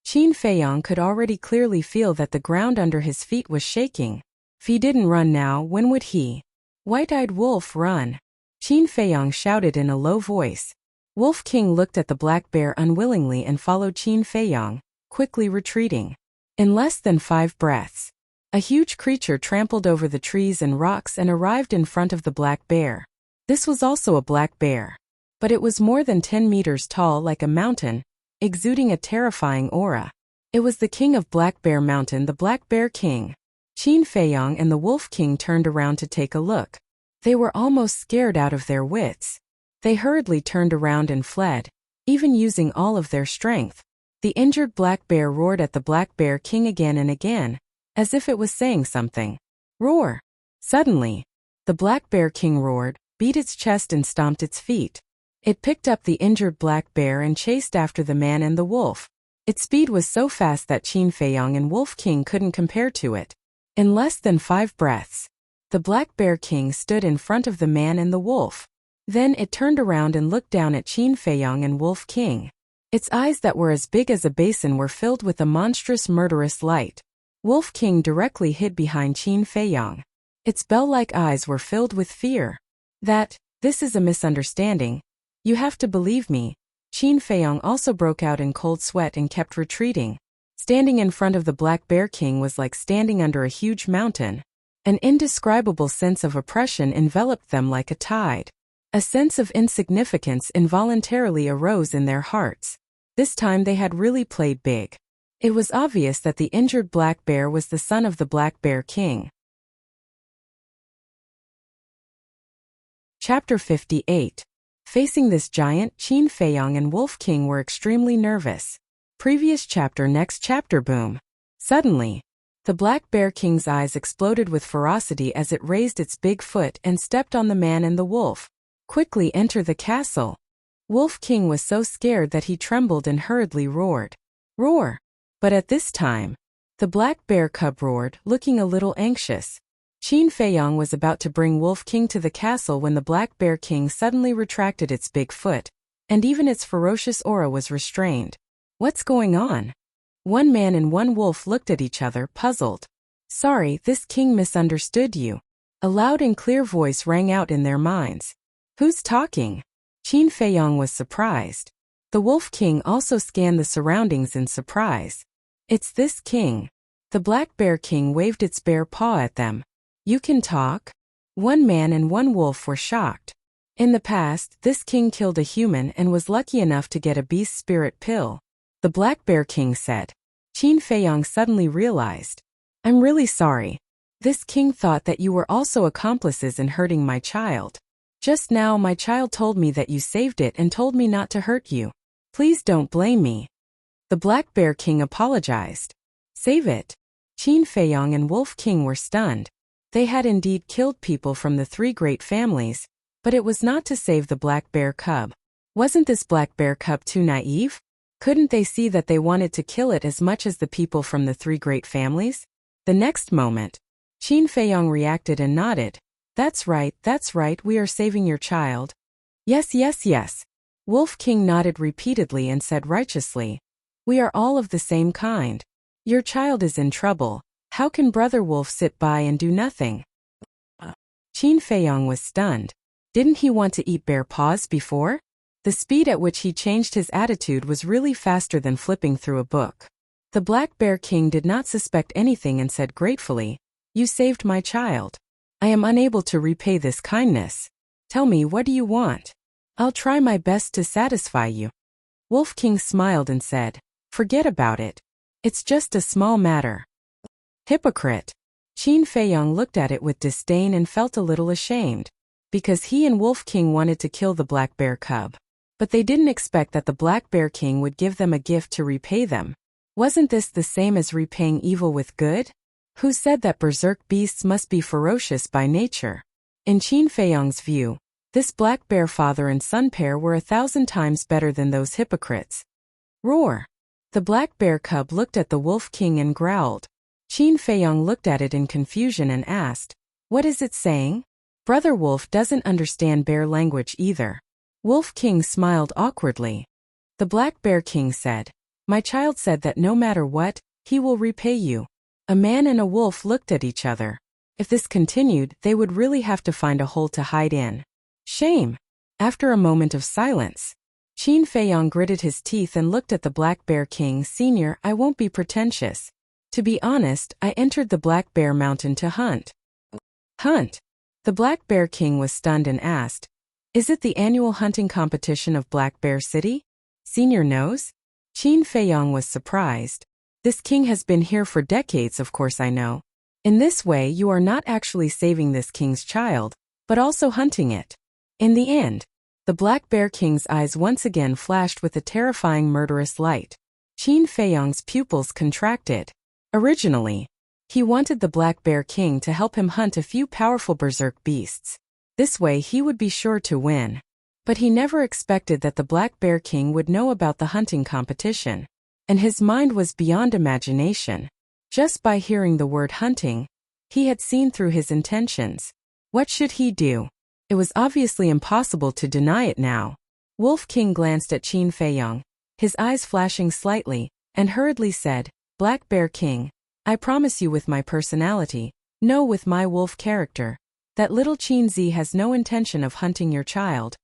Qin Feiyong could already clearly feel that the ground under his feet was shaking. If he didn't run now, when would he? White-eyed wolf, run! Qin Feiyong shouted in a low voice. Wolf King looked at the black bear unwillingly and followed Qin Feiyong, quickly retreating. In less than 5 breaths, a huge creature trampled over the trees and rocks and arrived in front of the black bear. This was also a black bear, but it was more than 10 meters tall like a mountain, exuding a terrifying aura. It was the king of Black Bear Mountain, the Black Bear King. Qin Feiyong and the Wolf King turned around to take a look. They were almost scared out of their wits. They hurriedly turned around and fled, even using all of their strength. The injured black bear roared at the Black Bear King again and again, as if it was saying something. Roar! Suddenly, the Black Bear King roared, beat its chest and stomped its feet. It picked up the injured black bear and chased after the man and the wolf. Its speed was so fast that Qin Feiyong and Wolf King couldn't compare to it. In less than 5 breaths, the Black Bear King stood in front of the man and the wolf. Then it turned around and looked down at Qin Feiyong and Wolf King. Its eyes that were as big as a basin were filled with a monstrous murderous light. Wolf King directly hid behind Qin Feiyang. Its bell-like eyes were filled with fear. This is a misunderstanding. You have to believe me. Qin Feiyang also broke out in cold sweat and kept retreating. Standing in front of the Black Bear King was like standing under a huge mountain. An indescribable sense of oppression enveloped them like a tide. A sense of insignificance involuntarily arose in their hearts. This time they had really played big. It was obvious that the injured black bear was the son of the Black Bear King. Chapter 58. Facing this giant, Qin Feiyang and Wolf King were extremely nervous. Previous chapter. Next chapter. Boom. Suddenly, the Black Bear King's eyes exploded with ferocity as it raised its big foot and stepped on the man and the wolf. Quickly enter the castle. Wolf King was so scared that he trembled and hurriedly roared. Roar! But at this time, the black bear cub roared, looking a little anxious. Qin Feiyang was about to bring Wolf King to the castle when the Black Bear King suddenly retracted its big foot, and even its ferocious aura was restrained. What's going on? One man and one wolf looked at each other, puzzled. Sorry, this king misunderstood you. A loud and clear voice rang out in their minds. Who's talking? Qin Feiyang was surprised. The Wolf King also scanned the surroundings in surprise. It's this king. The Black Bear King waved its bare paw at them. You can talk? One man and one wolf were shocked. In the past, this king killed a human and was lucky enough to get a beast spirit pill. The Black Bear King said. Qin Feiyang suddenly realized. I'm really sorry. This king thought that you were also accomplices in hurting my child. Just now my child told me that you saved it and told me not to hurt you. Please don't blame me. The Black Bear King apologized. Save it. Qin Feiyang and Wolf King were stunned. They had indeed killed people from the three great families, but it was not to save the black bear cub. Wasn't this black bear cub too naive? Couldn't they see that they wanted to kill it as much as the people from the three great families? The next moment, Qin Feiyang reacted and nodded. That's right, we are saving your child. Yes. Wolf King nodded repeatedly and said righteously. We are all of the same kind. Your child is in trouble. How can Brother Wolf sit by and do nothing? Qin Feiyang was stunned. Didn't he want to eat bear paws before? The speed at which he changed his attitude was really faster than flipping through a book. The Black Bear King did not suspect anything and said gratefully, You saved my child. I am unable to repay this kindness. Tell me, what do you want? I'll try my best to satisfy you. Wolf King smiled and said, Forget about it. It's just a small matter. Hypocrite. Qin Feiyang looked at it with disdain and felt a little ashamed, because he and Wolf King wanted to kill the black bear cub. But they didn't expect that the Black Bear King would give them a gift to repay them. Wasn't this the same as repaying evil with good? Who said that berserk beasts must be ferocious by nature? In Qin Feiyang's view, this black bear father and son pair were 1,000 times better than those hypocrites. Roar! The black bear cub looked at the Wolf King and growled. Qin Feiyang looked at it in confusion and asked, What is it saying? Brother Wolf doesn't understand bear language either. Wolf King smiled awkwardly. The Black Bear King said, My child said that no matter what, he will repay you. A man and a wolf looked at each other. If this continued, they would really have to find a hole to hide in. Shame! After a moment of silence, Qin Feiyang gritted his teeth and looked at the Black Bear King. Senior, I won't be pretentious. To be honest, I entered the Black Bear Mountain to hunt. Hunt? The Black Bear King was stunned and asked, Is it the annual hunting competition of Black Bear City? Senior knows? Qin Feiyang was surprised. This king has been here for decades, of course I know. In this way you are not actually saving this king's child, but also hunting it. In the end, the Black Bear King's eyes once again flashed with a terrifying murderous light. Qin Feiyang's pupils contracted. Originally, he wanted the Black Bear King to help him hunt a few powerful berserk beasts. This way he would be sure to win. But he never expected that the Black Bear King would know about the hunting competition. And his mind was beyond imagination. Just by hearing the word hunting, he had seen through his intentions. What should he do? It was obviously impossible to deny it now. Wolf King glanced at Qin Feiyang, his eyes flashing slightly, and hurriedly said, Black Bear King, I promise you with my personality, no with my wolf character, that little Qinzi has no intention of hunting your child.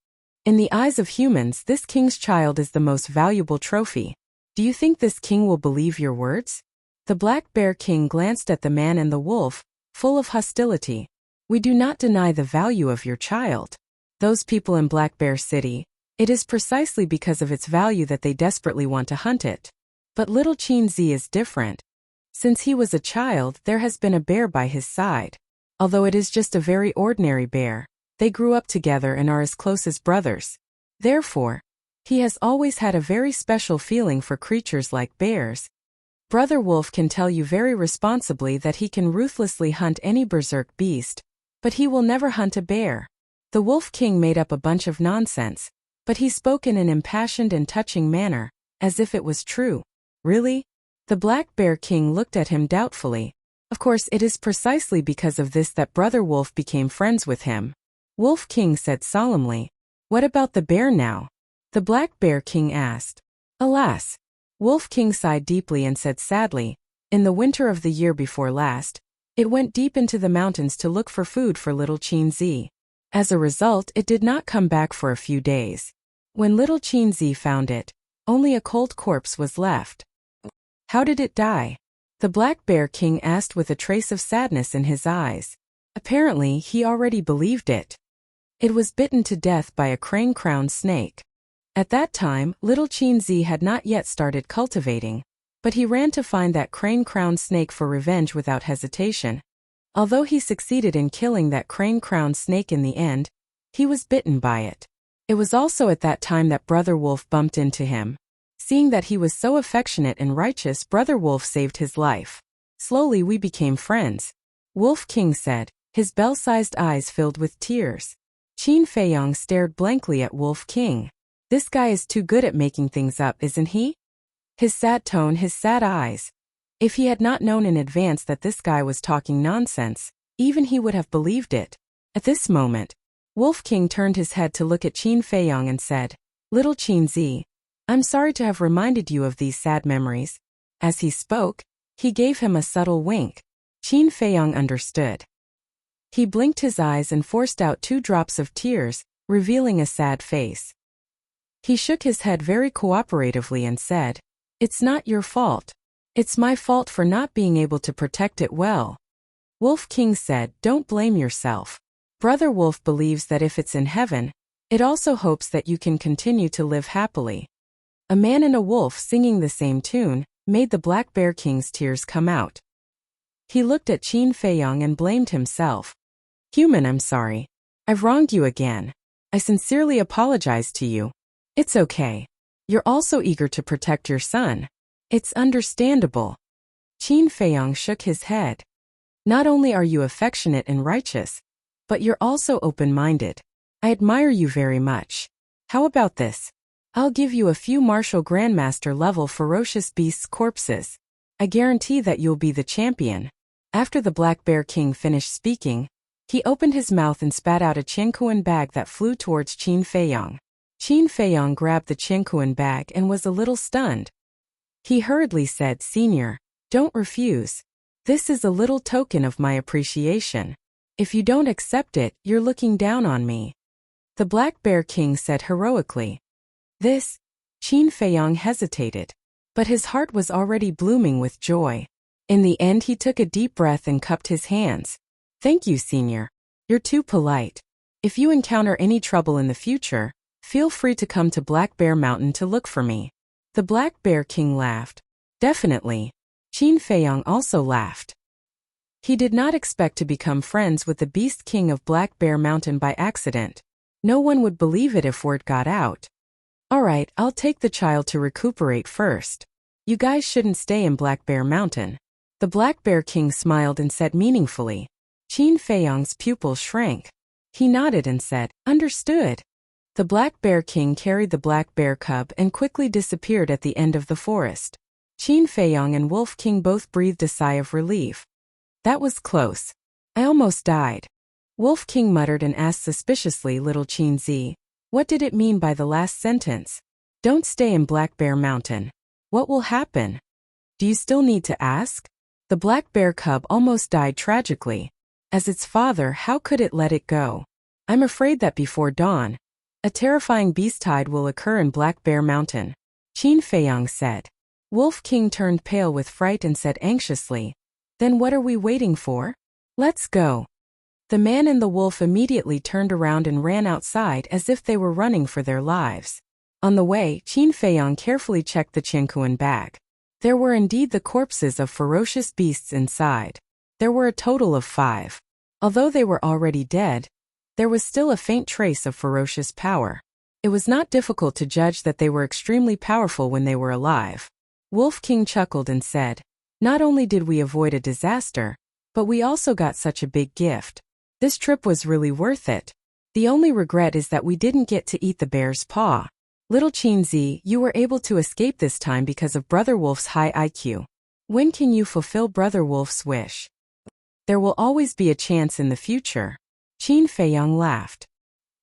In the eyes of humans, this king's child is the most valuable trophy. Do you think this king will believe your words? The Black Bear King glanced at the man and the wolf, full of hostility. We do not deny the value of your child. Those people in Black Bear City, it is precisely because of its value that they desperately want to hunt it. But little Qinzi is different. Since he was a child, there has been a bear by his side. Although it is just a very ordinary bear, they grew up together and are as close as brothers. Therefore, he has always had a very special feeling for creatures like bears. Brother Wolf can tell you very responsibly that he can ruthlessly hunt any berserk beast, but he will never hunt a bear. The Wolf King made up a bunch of nonsense, but he spoke in an impassioned and touching manner, as if it was true. Really? The Black Bear King looked at him doubtfully. Of course, it is precisely because of this that Brother Wolf became friends with him. Wolf King said solemnly. What about the bear now? The Black Bear King asked. Alas! Wolf King sighed deeply and said sadly, in the winter of the year before last, it went deep into the mountains to look for food for little Qinzi. As a result, it did not come back for a few days. When little Qinzi found it, only a cold corpse was left. How did it die? The Black Bear King asked with a trace of sadness in his eyes. Apparently, he already believed it. It was bitten to death by a crane-crowned snake. At that time, little Qinzi had not yet started cultivating, but he ran to find that crane-crowned snake for revenge without hesitation. Although he succeeded in killing that crane-crowned snake in the end, he was bitten by it. It was also at that time that Brother Wolf bumped into him. Seeing that he was so affectionate and righteous, Brother Wolf saved his life. Slowly we became friends. Wolf King said, his bell-sized eyes filled with tears. Qin Feiyong stared blankly at Wolf King. This guy is too good at making things up, isn't he? His sad tone, his sad eyes. If he had not known in advance that this guy was talking nonsense, even he would have believed it. At this moment, Wolf King turned his head to look at Qin Feiyong and said, Little Qinzi, I'm sorry to have reminded you of these sad memories. As he spoke, he gave him a subtle wink. Qin Feiyong understood. He blinked his eyes and forced out 2 drops of tears, revealing a sad face. He shook his head very cooperatively and said, It's not your fault. It's my fault for not being able to protect it well. Wolf King said, Don't blame yourself. Brother Wolf believes that if it's in heaven, it also hopes that you can continue to live happily. A man and a wolf singing the same tune made the Black Bear King's tears come out. He looked at Qin Feiyong and blamed himself. Human, I'm sorry. I've wronged you again. I sincerely apologize to you. It's okay. You're also eager to protect your son. It's understandable. Qin Feiyong shook his head. Not only are you affectionate and righteous, but you're also open-minded. I admire you very much. How about this? I'll give you a few martial grandmaster level ferocious beasts' corpses. I guarantee that you'll be the champion. After the Black Bear King finished speaking, he opened his mouth and spat out a Qiankuan bag that flew towards Qin Feiyong. Qin Feiyong grabbed the Qiankuan bag and was a little stunned. He hurriedly said, Senior, don't refuse. This is a little token of my appreciation. If you don't accept it, you're looking down on me. The Black Bear King said heroically. This? Qin Feiyong hesitated, but his heart was already blooming with joy. In the end, he took a deep breath and cupped his hands. Thank you, Senior. You're too polite. If you encounter any trouble in the future, feel free to come to Black Bear Mountain to look for me. The Black Bear King laughed. Definitely. Qin Feiyong also laughed. He did not expect to become friends with the Beast King of Black Bear Mountain by accident. No one would believe it if word got out. Alright, I'll take the child to recuperate first. You guys shouldn't stay in Black Bear Mountain. The Black Bear King smiled and said meaningfully. Qin Feiyong's pupils shrank. He nodded and said, Understood. The Black Bear King carried the black bear cub and quickly disappeared at the end of the forest. Qin Feiyong and Wolf King both breathed a sigh of relief. That was close. I almost died. Wolf King muttered and asked suspiciously, Little Qinzi, what did it mean by the last sentence? Don't stay in Black Bear Mountain. What will happen? Do you still need to ask? The black bear cub almost died tragically. As its father, how could it let it go? I'm afraid that before dawn, a terrifying beast tide will occur in Black Bear Mountain, Qin Feiyang said. Wolf King turned pale with fright and said anxiously, "Then what are we waiting for? Let's go." The man and the wolf immediately turned around and ran outside as if they were running for their lives. On the way, Qin Feiyang carefully checked the Qiankuan bag. There were indeed the corpses of ferocious beasts inside. There were a total of 5. Although they were already dead, there was still a faint trace of ferocious power. It was not difficult to judge that they were extremely powerful when they were alive. Wolf King chuckled and said, "Not only did we avoid a disaster, but we also got such a big gift. This trip was really worth it. The only regret is that we didn't get to eat the bear's paw. Little Qinzi, you were able to escape this time because of Brother Wolf's high IQ. When can you fulfill Brother Wolf's wish? There will always be a chance in the future." Qin Feiyang laughed.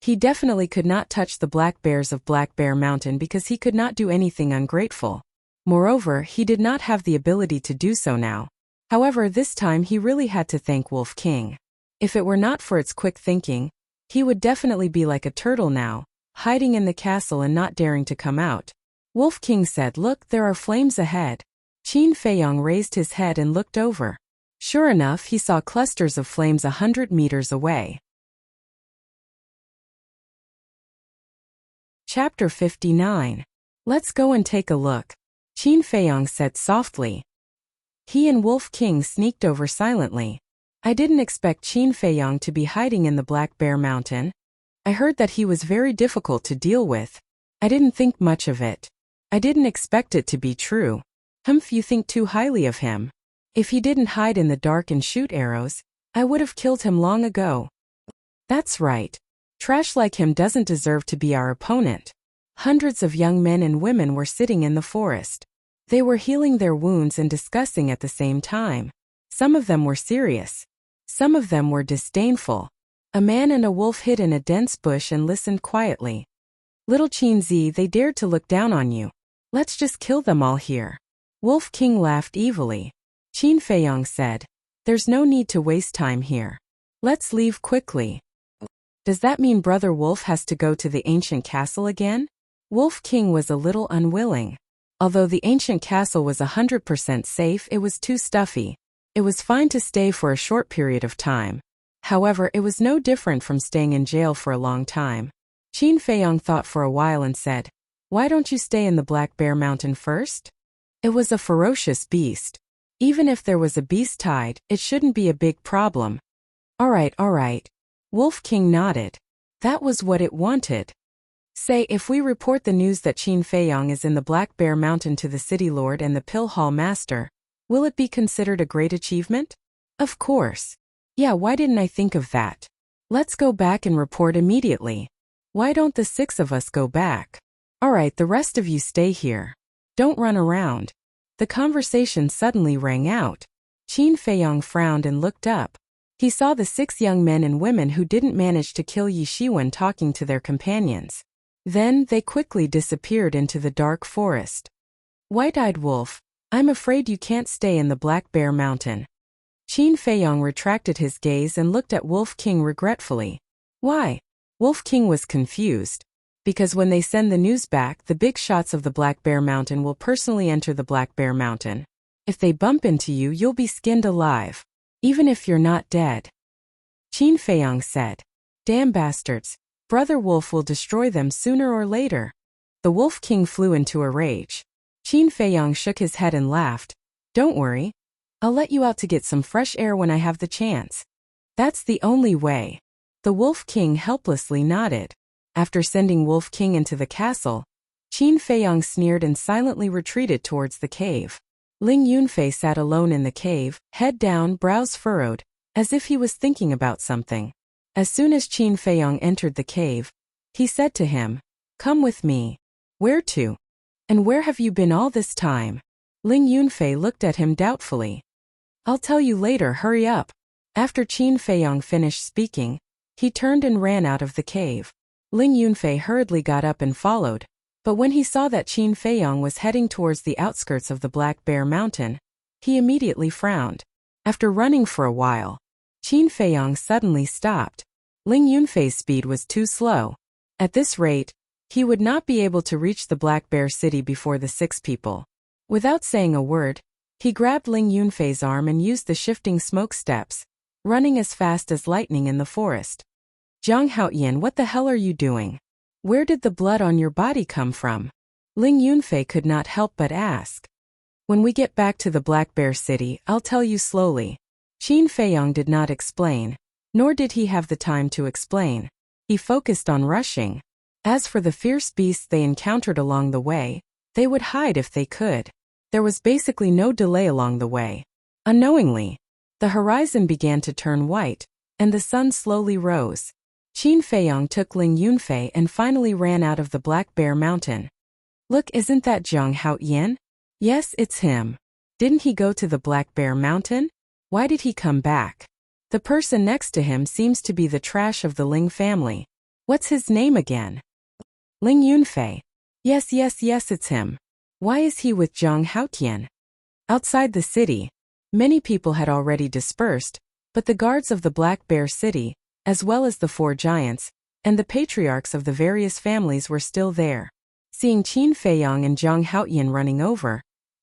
He definitely could not touch the black bears of Black Bear Mountain because he could not do anything ungrateful. Moreover, he did not have the ability to do so now. However, this time he really had to thank Wolf King. If it were not for its quick thinking, he would definitely be like a turtle now, hiding in the castle and not daring to come out. Wolf King said, "Look, there are flames ahead." Qin Feiyang raised his head and looked over. Sure enough, he saw clusters of flames 100 meters away. Chapter 59. Let's go and take a look, Qin Feiyang said softly. He and Wolf King sneaked over silently. I didn't expect Qin Feiyang to be hiding in the Black Bear Mountain. I heard that he was very difficult to deal with. I didn't think much of it. I didn't expect it to be true. Humph, you think too highly of him. If he didn't hide in the dark and shoot arrows, I would have killed him long ago. That's right. Trash like him doesn't deserve to be our opponent. Hundreds of young men and women were sitting in the forest. They were healing their wounds and discussing at the same time. Some of them were serious. Some of them were disdainful. A man and a wolf hid in a dense bush and listened quietly. Little Qinzi, they dared to look down on you. Let's just kill them all here. Wolf King laughed evilly. Qin Feiyang said, "There's no need to waste time here. Let's leave quickly." Does that mean Brother Wolf has to go to the ancient castle again? Wolf King was a little unwilling. Although the ancient castle was 100% safe, it was too stuffy. It was fine to stay for a short period of time. However, it was no different from staying in jail for a long time. Qin Feiyang thought for a while and said, "Why don't you stay in the Black Bear Mountain first? It was a ferocious beast. Even if there was a beast tide, it shouldn't be a big problem." All right. Wolf King nodded. That was what it wanted. Say, if we report the news that Qin Feiyang is in the Black Bear Mountain to the City Lord and the Pill Hall Master, will it be considered a great achievement? Of course. Yeah, why didn't I think of that? Let's go back and report immediately. Why don't the 6 of us go back? All right, the rest of you stay here. Don't run around. The conversation suddenly rang out. Qin Feiyang frowned and looked up. He saw the 6 young men and women who didn't manage to kill Yi Shiwen talking to their companions. Then, they quickly disappeared into the dark forest. White-eyed wolf, I'm afraid you can't stay in the Black Bear Mountain. Qin Feiyang retracted his gaze and looked at Wolf King regretfully. Why? Wolf King was confused. Because when they send the news back, the big shots of the Black Bear Mountain will personally enter the Black Bear Mountain. If they bump into you, you'll be skinned alive. Even if you're not dead. Qin Feiyang said. Damn bastards. Brother Wolf will destroy them sooner or later. The Wolf King flew into a rage. Qin Feiyang shook his head and laughed. Don't worry. I'll let you out to get some fresh air when I have the chance. That's the only way. The Wolf King helplessly nodded. After sending Wolf King into the castle, Qin Feiyang sneered and silently retreated towards the cave. Ling Yunfei sat alone in the cave, head down, brows furrowed, as if he was thinking about something. As soon as Qin Feiyang entered the cave, he said to him, Come with me. Where to? And where have you been all this time? Ling Yunfei looked at him doubtfully. I'll tell you later, hurry up. After Qin Feiyang finished speaking, he turned and ran out of the cave. Ling Yunfei hurriedly got up and followed, but when he saw that Qin Feiyang was heading towards the outskirts of the Black Bear Mountain, He immediately frowned. After running for a while, Qin Feiyong suddenly stopped. Ling Yunfei's speed was too slow. At this rate, he would not be able to reach the Black Bear City before the 6 people. Without saying a word, he grabbed Ling Yunfei's arm and used the shifting smoke steps, running as fast as lightning in the forest. Zhang Haoyan, what the hell are you doing? Where did the blood on your body come from? Ling Yunfei could not help but ask. When we get back to the Black Bear City, I'll tell you slowly. Qin Feiyong did not explain, nor did he have the time to explain. He focused on rushing. As for the fierce beasts they encountered along the way, they would hide if they could. There was basically no delay along the way. Unknowingly, the horizon began to turn white, and the sun slowly rose. Qin Feiyong took Ling Yunfei and finally ran out of the Black Bear Mountain. Look, isn't that Zhang Haoyan? Yes, it's him. Didn't he go to the Black Bear Mountain? Why did he come back? The person next to him seems to be the trash of the Ling family. What's his name again? Ling Yunfei. Yes, it's him. Why is he with Zhang Haoyan? Outside the city, many people had already dispersed, but the guards of the Black Bear City, as well as the 4 giants, and the patriarchs of the various families were still there. Seeing Qin Feiyong and Zhang Haoyan running over,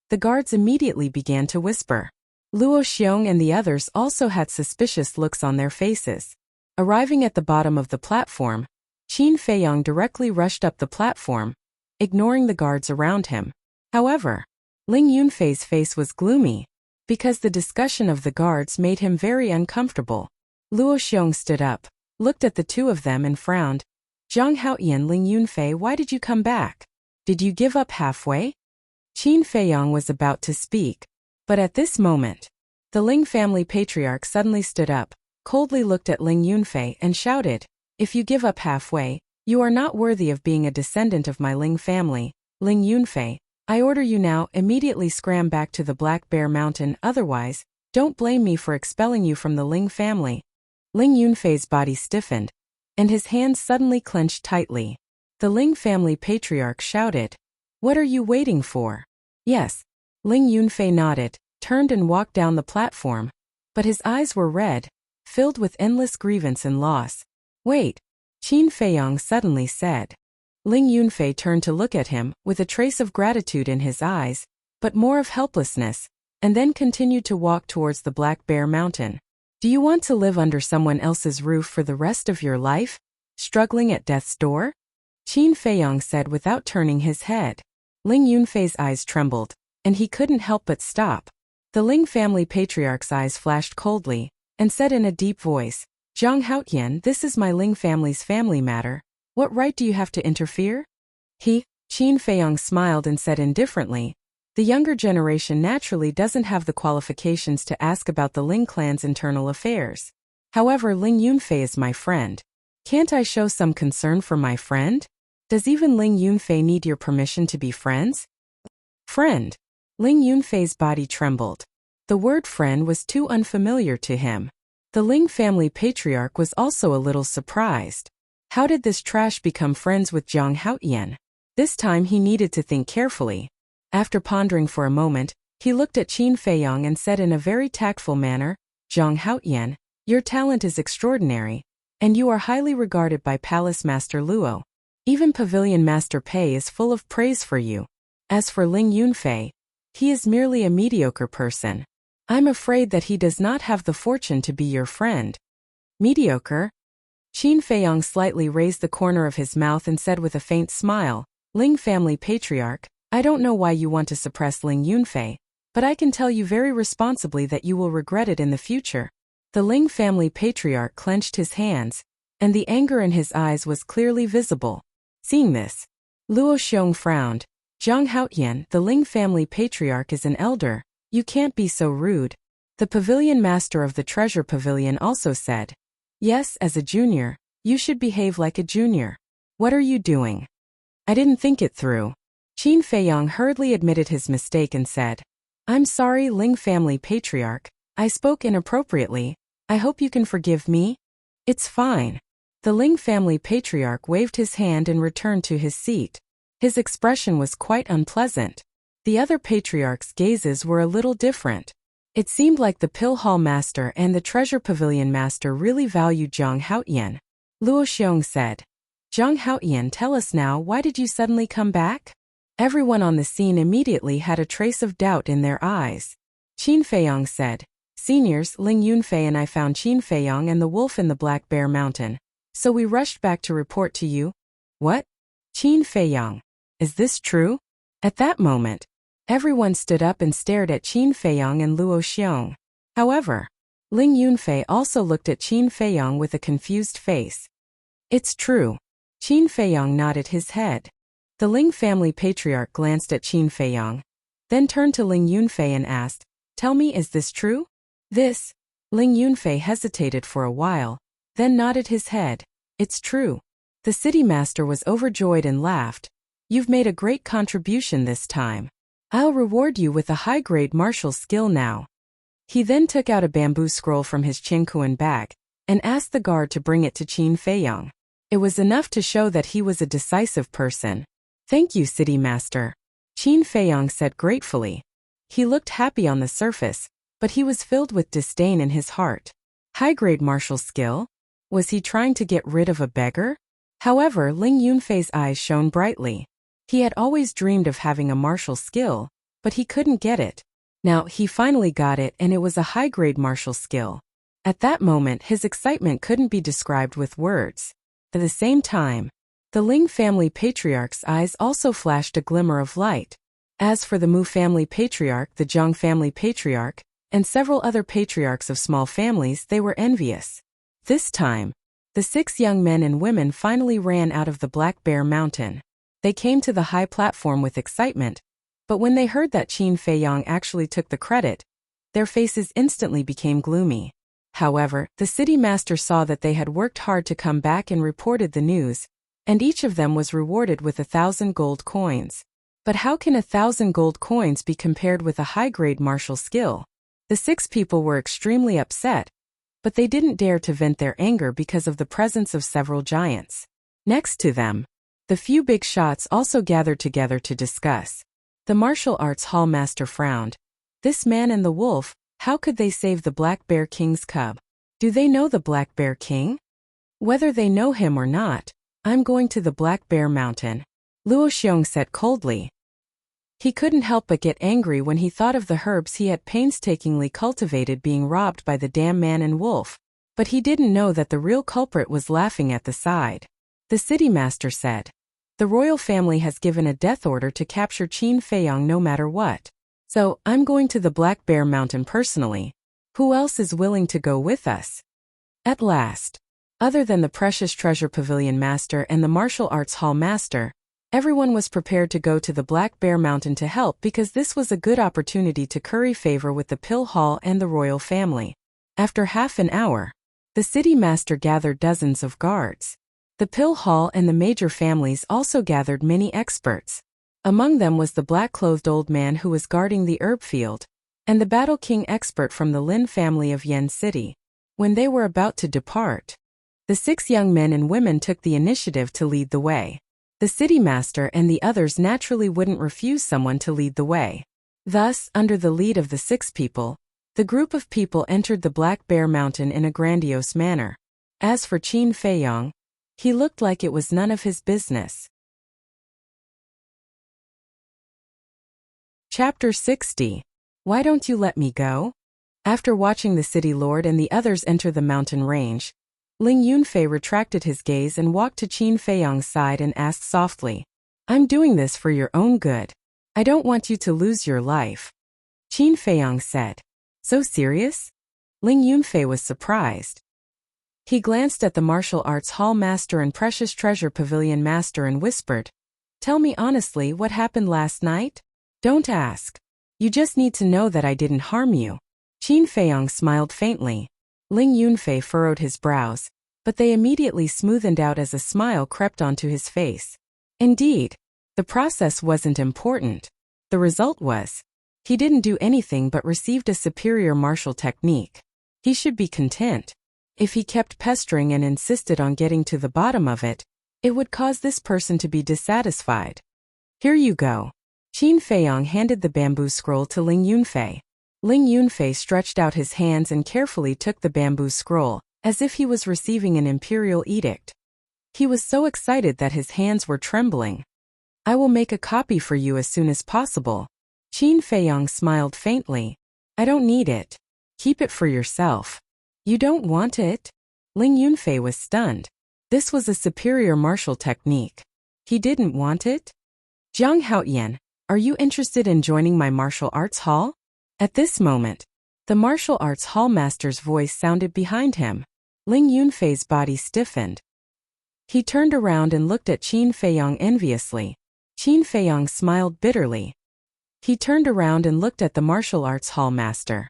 the guards immediately began to whisper. Luo Xiong and the others also had suspicious looks on their faces. Arriving at the bottom of the platform, Qin Feiyong directly rushed up the platform, ignoring the guards around him. However, Ling Yunfei's face was gloomy, because the discussion of the guards made him very uncomfortable. Luo Xiong stood up, looked at the 2 of them and frowned. Zhang Haoyan, Ling Yunfei, why did you come back? Did you give up halfway? Qin Feiyong was about to speak, but at this moment, the Ling family patriarch suddenly stood up, coldly looked at Ling Yunfei and shouted, if you give up halfway, you are not worthy of being a descendant of my Ling family. Ling Yunfei, I order you now immediately scram back to the Black Bear Mountain, otherwise, don't blame me for expelling you from the Ling family. Ling Yunfei's body stiffened, and his hands suddenly clenched tightly. The Ling family patriarch shouted, what are you waiting for? Yes. Ling Yunfei nodded, turned and walked down the platform, but his eyes were red, filled with endless grievance and loss. Wait, Qin Feiyong suddenly said. Ling Yunfei turned to look at him, with a trace of gratitude in his eyes, but more of helplessness, and then continued to walk towards the Black Bear Mountain. Do you want to live under someone else's roof for the rest of your life, struggling at death's door? Qin Feiyong said without turning his head. Ling Yunfei's eyes trembled, and he couldn't help but stop. The Ling family patriarch's eyes flashed coldly, and said in a deep voice, Zhang Haoyan, this is my Ling family's family matter. What right do you have to interfere? Qin Feiyong smiled and said indifferently, the younger generation naturally doesn't have the qualifications to ask about the Ling clan's internal affairs. However, Ling Yunfei is my friend. Can't I show some concern for my friend? Does even Ling Yunfei need your permission to be friends? Friend. Ling Yunfei's body trembled. The word friend was too unfamiliar to him. The Ling family patriarch was also a little surprised. How did this trash become friends with Zhang Haoyan? This time he needed to think carefully. After pondering for a moment, he looked at Qin Feiyong and said in a very tactful manner, Zhang Haoyan, your talent is extraordinary, and you are highly regarded by Palace Master Luo. Even Pavilion Master Pei is full of praise for you. As for Ling Yunfei, he is merely a mediocre person. I'm afraid that he does not have the fortune to be your friend. Mediocre? Qin Feiyong slightly raised the corner of his mouth and said with a faint smile, Ling family patriarch, I don't know why you want to suppress Ling Yunfei, but I can tell you very responsibly that you will regret it in the future. The Ling family patriarch clenched his hands, and the anger in his eyes was clearly visible. Seeing this, Luo Xiong frowned. Zhang Haoyan, the Ling family patriarch is an elder. You can't be so rude. The pavilion master of the treasure pavilion also said. Yes, as a junior, you should behave like a junior. What are you doing? I didn't think it through. Qin Feiyong hurriedly admitted his mistake and said, I'm sorry, Ling family patriarch. I spoke inappropriately. I hope you can forgive me. It's fine. The Ling family patriarch waved his hand and returned to his seat. His expression was quite unpleasant. The other patriarchs' gazes were a little different. It seemed like the Pill Hall Master and the Treasure Pavilion Master really valued Zhang Haotian. Luo Xiong said, Zhang Haotian, tell us now, why did you suddenly come back? Everyone on the scene immediately had a trace of doubt in their eyes. Qin Feiyong said, Seniors, Ling Yunfei and I found Qin Feiyong and the wolf in the Black Bear Mountain. So we rushed back to report to you. What? Qin Feiyong. Is this true? At that moment, everyone stood up and stared at Qin Feiyong and Luo Xiong. However, Ling Yunfei also looked at Qin Feiyong with a confused face. It's true. Qin Feiyong nodded his head. The Ling family patriarch glanced at Qin Feiyong, then turned to Ling Yunfei and asked, Tell me, is this true? This? Ling Yunfei hesitated for a while, then nodded his head. It's true. The city master was overjoyed and laughed. You've made a great contribution this time. I'll reward you with a high-grade martial skill now. He then took out a bamboo scroll from his Qingkuan bag and asked the guard to bring it to Qin Feiyong. It was enough to show that he was a decisive person. Thank you, city master. Qin Feiyong said gratefully. He looked happy on the surface, but he was filled with disdain in his heart. High-grade martial skill? Was he trying to get rid of a beggar? However, Ling Yunfei's eyes shone brightly. He had always dreamed of having a martial skill, but he couldn't get it. Now, he finally got it, and it was a high-grade martial skill. At that moment, his excitement couldn't be described with words. At the same time, the Ling family patriarch's eyes also flashed a glimmer of light. As for the Mu family patriarch, the Zhang family patriarch, and several other patriarchs of small families, they were envious. This time, the 6 young men and women finally ran out of the Black Bear Mountain. They came to the high platform with excitement, but when they heard that Qin Feiyong actually took the credit, their faces instantly became gloomy. However, the city master saw that they had worked hard to come back and reported the news, and each of them was rewarded with 1,000 gold coins. But how can 1,000 gold coins be compared with a high-grade martial skill? The 6 people were extremely upset, but they didn't dare to vent their anger because of the presence of several giants. Next to them, the few big shots also gathered together to discuss. The martial arts hall master frowned. This man and the wolf, how could they save the Black Bear King's cub? Do they know the Black Bear King? Whether they know him or not, I'm going to the Black Bear Mountain, Luo Xiong said coldly. He couldn't help but get angry when he thought of the herbs he had painstakingly cultivated being robbed by the damn man and wolf, but he didn't know that the real culprit was laughing at the side. The city master said, The royal family has given a death order to capture Qin Feiyong no matter what. So, I'm going to the Black Bear Mountain personally. Who else is willing to go with us? At last, other than the Precious Treasure Pavilion Master and the Martial Arts Hall Master, everyone was prepared to go to the Black Bear Mountain to help because this was a good opportunity to curry favor with the Pill Hall and the royal family. After half an hour, the city master gathered dozens of guards. The Pill Hall and the major families also gathered many experts. Among them was the black-clothed old man who was guarding the herb field, and the Battle King expert from the Lin family of Yen City. When they were about to depart, the 6 young men and women took the initiative to lead the way. The city master and the others naturally wouldn't refuse someone to lead the way. Thus, under the lead of the 6 people, the group of people entered the Black Bear Mountain in a grandiose manner. As for Qin Feiyong, he looked like it was none of his business. Chapter 60. Why don't you let me go? After watching the city lord and the others enter the mountain range, Ling Yunfei retracted his gaze and walked to Qin Feiyong's side and asked softly, I'm doing this for your own good. I don't want you to lose your life. Qin Feiyong said, So serious? Ling Yunfei was surprised. He glanced at the Martial Arts Hall Master and Precious Treasure Pavilion Master and whispered, Tell me honestly what happened last night? Don't ask. You just need to know that I didn't harm you. Qin Feiyong smiled faintly. Ling Yunfei furrowed his brows, but they immediately smoothened out as a smile crept onto his face. Indeed, the process wasn't important. The result was, he didn't do anything but received a superior martial technique. He should be content. If he kept pestering and insisted on getting to the bottom of it, it would cause this person to be dissatisfied. Here you go. Qin Feiyang handed the bamboo scroll to Ling Yunfei. Ling Yunfei stretched out his hands and carefully took the bamboo scroll, as if he was receiving an imperial edict. He was so excited that his hands were trembling. I will make a copy for you as soon as possible. Qin Feiyang smiled faintly. I don't need it. Keep it for yourself. You don't want it? Ling Yunfei was stunned. This was a superior martial technique. He didn't want it? Jiang Haoyan, are you interested in joining my martial arts hall? At this moment, the martial arts hall master's voice sounded behind him. Ling Yunfei's body stiffened. He turned around and looked at Qin Feiyang enviously. Qin Feiyang smiled bitterly. He turned around and looked at the martial arts hall master.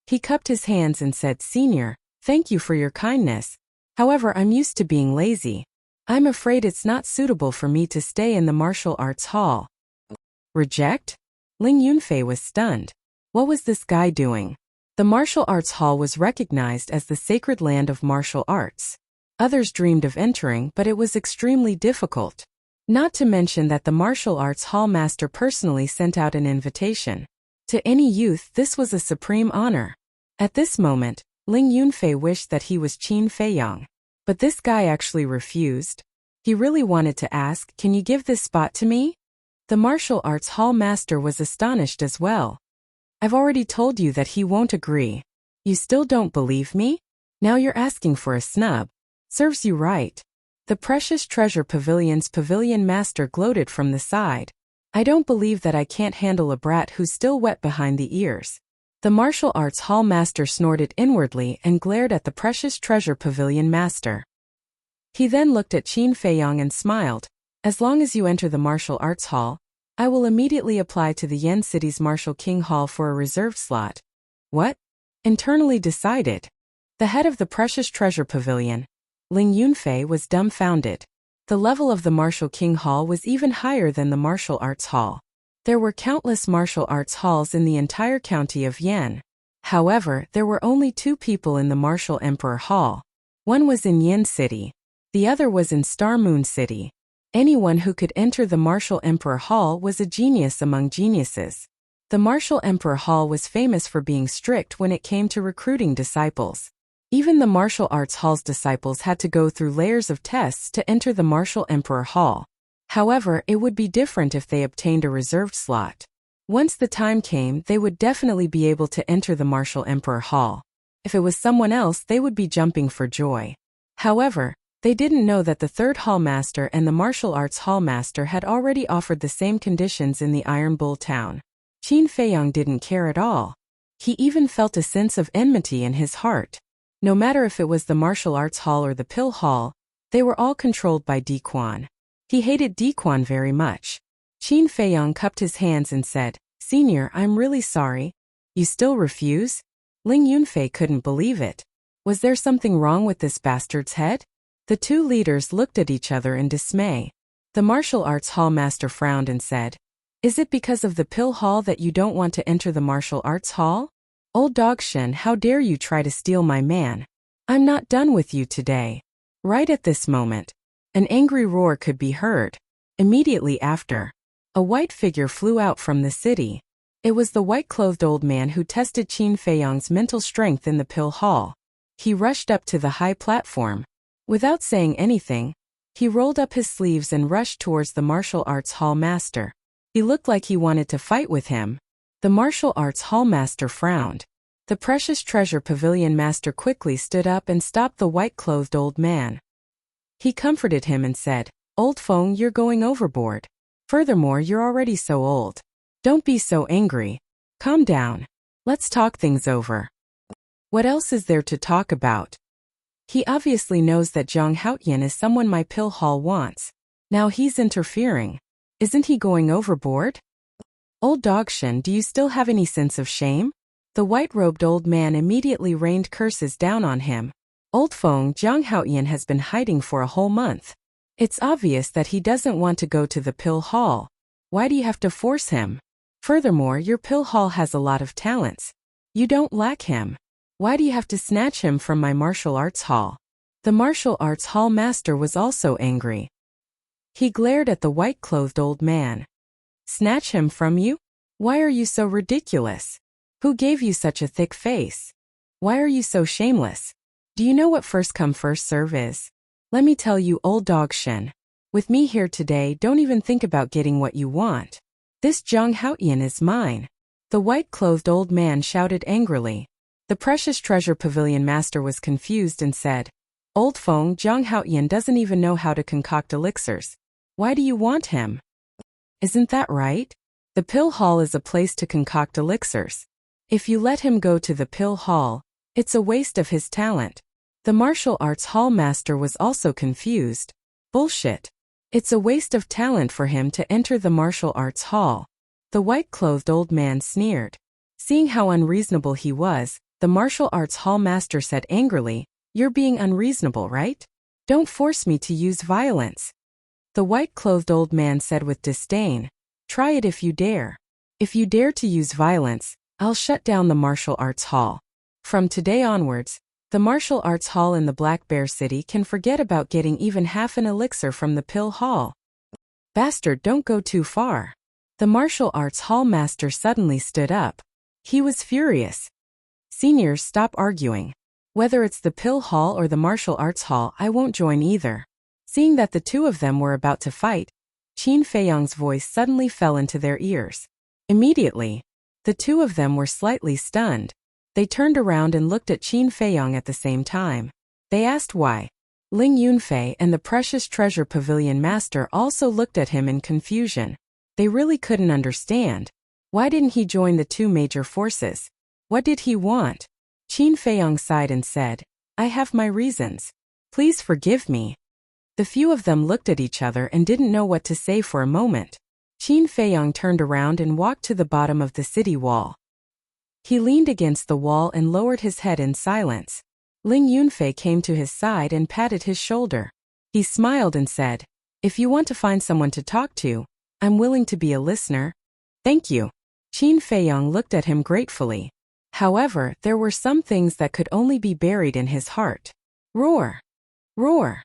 He cupped his hands and said, Senior, thank you for your kindness. However, I'm used to being lazy. I'm afraid it's not suitable for me to stay in the martial arts hall. Reject? Ling Yunfei was stunned. What was this guy doing? The martial arts hall was recognized as the sacred land of martial arts. Others dreamed of entering, but it was extremely difficult. Not to mention that the martial arts hall master personally sent out an invitation. To any youth, this was a supreme honor. At this moment, Ling Yunfei wished that he was Qin Feiyang. But this guy actually refused. He really wanted to ask, can you give this spot to me? The martial arts hall master was astonished as well. I've already told you that he won't agree. You still don't believe me? Now you're asking for a snub. Serves you right. The Precious Treasure Pavilion's pavilion master gloated from the side. I don't believe that I can't handle a brat who's still wet behind the ears. The martial arts hall master snorted inwardly and glared at the Precious Treasure Pavilion master. He then looked at Qin Feiyang and smiled. As long as you enter the martial arts hall, I will immediately apply to the Yan City's Martial King Hall for a reserved slot. What? Internally decided. The head of the Precious Treasure Pavilion, Ling Yunfei, was dumbfounded. The level of the Martial King Hall was even higher than the Martial Arts Hall. There were countless martial arts halls in the entire county of Yan. However, there were only 2 people in the Martial Emperor Hall. One was in Yan City. The other was in Star Moon City. Anyone who could enter the Martial Emperor Hall was a genius among geniuses. The Martial Emperor Hall was famous for being strict when it came to recruiting disciples. Even the martial arts hall's disciples had to go through layers of tests to enter the Martial Emperor Hall. However, it would be different if they obtained a reserved slot. Once the time came, they would definitely be able to enter the Martial Emperor Hall. If it was someone else, they would be jumping for joy. However, they didn't know that the third hall master and the martial arts hall master had already offered the same conditions in the Iron Bull town. Qin Feiyang didn't care at all. He even felt a sense of enmity in his heart. No matter if it was the martial arts hall or the pill hall, they were all controlled by Di Quan. He hated Di Quan very much. Qin Feiyang cupped his hands and said, Senior, I'm really sorry. You still refuse? Ling Yunfei couldn't believe it. Was there something wrong with this bastard's head? The 2 leaders looked at each other in dismay. The martial arts hall master frowned and said, Is it because of the pill hall that you don't want to enter the martial arts hall? Old dog Shen, how dare you try to steal my man? I'm not done with you today. Right at this moment, an angry roar could be heard. Immediately after, a white figure flew out from the city. It was the white-clothed old man who tested Qin Feiyang's mental strength in the pill hall. He rushed up to the high platform. Without saying anything, he rolled up his sleeves and rushed towards the martial arts hall master. He looked like he wanted to fight with him. The martial arts hall master frowned. The Precious Treasure Pavilion master quickly stood up and stopped the white-clothed old man. He comforted him and said, Old Feng, you're going overboard. Furthermore, you're already so old. Don't be so angry. Calm down. Let's talk things over. What else is there to talk about? He obviously knows that Jiang Haoyan is someone my pill hall wants. Now he's interfering. Isn't he going overboard? Old dog Shen, do you still have any sense of shame? The white-robed old man immediately rained curses down on him. Old Feng, Jiang Haoyan has been hiding for a whole month. It's obvious that he doesn't want to go to the pill hall. Why do you have to force him? Furthermore, your pill hall has a lot of talents. You don't lack him. Why do you have to snatch him from my martial arts hall? The martial arts hall master was also angry. He glared at the white-clothed old man. Snatch him from you? Why are you so ridiculous? Who gave you such a thick face? Why are you so shameless? Do you know what first come first serve is? Let me tell you, old dog Shen. With me here today, don't even think about getting what you want. This Zhang Haoyan is mine. The white-clothed old man shouted angrily. The precious treasure pavilion master was confused and said, Old Feng, Zhang Haoyan doesn't even know how to concoct elixirs. Why do you want him? Isn't that right? The pill hall is a place to concoct elixirs. If you let him go to the pill hall, it's a waste of his talent. The martial arts hall master was also confused. Bullshit. It's a waste of talent for him to enter the martial arts hall. The white-clothed old man sneered. Seeing how unreasonable he was, the martial arts hall master said angrily, You're being unreasonable, right? Don't force me to use violence. The white-clothed old man said with disdain, Try it if you dare. If you dare to use violence, I'll shut down the martial arts hall. From today onwards, the martial arts hall in the Black Bear City can forget about getting even half an elixir from the pill hall. Bastard, don't go too far. The martial arts hall master suddenly stood up. He was furious. Seniors, stop arguing. Whether it's the pill hall or the martial arts hall, I won't join either. Seeing that the two of them were about to fight, Qin Feiyang's voice suddenly fell into their ears. Immediately, the two of them were slightly stunned. They turned around and looked at Qin Feiyang at the same time. They asked why. Ling Yunfei and the precious treasure pavilion master also looked at him in confusion. They really couldn't understand. Why didn't he join the two major forces? What did he want? Qin Feiyang sighed and said, I have my reasons. Please forgive me. The few of them looked at each other and didn't know what to say for a moment. Qin Feiyang turned around and walked to the bottom of the city wall. He leaned against the wall and lowered his head in silence. Ling Yunfei came to his side and patted his shoulder. He smiled and said, If you want to find someone to talk to, I'm willing to be a listener. Thank you. Qin Feiyang looked at him gratefully. However, there were some things that could only be buried in his heart. Roar! Roar!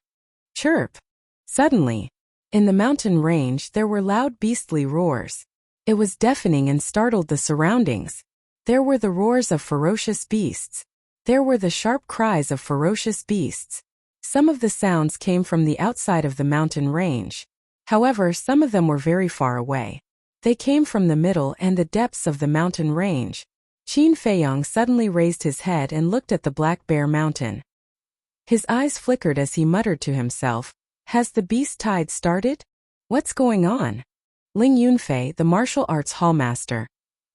Chirp! Suddenly, in the mountain range there were loud beastly roars. It was deafening and startled the surroundings. There were the roars of ferocious beasts. There were the sharp cries of ferocious beasts. Some of the sounds came from the outside of the mountain range. However, some of them were very far away. They came from the middle and the depths of the mountain range. Qin Feiyang suddenly raised his head and looked at the Black Bear Mountain. His eyes flickered as he muttered to himself, Has the beast tide started? What's going on? Ling Yunfei, the martial arts hallmaster,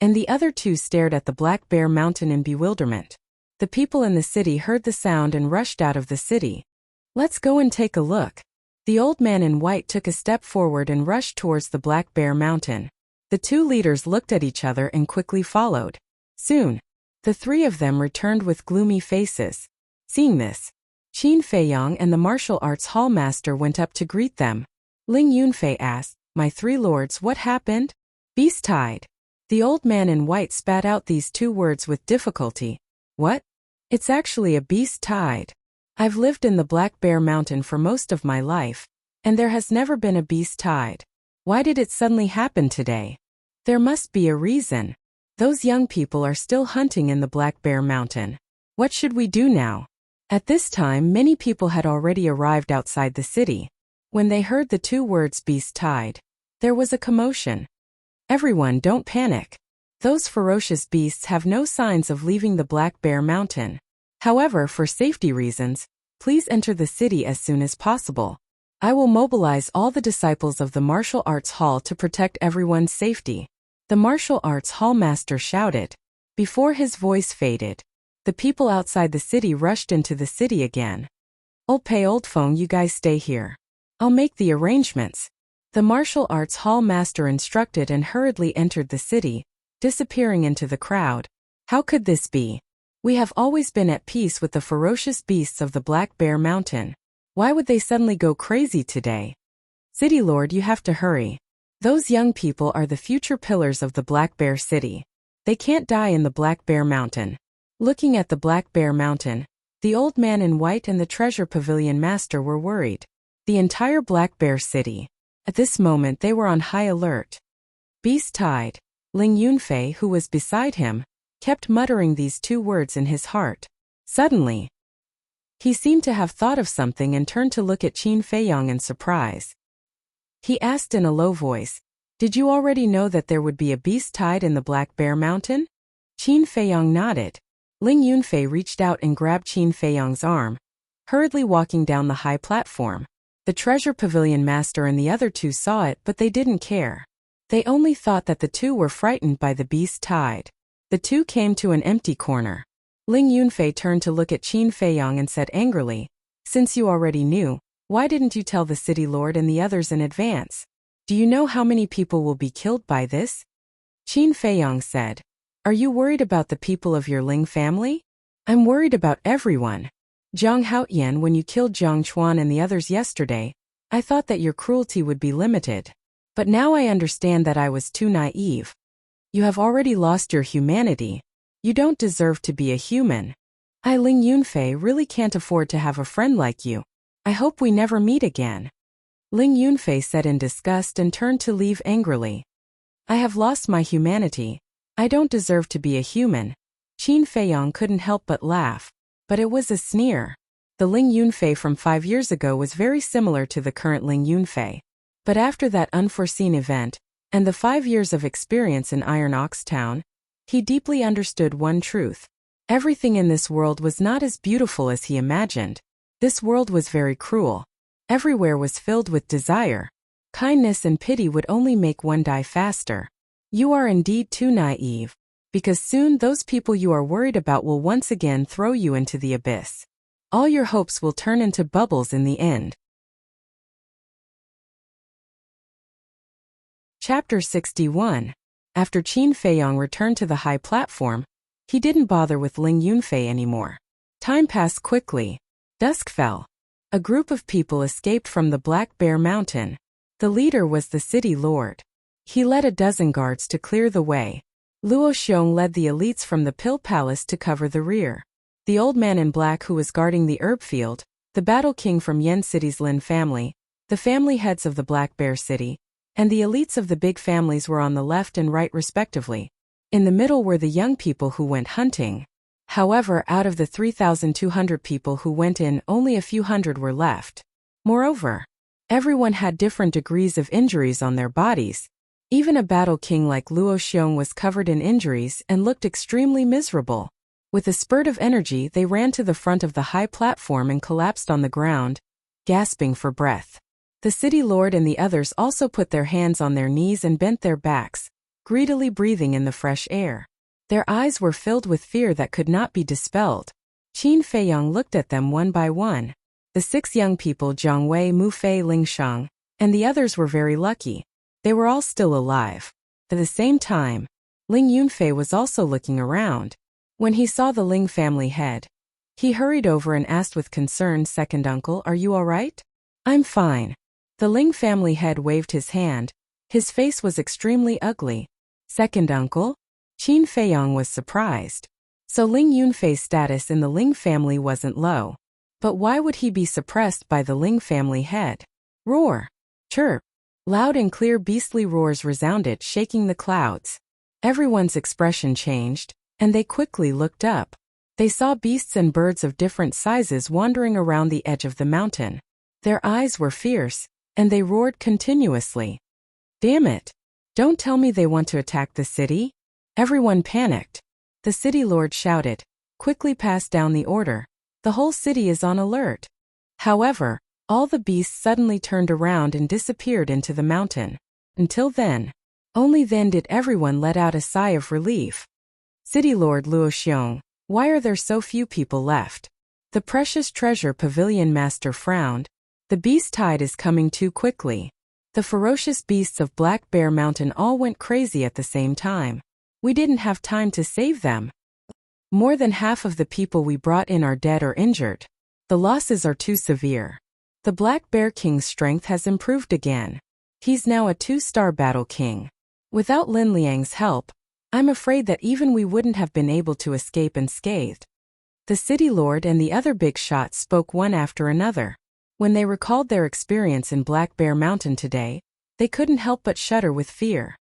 and the other two stared at the Black Bear Mountain in bewilderment. The people in the city heard the sound and rushed out of the city. Let's go and take a look. The old man in white took a step forward and rushed towards the Black Bear Mountain. The two leaders looked at each other and quickly followed. Soon, the three of them returned with gloomy faces. Seeing this, Qin Feiyang and the martial arts hallmaster went up to greet them. Ling Yunfei asked, My three lords, what happened? Beast tide. The old man in white spat out these two words with difficulty. What? It's actually a beast tide. I've lived in the Black Bear Mountain for most of my life, and there has never been a beast tide. Why did it suddenly happen today? There must be a reason. Those young people are still hunting in the Black Bear Mountain. What should we do now? At this time, many people had already arrived outside the city. When they heard the two words beast tide, there was a commotion. Everyone, don't panic. Those ferocious beasts have no signs of leaving the Black Bear Mountain. However, for safety reasons, please enter the city as soon as possible. I will mobilize all the disciples of the martial arts hall to protect everyone's safety. The martial arts hall master shouted. Before his voice faded, the people outside the city rushed into the city again. Old Feng, you guys stay here. I'll make the arrangements. The martial arts hall master instructed and hurriedly entered the city, disappearing into the crowd. How could this be? We have always been at peace with the ferocious beasts of the Black Bear Mountain. Why would they suddenly go crazy today? City Lord, you have to hurry. Those young people are the future pillars of the Black Bear City. They can't die in the Black Bear Mountain. Looking at the Black Bear Mountain, the old man in white and the treasure pavilion master were worried. The entire Black Bear City. At this moment they were on high alert. Beast tide. Ling Yunfei, who was beside him, kept muttering these two words in his heart. Suddenly, he seemed to have thought of something and turned to look at Qin Feiyong in surprise. He asked in a low voice, "Did you already know that there would be a beast tide in the Black Bear Mountain?" Qin Feiyong nodded. Ling Yunfei reached out and grabbed Qin Feiyong's arm, hurriedly walking down the high platform. The treasure pavilion master and the other two saw it, but they didn't care. They only thought that the two were frightened by the beast tide. The two came to an empty corner. Ling Yunfei turned to look at Qin Feiyong and said angrily, "Since you already knew, why didn't you tell the city lord and the others in advance? Do you know how many people will be killed by this?" Qin Feiyong said, "Are you worried about the people of your Ling family?" "I'm worried about everyone. Zhang Haotian, when you killed Zhang Chuan and the others yesterday, I thought that your cruelty would be limited. But now I understand that I was too naive. You have already lost your humanity. You don't deserve to be a human. I, Ling Yunfei, really can't afford to have a friend like you. I hope we never meet again." Ling Yunfei said in disgust and turned to leave angrily. "I have lost my humanity. I don't deserve to be a human." Qin Feiyong couldn't help but laugh, but it was a sneer. The Ling Yunfei from 5 years ago was very similar to the current Ling Yunfei. But after that unforeseen event, and the 5 years of experience in Iron Ox Town, he deeply understood one truth. Everything in this world was not as beautiful as he imagined. This world was very cruel. Everywhere was filled with desire. Kindness and pity would only make one die faster. You are indeed too naive, because soon those people you are worried about will once again throw you into the abyss. All your hopes will turn into bubbles in the end. Chapter 61. After Qin Feiyong returned to the high platform, he didn't bother with Ling Yunfei anymore. Time passed quickly. Dusk fell. A group of people escaped from the Black Bear Mountain. The leader was the city lord. He led a dozen guards to clear the way. Luo Xiong led the elites from the Pill Palace to cover the rear. The old man in black who was guarding the herb field, the battle king from Yen City's Lin family, the family heads of the Black Bear City, and the elites of the big families were on the left and right respectively. In the middle were the young people who went hunting. However, out of the 3,200 people who went in, only a few hundred were left. Moreover, everyone had different degrees of injuries on their bodies. Even a battle king like Luo Xiong was covered in injuries and looked extremely miserable. With a spurt of energy, they ran to the front of the high platform and collapsed on the ground, gasping for breath. The city lord and the others also put their hands on their knees and bent their backs, greedily breathing in the fresh air. Their eyes were filled with fear that could not be dispelled. Qin Feiyong looked at them one by one. The 6 young people, Zhang Wei, Mu Fei, Ling Shang, and the others were very lucky. They were all still alive. At the same time, Ling Yunfei was also looking around. When he saw the Ling family head, he hurried over and asked with concern, "Second uncle, are you all right?" "I'm fine." The Ling family head waved his hand. His face was extremely ugly. "Second uncle?" Qin Feiyong was surprised. So Ling Yunfei's status in the Ling family wasn't low. But why would he be suppressed by the Ling family head? Roar! Chirp! Loud and clear beastly roars resounded, shaking the clouds. Everyone's expression changed, and they quickly looked up. They saw beasts and birds of different sizes wandering around the edge of the mountain. Their eyes were fierce, and they roared continuously. "Damn it! Don't tell me they want to attack the city?" Everyone panicked. The city lord shouted, "Quickly pass down the order. The whole city is on alert." However, all the beasts suddenly turned around and disappeared into the mountain. Until then, only then did everyone let out a sigh of relief. City Lord Luo Xiong, why are there so few people left? The precious treasure pavilion master frowned. The beast tide is coming too quickly. The ferocious beasts of Black Bear Mountain all went crazy at the same time. We didn't have time to save them. More than half of the people we brought in are dead or injured. The losses are too severe. The Black Bear King's strength has improved again. He's now a 2-star battle king. Without Lin Liang's help, I'm afraid that even we wouldn't have been able to escape unscathed. The city lord and the other big shots spoke one after another. When they recalled their experience in Black Bear Mountain today, they couldn't help but shudder with fear.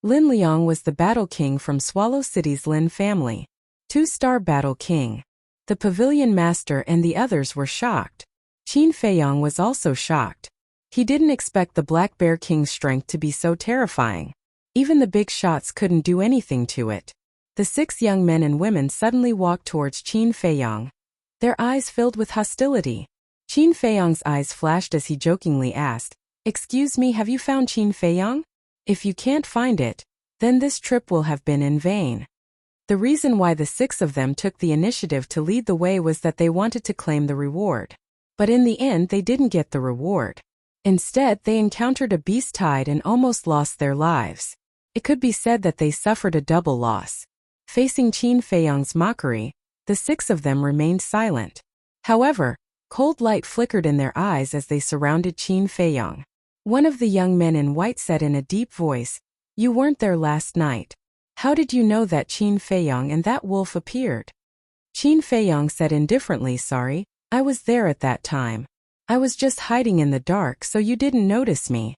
Lin Liang was the battle king from Swallow City's Lin family. 2-star battle king. The pavilion master and the others were shocked. Qin Feiyong was also shocked. He didn't expect the Black Bear King's strength to be so terrifying. Even the big shots couldn't do anything to it. The 6 young men and women suddenly walked towards Qin Feiyong. Their eyes filled with hostility. Qin Feiyong's eyes flashed as he jokingly asked, "Excuse me, have you found Qin Feiyong? If you can't find it, then this trip will have been in vain." The reason why the 6 of them took the initiative to lead the way was that they wanted to claim the reward. But in the end they didn't get the reward. Instead, they encountered a beast tide and almost lost their lives. It could be said that they suffered a double loss. Facing Qin Feiyong's mockery, the 6 of them remained silent. However, cold light flickered in their eyes as they surrounded Qin Feiyong. One of the young men in white said in a deep voice, "You weren't there last night. How did you know that Qin Feiyong and that wolf appeared?" Qin Feiyong said indifferently, "Sorry, I was there at that time. I was just hiding in the dark so you didn't notice me."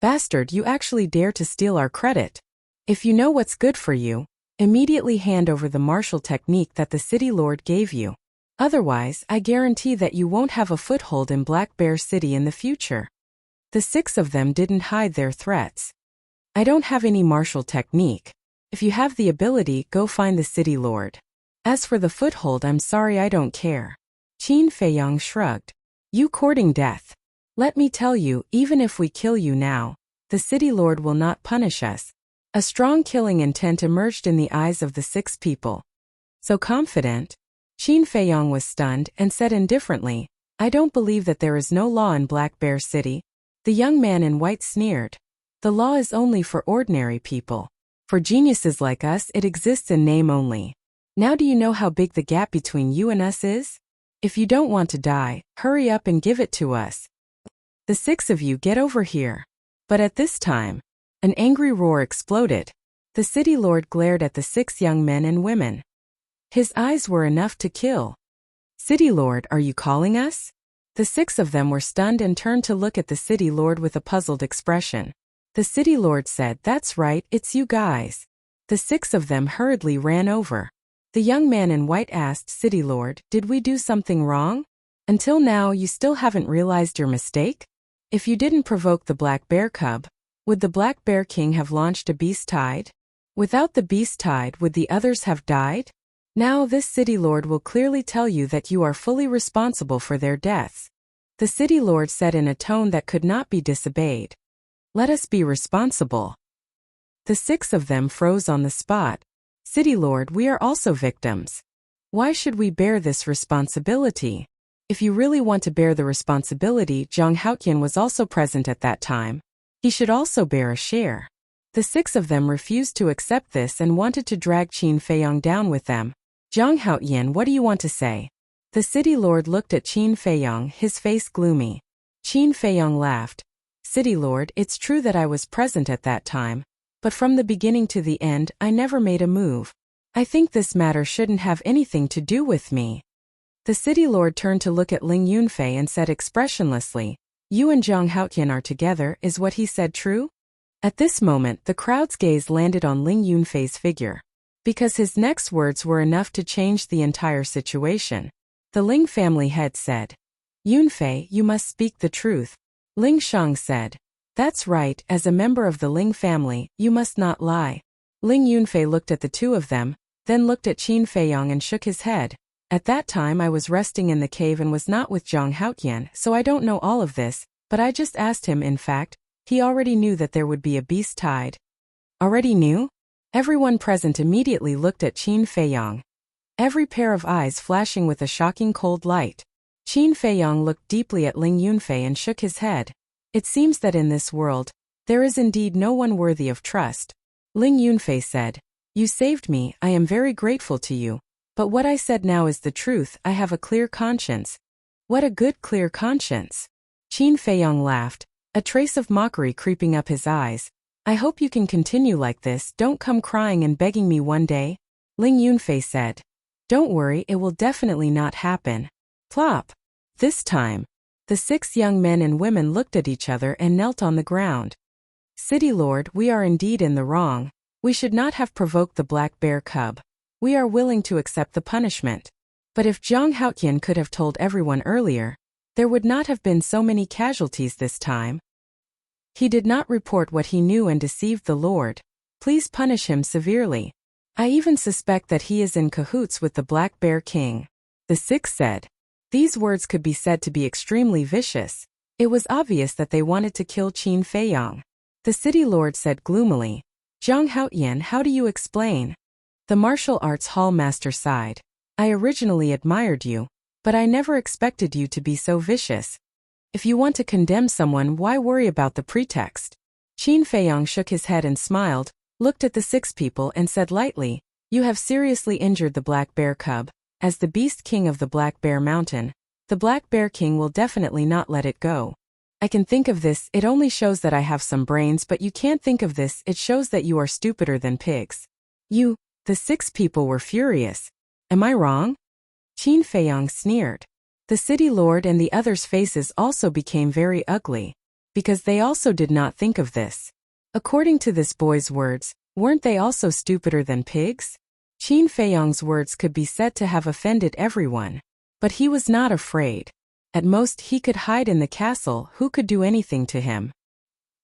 "Bastard, you actually dare to steal our credit. If you know what's good for you, immediately hand over the martial technique that the city lord gave you. Otherwise, I guarantee that you won't have a foothold in Black Bear City in the future." The 6 of them didn't hide their threats. "I don't have any martial technique. If you have the ability, go find the city lord. As for the foothold, I'm sorry, I don't care." Qin Feiyong shrugged. "You courting death. Let me tell you, even if we kill you now, the city lord will not punish us." A strong killing intent emerged in the eyes of the 6 people. So confident? Qin Feiyong was stunned and said indifferently, "I don't believe that there is no law in Black Bear City." The young man in white sneered. "The law is only for ordinary people. For geniuses like us, it exists in name only. Now do you know how big the gap between you and us is? If you don't want to die, hurry up and give it to us. The 6 of you get over here." But at this time, an angry roar exploded. The city lord glared at the 6 young men and women. His eyes were enough to kill. "City lord, are you calling us?" The 6 of them were stunned and turned to look at the city lord with a puzzled expression. The city lord said, "That's right, it's you guys." The 6 of them hurriedly ran over. The young man in white asked, "City lord, did we do something wrong? Until now you still haven't realized your mistake? If you didn't provoke the Black Bear Cub, would the Black Bear King have launched a beast tide? Without the beast tide, would the others have died? Now this city lord will clearly tell you that you are fully responsible for their deaths." The city lord said in a tone that could not be disobeyed, "Let us be responsible." The 6 of them froze on the spot. "City lord, we are also victims. Why should we bear this responsibility?" If you really want to bear the responsibility, Zhang Haotian was also present at that time. He should also bear a share. The 6 of them refused to accept this and wanted to drag Qin Feiyong down with them. "Zhang Haotian, what do you want to say?" The city lord looked at Qin Feiyong, his face gloomy. Qin Feiyong laughed. "City lord, it's true that I was present at that time, but from the beginning to the end, I never made a move. I think this matter shouldn't have anything to do with me." The city lord turned to look at Ling Yunfei and said expressionlessly, "You and Zhang Haotian are together, is what he said true?" At this moment, the crowd's gaze landed on Ling Yunfei's figure. Because his next words were enough to change the entire situation. The Ling family head said, "Yunfei, you must speak the truth." Ling Shang said, "That's right, as a member of the Ling family, you must not lie." Ling Yunfei looked at the 2 of them, then looked at Qin Feiyong and shook his head. "At that time I was resting in the cave and was not with Zhang Haotian, so I don't know all of this, but I just asked him. In fact, he already knew that there would be a beast tide." "Already knew?" Everyone present immediately looked at Qin Feiyong. Every pair of eyes flashing with a shocking cold light. Qin Feiyong looked deeply at Ling Yunfei and shook his head. "It seems that in this world, there is indeed no one worthy of trust." Ling Yunfei said, "You saved me, I am very grateful to you. But what I said now is the truth, I have a clear conscience." "What a good clear conscience." Qin Feiyong laughed, a trace of mockery creeping up his eyes. "I hope you can continue like this, don't come crying and begging me one day." Ling Yunfei said, "Don't worry, it will definitely not happen." Plop! This time, the 6 young men and women looked at each other and knelt on the ground. City Lord, we are indeed in the wrong. We should not have provoked the black bear cub. We are willing to accept the punishment. But if Zhang Haotian could have told everyone earlier, there would not have been so many casualties this time. He did not report what he knew and deceived the Lord. Please punish him severely. I even suspect that he is in cahoots with the Black Bear King. The six said. These words could be said to be extremely vicious. It was obvious that they wanted to kill Qin Feiyang. The city lord said gloomily. Zhang Haotian, how do you explain? The martial arts hall master sighed. I originally admired you, but I never expected you to be so vicious. If you want to condemn someone, why worry about the pretext? Qin Feiyang shook his head and smiled, looked at the six people and said lightly, you have seriously injured the black bear cub. As the beast king of the Black Bear Mountain, the Black Bear King will definitely not let it go. I can think of this, it only shows that I have some brains, but you can't think of this, it shows that you are stupider than pigs. You, the six people were furious. Am I wrong? Qin Feiyang sneered. The city lord and the others' faces also became very ugly, because they also did not think of this. According to this boy's words, weren't they also stupider than pigs? Qin Feiyang's words could be said to have offended everyone. But he was not afraid. At most he could hide in the castle, who could do anything to him?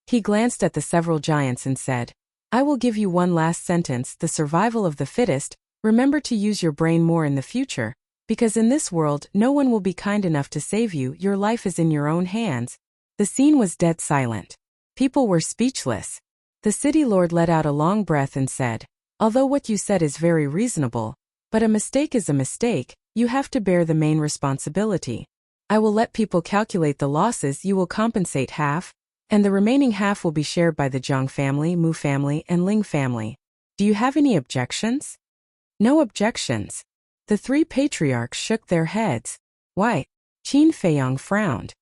He glanced at the several giants and said, I will give you one last sentence, the survival of the fittest. Remember to use your brain more in the future, because in this world no one will be kind enough to save you, your life is in your own hands. The scene was dead silent. People were speechless. The city lord let out a long breath and said, although what you said is very reasonable, but a mistake is a mistake, you have to bear the main responsibility. I will let people calculate the losses, you will compensate half, and the remaining half will be shared by the Zhang family, Mu family, and Ling family. Do you have any objections? No objections. The three patriarchs shook their heads. Why? Qin Feiyang frowned.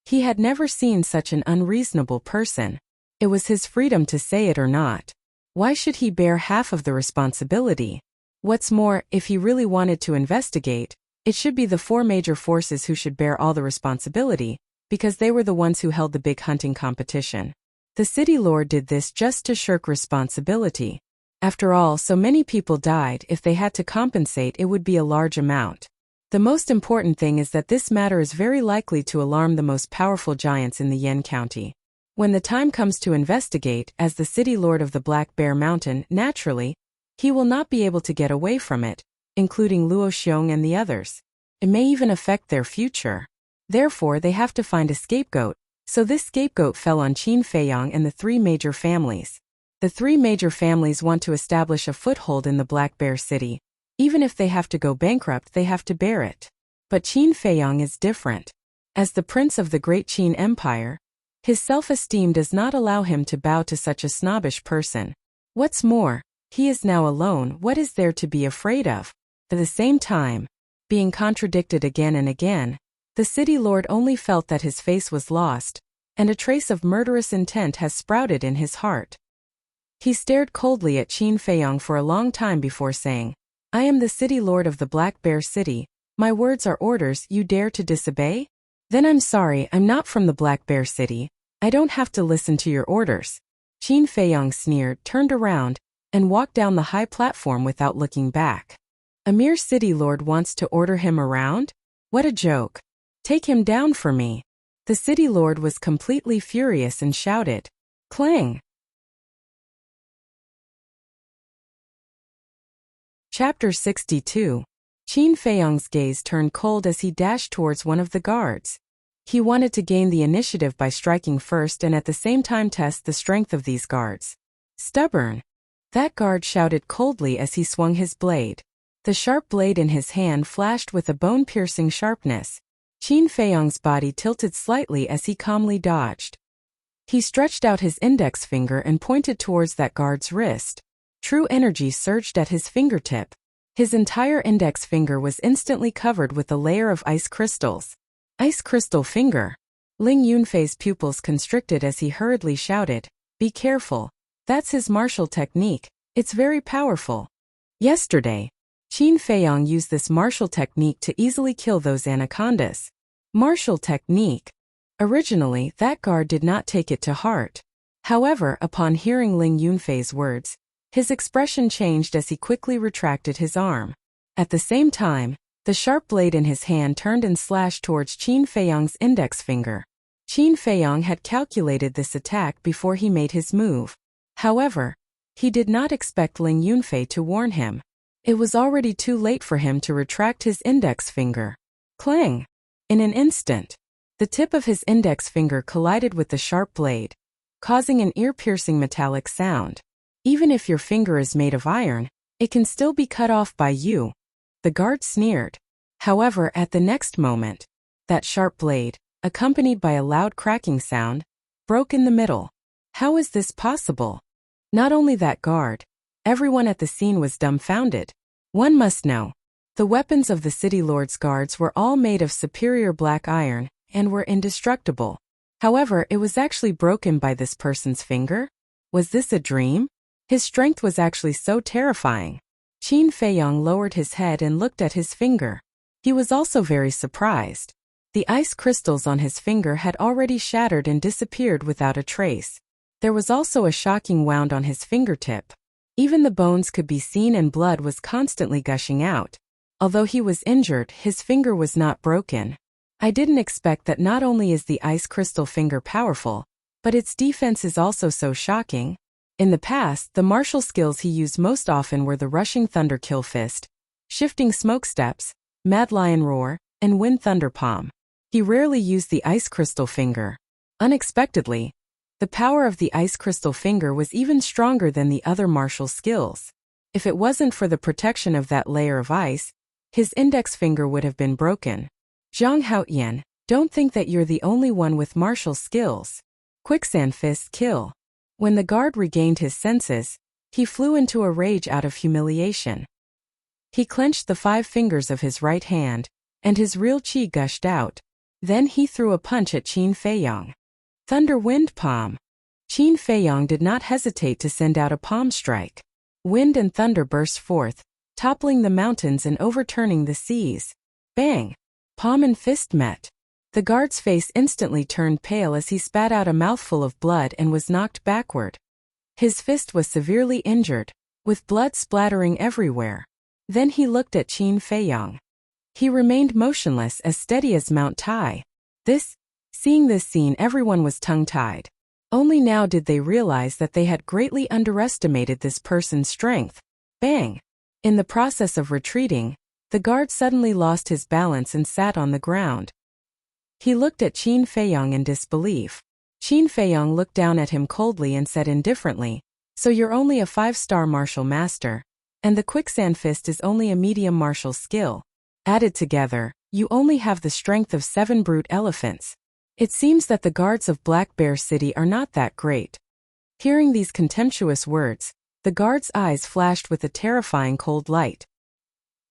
He had never seen such an unreasonable person. It was his freedom to say it or not. Why should he bear half of the responsibility? What's more, if he really wanted to investigate, it should be the four major forces who should bear all the responsibility, because they were the ones who held the big hunting competition. The city lord did this just to shirk responsibility. After all, so many people died, if they had to compensate it would be a large amount. The most important thing is that this matter is very likely to alarm the most powerful giants in the Yan County. When the time comes to investigate, as the city lord of the Black Bear Mountain, naturally, he will not be able to get away from it, including Luo Xiong and the others. It may even affect their future. Therefore they have to find a scapegoat, so this scapegoat fell on Qin Feiyang and the three major families. The three major families want to establish a foothold in the Black Bear City. Even if they have to go bankrupt, they have to bear it. But Qin Feiyang is different. As the prince of the great Qin Empire, his self-esteem does not allow him to bow to such a snobbish person. What's more, he is now alone, what is there to be afraid of? At the same time, being contradicted again and again, the city lord only felt that his face was lost, and a trace of murderous intent has sprouted in his heart. He stared coldly at Qin Feiyang for a long time before saying, I am the city lord of the Black Bear City, my words are orders, you dare to disobey? Then I'm sorry, I'm not from the Black Bear City, I don't have to listen to your orders. Qin Feiyang sneered, turned around, and walked down the high platform without looking back. A mere city lord wants to order him around? What a joke. Take him down for me. The city lord was completely furious and shouted. Clang! Chapter 62. Qin Feiyang's gaze turned cold as he dashed towards one of the guards. He wanted to gain the initiative by striking first and at the same time test the strength of these guards. Stubborn. That guard shouted coldly as he swung his blade. The sharp blade in his hand flashed with a bone-piercing sharpness. Qin Feiyang's body tilted slightly as he calmly dodged. He stretched out his index finger and pointed towards that guard's wrist. True energy surged at his fingertip. His entire index finger was instantly covered with a layer of ice crystals. Ice crystal finger. Ling Yunfei's pupils constricted as he hurriedly shouted, be careful. That's his martial technique. It's very powerful. Yesterday, Qin Feiyang used this martial technique to easily kill those anacondas. Martial technique. Originally, that guard did not take it to heart. However, upon hearing Ling Yunfei's words, his expression changed as he quickly retracted his arm. At the same time, the sharp blade in his hand turned and slashed towards Qin Feiyong's index finger. Qin Feiyong had calculated this attack before he made his move. However, he did not expect Ling Yunfei to warn him. It was already too late for him to retract his index finger. Clang! In an instant, the tip of his index finger collided with the sharp blade, causing an ear-piercing metallic sound. Even if your finger is made of iron, it can still be cut off by you. The guard sneered. However, at the next moment, that sharp blade, accompanied by a loud cracking sound, broke in the middle. How is this possible? Not only that guard, everyone at the scene was dumbfounded. One must know, the weapons of the city lord's guards were all made of superior black iron and were indestructible. However, it was actually broken by this person's finger? Was this a dream? His strength was actually so terrifying. Qin Feiyong lowered his head and looked at his finger. He was also very surprised. The ice crystals on his finger had already shattered and disappeared without a trace. There was also a shocking wound on his fingertip. Even the bones could be seen and blood was constantly gushing out. Although he was injured, his finger was not broken. I didn't expect that not only is the ice crystal finger powerful, but its defense is also so shocking. In the past, the martial skills he used most often were the rushing thunder kill fist, shifting smoke steps, mad lion roar, and wind thunder palm. He rarely used the ice crystal finger. Unexpectedly, the power of the ice crystal finger was even stronger than the other martial skills. If it wasn't for the protection of that layer of ice, his index finger would have been broken. Zhang Haoyan, don't think that you're the only one with martial skills. Quicksand fist kill. When the guard regained his senses, he flew into a rage out of humiliation. He clenched the 5 fingers of his right hand, and his real qi gushed out. Then he threw a punch at Qin Feiyong. Thunder wind palm. Qin Feiyong did not hesitate to send out a palm strike. Wind and thunder burst forth, toppling the mountains and overturning the seas. Bang! Palm and fist met. The guard's face instantly turned pale as he spat out a mouthful of blood and was knocked backward. His fist was severely injured, with blood splattering everywhere. Then he looked at Qin Feiyong. He remained motionless, as steady as Mount Tai. Seeing this scene, everyone was tongue-tied. Only now did they realize that they had greatly underestimated this person's strength. Bang! In the process of retreating, the guard suddenly lost his balance and sat on the ground. He looked at Qin Feiyong in disbelief. Qin Feiyong looked down at him coldly and said indifferently, "So you're only a 5-star martial master, and the quicksand fist is only a medium martial skill. Added together, you only have the strength of 7 brute elephants. It seems that the guards of Black Bear City are not that great." Hearing these contemptuous words, the guard's eyes flashed with a terrifying cold light.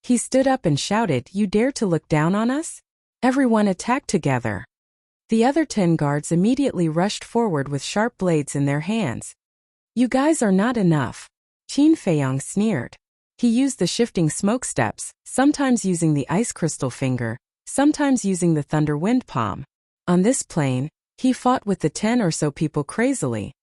He stood up and shouted, "You dare to look down on us?" Everyone attacked together. The other 10 guards immediately rushed forward with sharp blades in their hands. "You guys are not enough." Qin Feiyong sneered. He used the shifting smoke steps, sometimes using the ice crystal finger, sometimes using the thunder wind palm. On this plane, he fought with the 10 or so people crazily.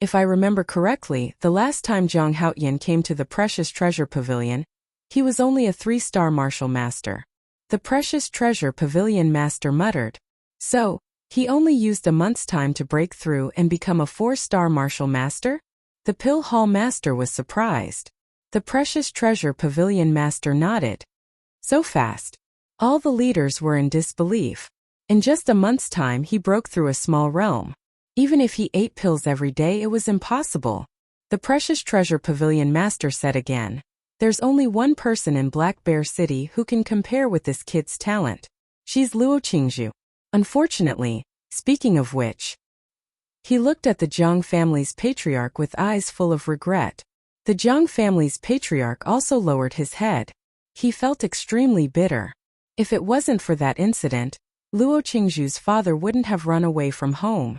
If I remember correctly, the last time Zhang Haoyan came to the Precious Treasure Pavilion, he was only a 3-star martial master. The Precious Treasure Pavilion master muttered. So, he only used a month's time to break through and become a 4-star martial master? The Pill Hall master was surprised. The Precious Treasure Pavilion master nodded. So fast. All the leaders were in disbelief. In just a month's time he broke through a small realm. Even if he ate pills every day, it was impossible. The Precious Treasure Pavilion master said again. There's only one person in Black Bear City who can compare with this kid's talent. She's Luo Qingzhu. Unfortunately, speaking of which, he looked at the Zhang family's patriarch with eyes full of regret. The Zhang family's patriarch also lowered his head. He felt extremely bitter. If it wasn't for that incident, Luo Qingzhu's father wouldn't have run away from home.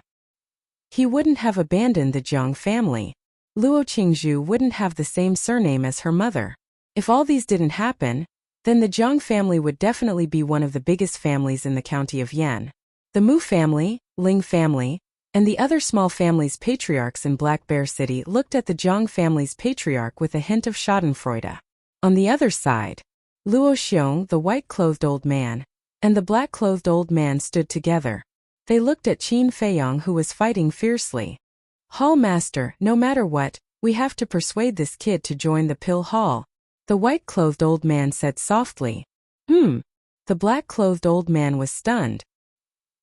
He wouldn't have abandoned the Zhang family. Luo Qingzhu wouldn't have the same surname as her mother. If all these didn't happen, then the Zhang family would definitely be one of the biggest families in the county of Yan. The Mu family, Ling family, and the other small families' patriarchs in Black Bear City looked at the Jiang family's patriarch with a hint of schadenfreude. On the other side, Luo Xiong, the white-clothed old man, and the black-clothed old man stood together. They looked at Qin Feiyang, who was fighting fiercely. "Hall master, no matter what, we have to persuade this kid to join the pill hall," the white-clothed old man said softly. The black-clothed old man was stunned.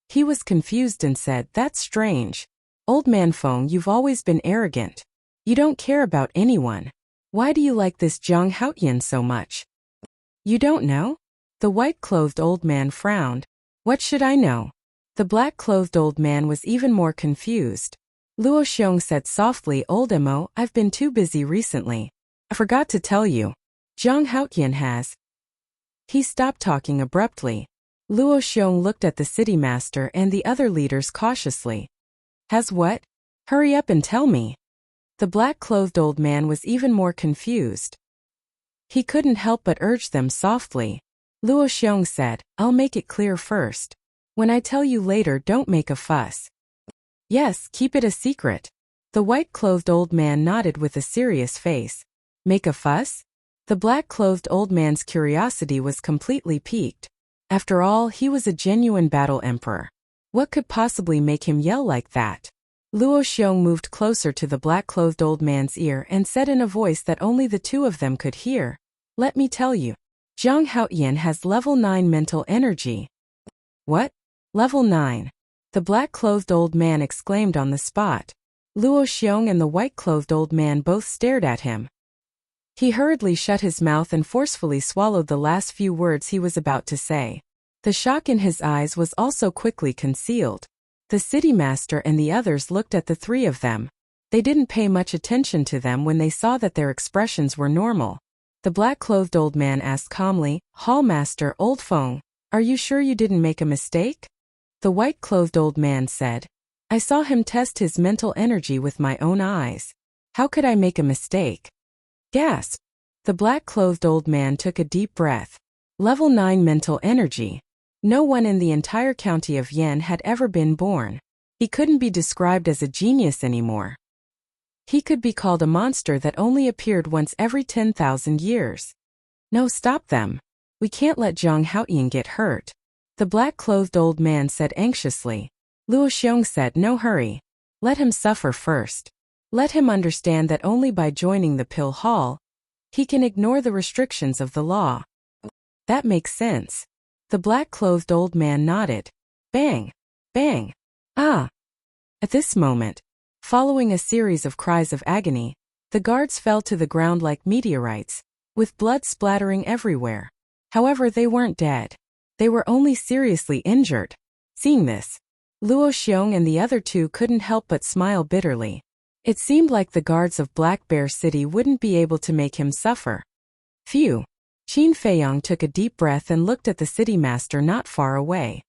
He was confused and said, "That's strange. Old man Feng, you've always been arrogant. You don't care about anyone. Why do you like this Zhang Haoyan so much?" "You don't know?" The white-clothed old man frowned. "What should I know?" The black-clothed old man was even more confused. Luo Xiong said softly, "Old Mo, I've been too busy recently. I forgot to tell you. Zhang Haoyan has—" He stopped talking abruptly. Luo Xiong looked at the city master and the other leaders cautiously. "Has what? Hurry up and tell me." The black-clothed old man was even more confused. He couldn't help but urge them softly. Luo Xiong said, "I'll make it clear first. When I tell you later, don't make a fuss." "Yes, keep it a secret." The white-clothed old man nodded with a serious face. "Make a fuss?" The black-clothed old man's curiosity was completely piqued. After all, he was a genuine battle emperor. What could possibly make him yell like that? Luo Xiong moved closer to the black-clothed old man's ear and said in a voice that only the two of them could hear, "Let me tell you. Zhang Haoyan has level 9 mental energy." "What? Level 9? The black-clothed old man exclaimed on the spot. Luo Xiong and the white-clothed old man both stared at him. He hurriedly shut his mouth and forcefully swallowed the last few words he was about to say. The shock in his eyes was also quickly concealed. The city master and the others looked at the three of them. They didn't pay much attention to them when they saw that their expressions were normal. The black-clothed old man asked calmly, "Hall master, old Feng, are you sure you didn't make a mistake?" The white-clothed old man said, "I saw him test his mental energy with my own eyes. How could I make a mistake?" Gasp! The black-clothed old man took a deep breath. Level 9 mental energy. No one in the entire county of Yan had ever been born. He couldn't be described as a genius anymore. He could be called a monster that only appeared once every 10,000 years. "No, stop them. We can't let Zhang Haoyan get hurt," the black-clothed old man said anxiously. Luo Xiong said, "No hurry. Let him suffer first. Let him understand that only by joining the pill hall, he can ignore the restrictions of the law." "That makes sense." The black-clothed old man nodded. Bang! Bang! Ah! At this moment, following a series of cries of agony, the guards fell to the ground like meteorites, with blood splattering everywhere. However, they weren't dead. They were only seriously injured. Seeing this, Luo Xiong and the other two couldn't help but smile bitterly. It seemed like the guards of Black Bear City wouldn't be able to make him suffer. Phew! Qin Feiyang took a deep breath and looked at the city master not far away.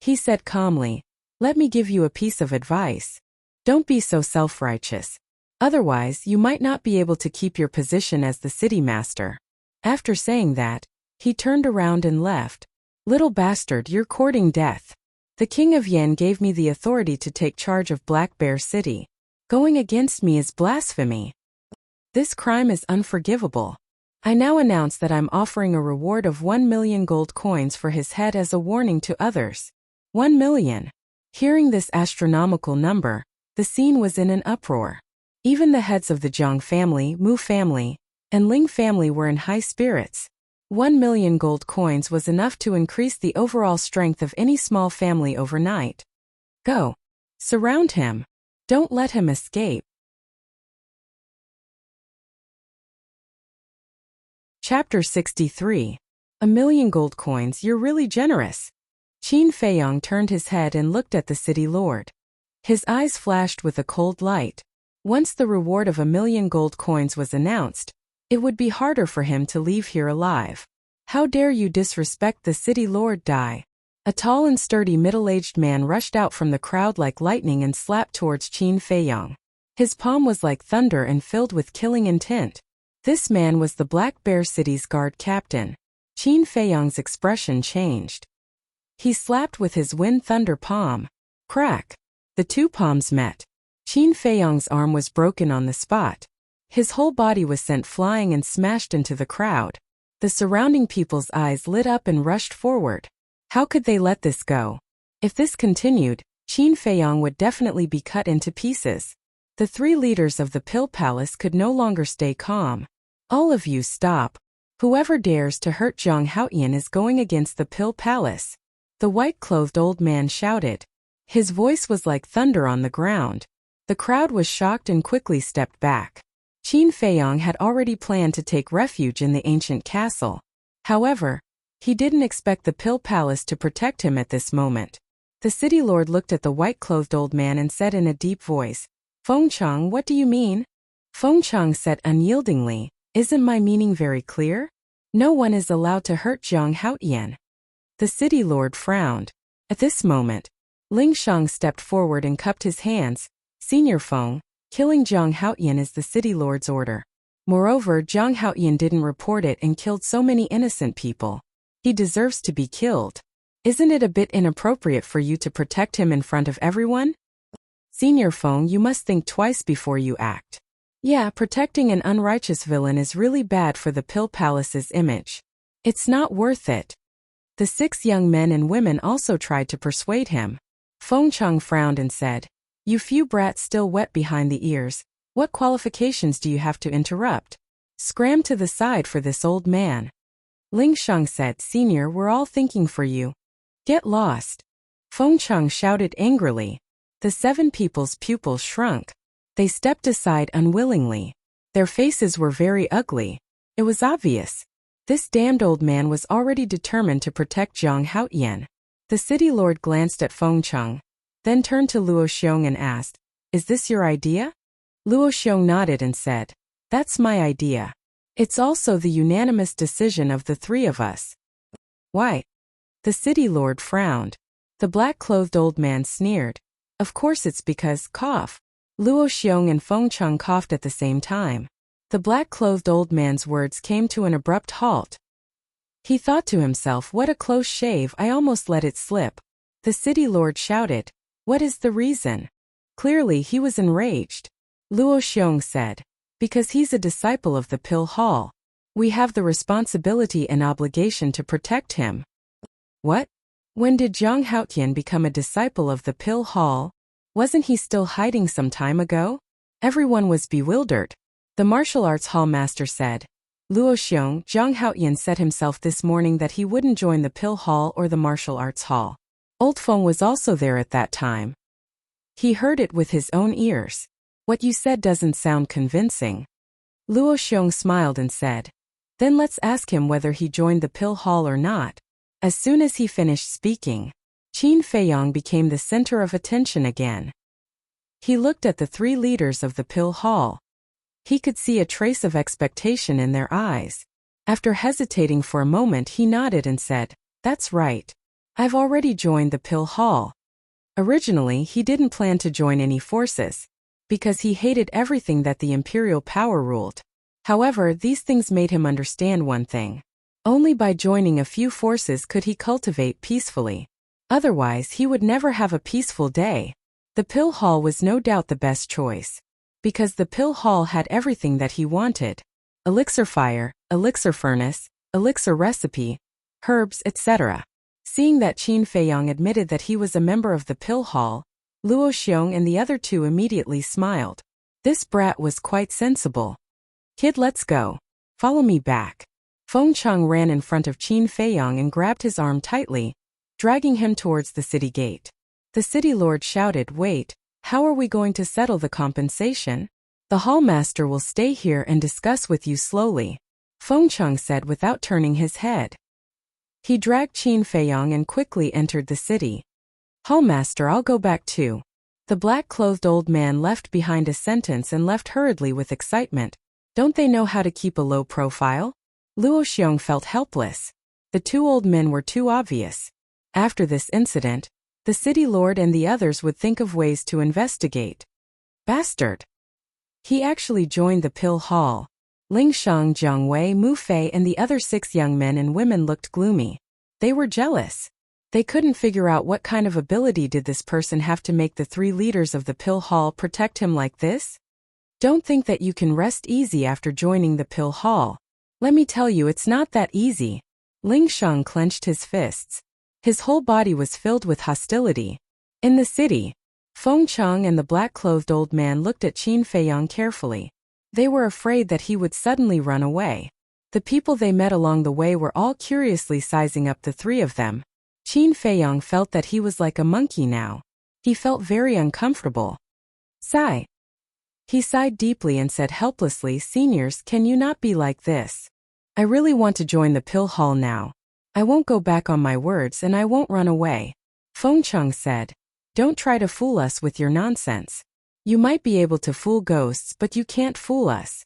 He said calmly, "Let me give you a piece of advice. Don't be so self-righteous. Otherwise, you might not be able to keep your position as the city master." After saying that, he turned around and left. "Little bastard, you're courting death. The king of Yan gave me the authority to take charge of Black Bear City. Going against me is blasphemy. This crime is unforgivable. I now announce that I'm offering a reward of 1 million gold coins for his head as a warning to others." 1 million. Hearing this astronomical number, the scene was in an uproar. Even the heads of the Zhang family, Mu family, and Ling family were in high spirits. 1 million gold coins was enough to increase the overall strength of any small family overnight. Go. Surround him. Don't let him escape. Chapter 63. 1 million gold coins, you're really generous. Qin Feiyang turned his head and looked at the city lord. His eyes flashed with a cold light. Once the reward of 1 million gold coins was announced, it would be harder for him to leave here alive. "How dare you disrespect the city lord, Dai?" A tall and sturdy middle-aged man rushed out from the crowd like lightning and slapped towards Qin Feiyang. His palm was like thunder and filled with killing intent. This man was the Black Bear City's guard captain. Qin Feiyang's expression changed. He slapped with his wind thunder palm. Crack! The two palms met. Qin Feiyong's arm was broken on the spot. His whole body was sent flying and smashed into the crowd. The surrounding people's eyes lit up and rushed forward. How could they let this go? If this continued, Qin Feiyong would definitely be cut into pieces. The three leaders of the Pill Palace could no longer stay calm. All of you stop. Whoever dares to hurt Zhang Haoyan is going against the Pill Palace. The white-clothed old man shouted. His voice was like thunder on the ground. The crowd was shocked and quickly stepped back. Qin Feiyong had already planned to take refuge in the ancient castle. However, he didn't expect the Pill Palace to protect him at this moment. The city lord looked at the white-clothed old man and said in a deep voice, Fengchang, what do you mean? Fengchang said unyieldingly, isn't my meaning very clear? No one is allowed to hurt Zhang Haoyan. The city lord frowned. At this moment, Ling Shang stepped forward and cupped his hands. Senior Feng, killing Zhang Haoyan is the city lord's order. Moreover, Zhang Haoyan didn't report it and killed so many innocent people. He deserves to be killed. Isn't it a bit inappropriate for you to protect him in front of everyone? Senior Feng, you must think twice before you act. Yeah, protecting an unrighteous villain is really bad for the Pill Palace's image. It's not worth it. The 6 young men and women also tried to persuade him. Fengchang frowned and said, You few brats still wet behind the ears, what qualifications do you have to interrupt? Scram to the side for this old man. Ling Shang said, Senior, we're all thinking for you. Get lost. Fengchang shouted angrily. The 7 people's pupils shrunk. They stepped aside unwillingly. Their faces were very ugly. It was obvious. This damned old man was already determined to protect Zhang Haoyan. The city lord glanced at Fengchang, then turned to Luo Xiong and asked, Is this your idea? Luo Xiong nodded and said, That's my idea. It's also the unanimous decision of the 3 of us. Why? The city lord frowned. The black-clothed old man sneered. Of course it's because, cough. Luo Xiong and Fengchang coughed at the same time. The black-clothed old man's words came to an abrupt halt. He thought to himself, what a close shave, I almost let it slip. The city lord shouted, What is the reason? Clearly he was enraged. Luo Xiong said, Because he's a disciple of the Pill Hall. We have the responsibility and obligation to protect him. What? When did Zhang Haoyan become a disciple of the Pill Hall? Wasn't he still hiding some time ago? Everyone was bewildered. The martial arts hall master said, Luo Xiong, Zhang Haoyan said himself this morning that he wouldn't join the Pill Hall or the martial arts hall. Old Feng was also there at that time. He heard it with his own ears. What you said doesn't sound convincing. Luo Xiong smiled and said, Then let's ask him whether he joined the Pill Hall or not. As soon as he finished speaking, Qin Feiyong became the center of attention again. He looked at the 3 leaders of the Pill Hall. He could see a trace of expectation in their eyes. After hesitating for a moment, he nodded and said, That's right. I've already joined the Pill Hall. Originally, he didn't plan to join any forces, because he hated everything that the imperial power ruled. However, these things made him understand one thing. Only by joining a few forces could he cultivate peacefully. Otherwise, he would never have a peaceful day. The Pill Hall was no doubt the best choice, because the Pill Hall had everything that he wanted. Elixir fire, elixir furnace, elixir recipe, herbs, etc. Seeing that Qin Feiyong admitted that he was a member of the Pill Hall, Luo Xiong and the other 2 immediately smiled. This brat was quite sensible. Kid, let's go. Follow me back. Fengchang ran in front of Qin Feiyong and grabbed his arm tightly, dragging him towards the city gate. The city lord shouted, Wait, how are we going to settle the compensation? The hallmaster will stay here and discuss with you slowly, Fengchang said without turning his head. He dragged Qin Feiyong and quickly entered the city. Hallmaster, I'll go back too. The black-clothed old man left behind a sentence and left hurriedly with excitement. Don't they know how to keep a low profile? Luo Xiong felt helpless. The 2 old men were too obvious. After this incident, the city lord and the others would think of ways to investigate. Bastard! He actually joined the Pill Hall. Ling Shang, Jiang Wei, Mu Fei and the other 6 young men and women looked gloomy. They were jealous. They couldn't figure out what kind of ability did this person have to make the 3 leaders of the pill hall protect him like this? Don't think that you can rest easy after joining the pill hall. Let me tell you, it's not that easy. Ling Sheng clenched his fists. His whole body was filled with hostility. In the city, Feng Cheng and the black-clothed old man looked at Qin Feiyang carefully. They were afraid that he would suddenly run away. The people they met along the way were all curiously sizing up the 3 of them. Qin Feiyang felt that he was like a monkey now. He felt very uncomfortable. Sigh. He sighed deeply and said helplessly, "Seniors, can you not be like this? I really want to join the pill hall now. I won't go back on my words and I won't run away." Feng Cheng said, "Don't try to fool us with your nonsense. You might be able to fool ghosts, but you can't fool us.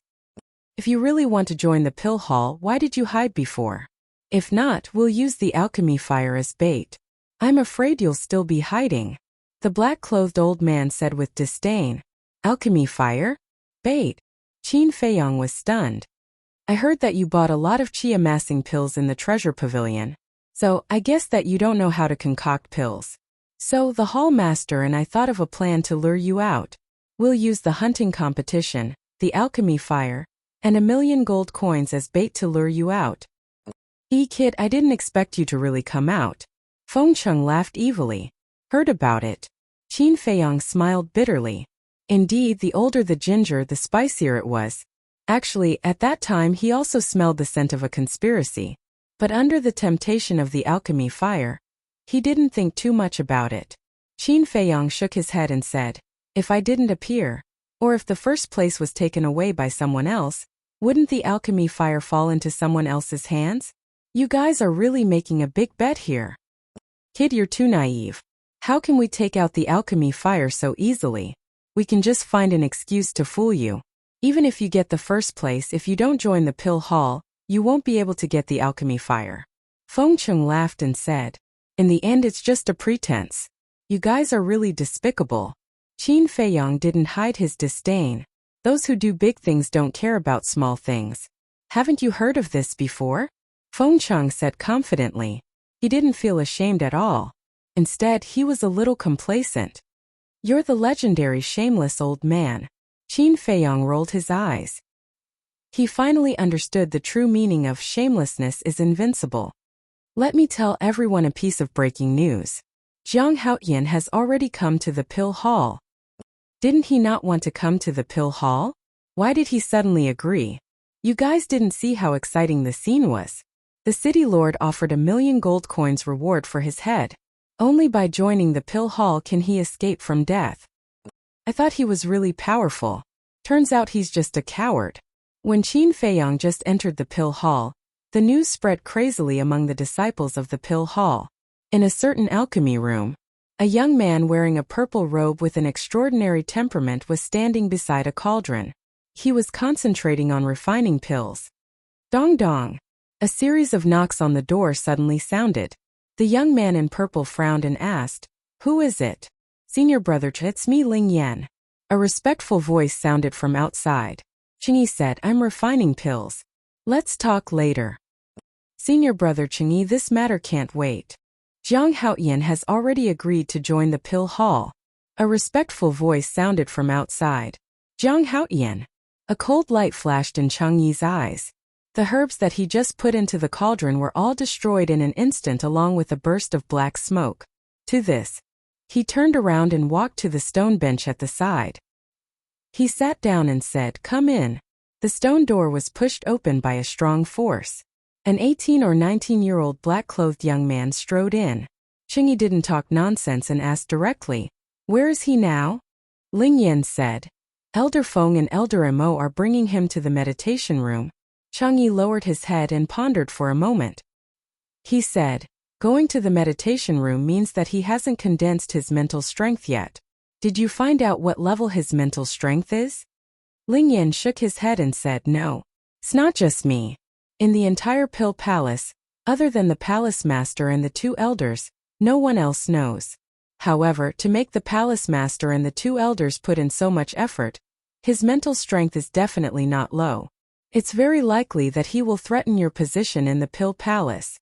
If you really want to join the pill hall, why did you hide before? If not, we'll use the alchemy fire as bait. I'm afraid you'll still be hiding." The black-clothed old man said with disdain. "Alchemy fire? Bait?" Qin Feiyang was stunned. "I heard that you bought a lot of chi-amassing pills in the treasure pavilion. So, I guess that you don't know how to concoct pills. So, the hall master and I thought of a plan to lure you out. We'll use the hunting competition, the alchemy fire, and 1,000,000 gold coins as bait to lure you out." Kid, I didn't expect you to really come out." Feng Cheng laughed evilly. "Heard about it." Qin Feiyang smiled bitterly. Indeed, the older the ginger, the spicier it was. Actually, at that time he also smelled the scent of a conspiracy. But under the temptation of the alchemy fire, he didn't think too much about it. Qin Feiyang shook his head and said, "If I didn't appear, or if the first place was taken away by someone else, wouldn't the alchemy fire fall into someone else's hands? You guys are really making a big bet here. Kid, you're too naive. How can we take out the alchemy fire so easily? We can just find an excuse to fool you. Even if you get the first place, if you don't join the pill hall, you won't be able to get the alchemy fire." Feng Cheng laughed and said, "In the end, it's just a pretense. You guys are really despicable." Qin Feiyang didn't hide his disdain. Those who do big things don't care about small things. "Haven't you heard of this before?" Feng Cheng said confidently. He didn't feel ashamed at all. Instead, he was a little complacent. "You're the legendary shameless old man." Qin Feiyang rolled his eyes. He finally understood the true meaning of shamelessness is invincible. "Let me tell everyone a piece of breaking news. Jiang Haoyan has already come to the pill hall." Didn't he not want to come to the pill hall? Why did he suddenly agree? You guys didn't see how exciting the scene was. The city lord offered 1,000,000 gold coins reward for his head. Only by joining the pill hall can he escape from death. I thought he was really powerful. Turns out he's just a coward. When Qin Feiyang just entered the pill hall, the news spread crazily among the disciples of the pill hall. In a certain alchemy room, a young man wearing a purple robe with an extraordinary temperament was standing beside a cauldron. He was concentrating on refining pills. Dong dong. A series of knocks on the door suddenly sounded. The young man in purple frowned and asked, "Who is it?" "Senior brother, it's me, Ling Yan." A respectful voice sounded from outside. Chingy said, "I'm refining pills. Let's talk later." "Senior brother Chingy, this matter can't wait. Jiang Haoyan has already agreed to join the pill hall." A respectful voice sounded from outside. "Jiang Haoyan." A cold light flashed in Cheng Yi's eyes. The herbs that he just put into the cauldron were all destroyed in an instant along with a burst of black smoke. To this, he turned around and walked to the stone bench at the side. He sat down and said, "Come in." The stone door was pushed open by a strong force. An 18 or 19-year-old black-clothed young man strode in. Chingy didn't talk nonsense and asked directly, "Where is he now?" Ling Yan said, "Elder Feng and Elder Mo are bringing him to the meditation room." Cheng Yi lowered his head and pondered for a moment. He said, "Going to the meditation room means that he hasn't condensed his mental strength yet. Did you find out what level his mental strength is?" Ling Yan shook his head and said, "No. It's not just me. In the entire Pill Palace, other than the Palace Master and the 2 elders, no one else knows. However, to make the Palace Master and the 2 elders put in so much effort, his mental strength is definitely not low. It's very likely that he will threaten your position in the Pill Palace."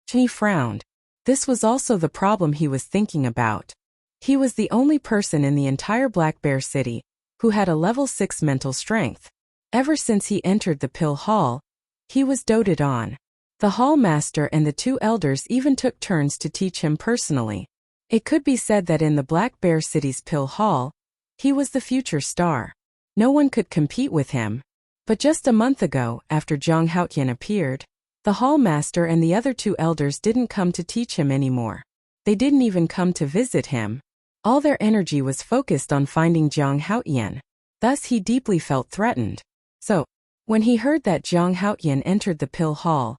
He frowned. This was also the problem he was thinking about. He was the only person in the entire Black Bear City who had a level 6 mental strength. Ever since he entered the pill hall, he was doted on. The hall master and the 2 elders even took turns to teach him personally. It could be said that in the Black Bear City's pill hall, he was the future star. No one could compete with him. But just a month ago, after Zhang Haotian appeared, the hall master and the other 2 elders didn't come to teach him anymore. They didn't even come to visit him. All their energy was focused on finding Zhang Haotian. Thus he deeply felt threatened. So, when he heard that Zhang Haotian entered the pill hall,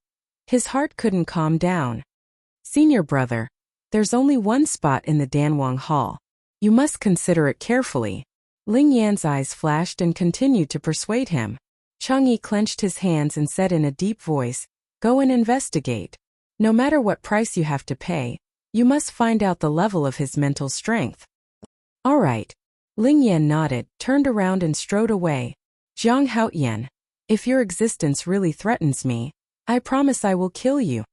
his heart couldn't calm down. Senior brother, there's only one spot in the Danwang Hall. You must consider it carefully. Ling Yan's eyes flashed and continued to persuade him. Chang Yi clenched his hands and said in a deep voice, "Go and investigate. No matter what price you have to pay, you must find out the level of his mental strength." All right. Ling Yan nodded, turned around and strode away. Zhang Haotian, if your existence really threatens me, I promise I will kill you.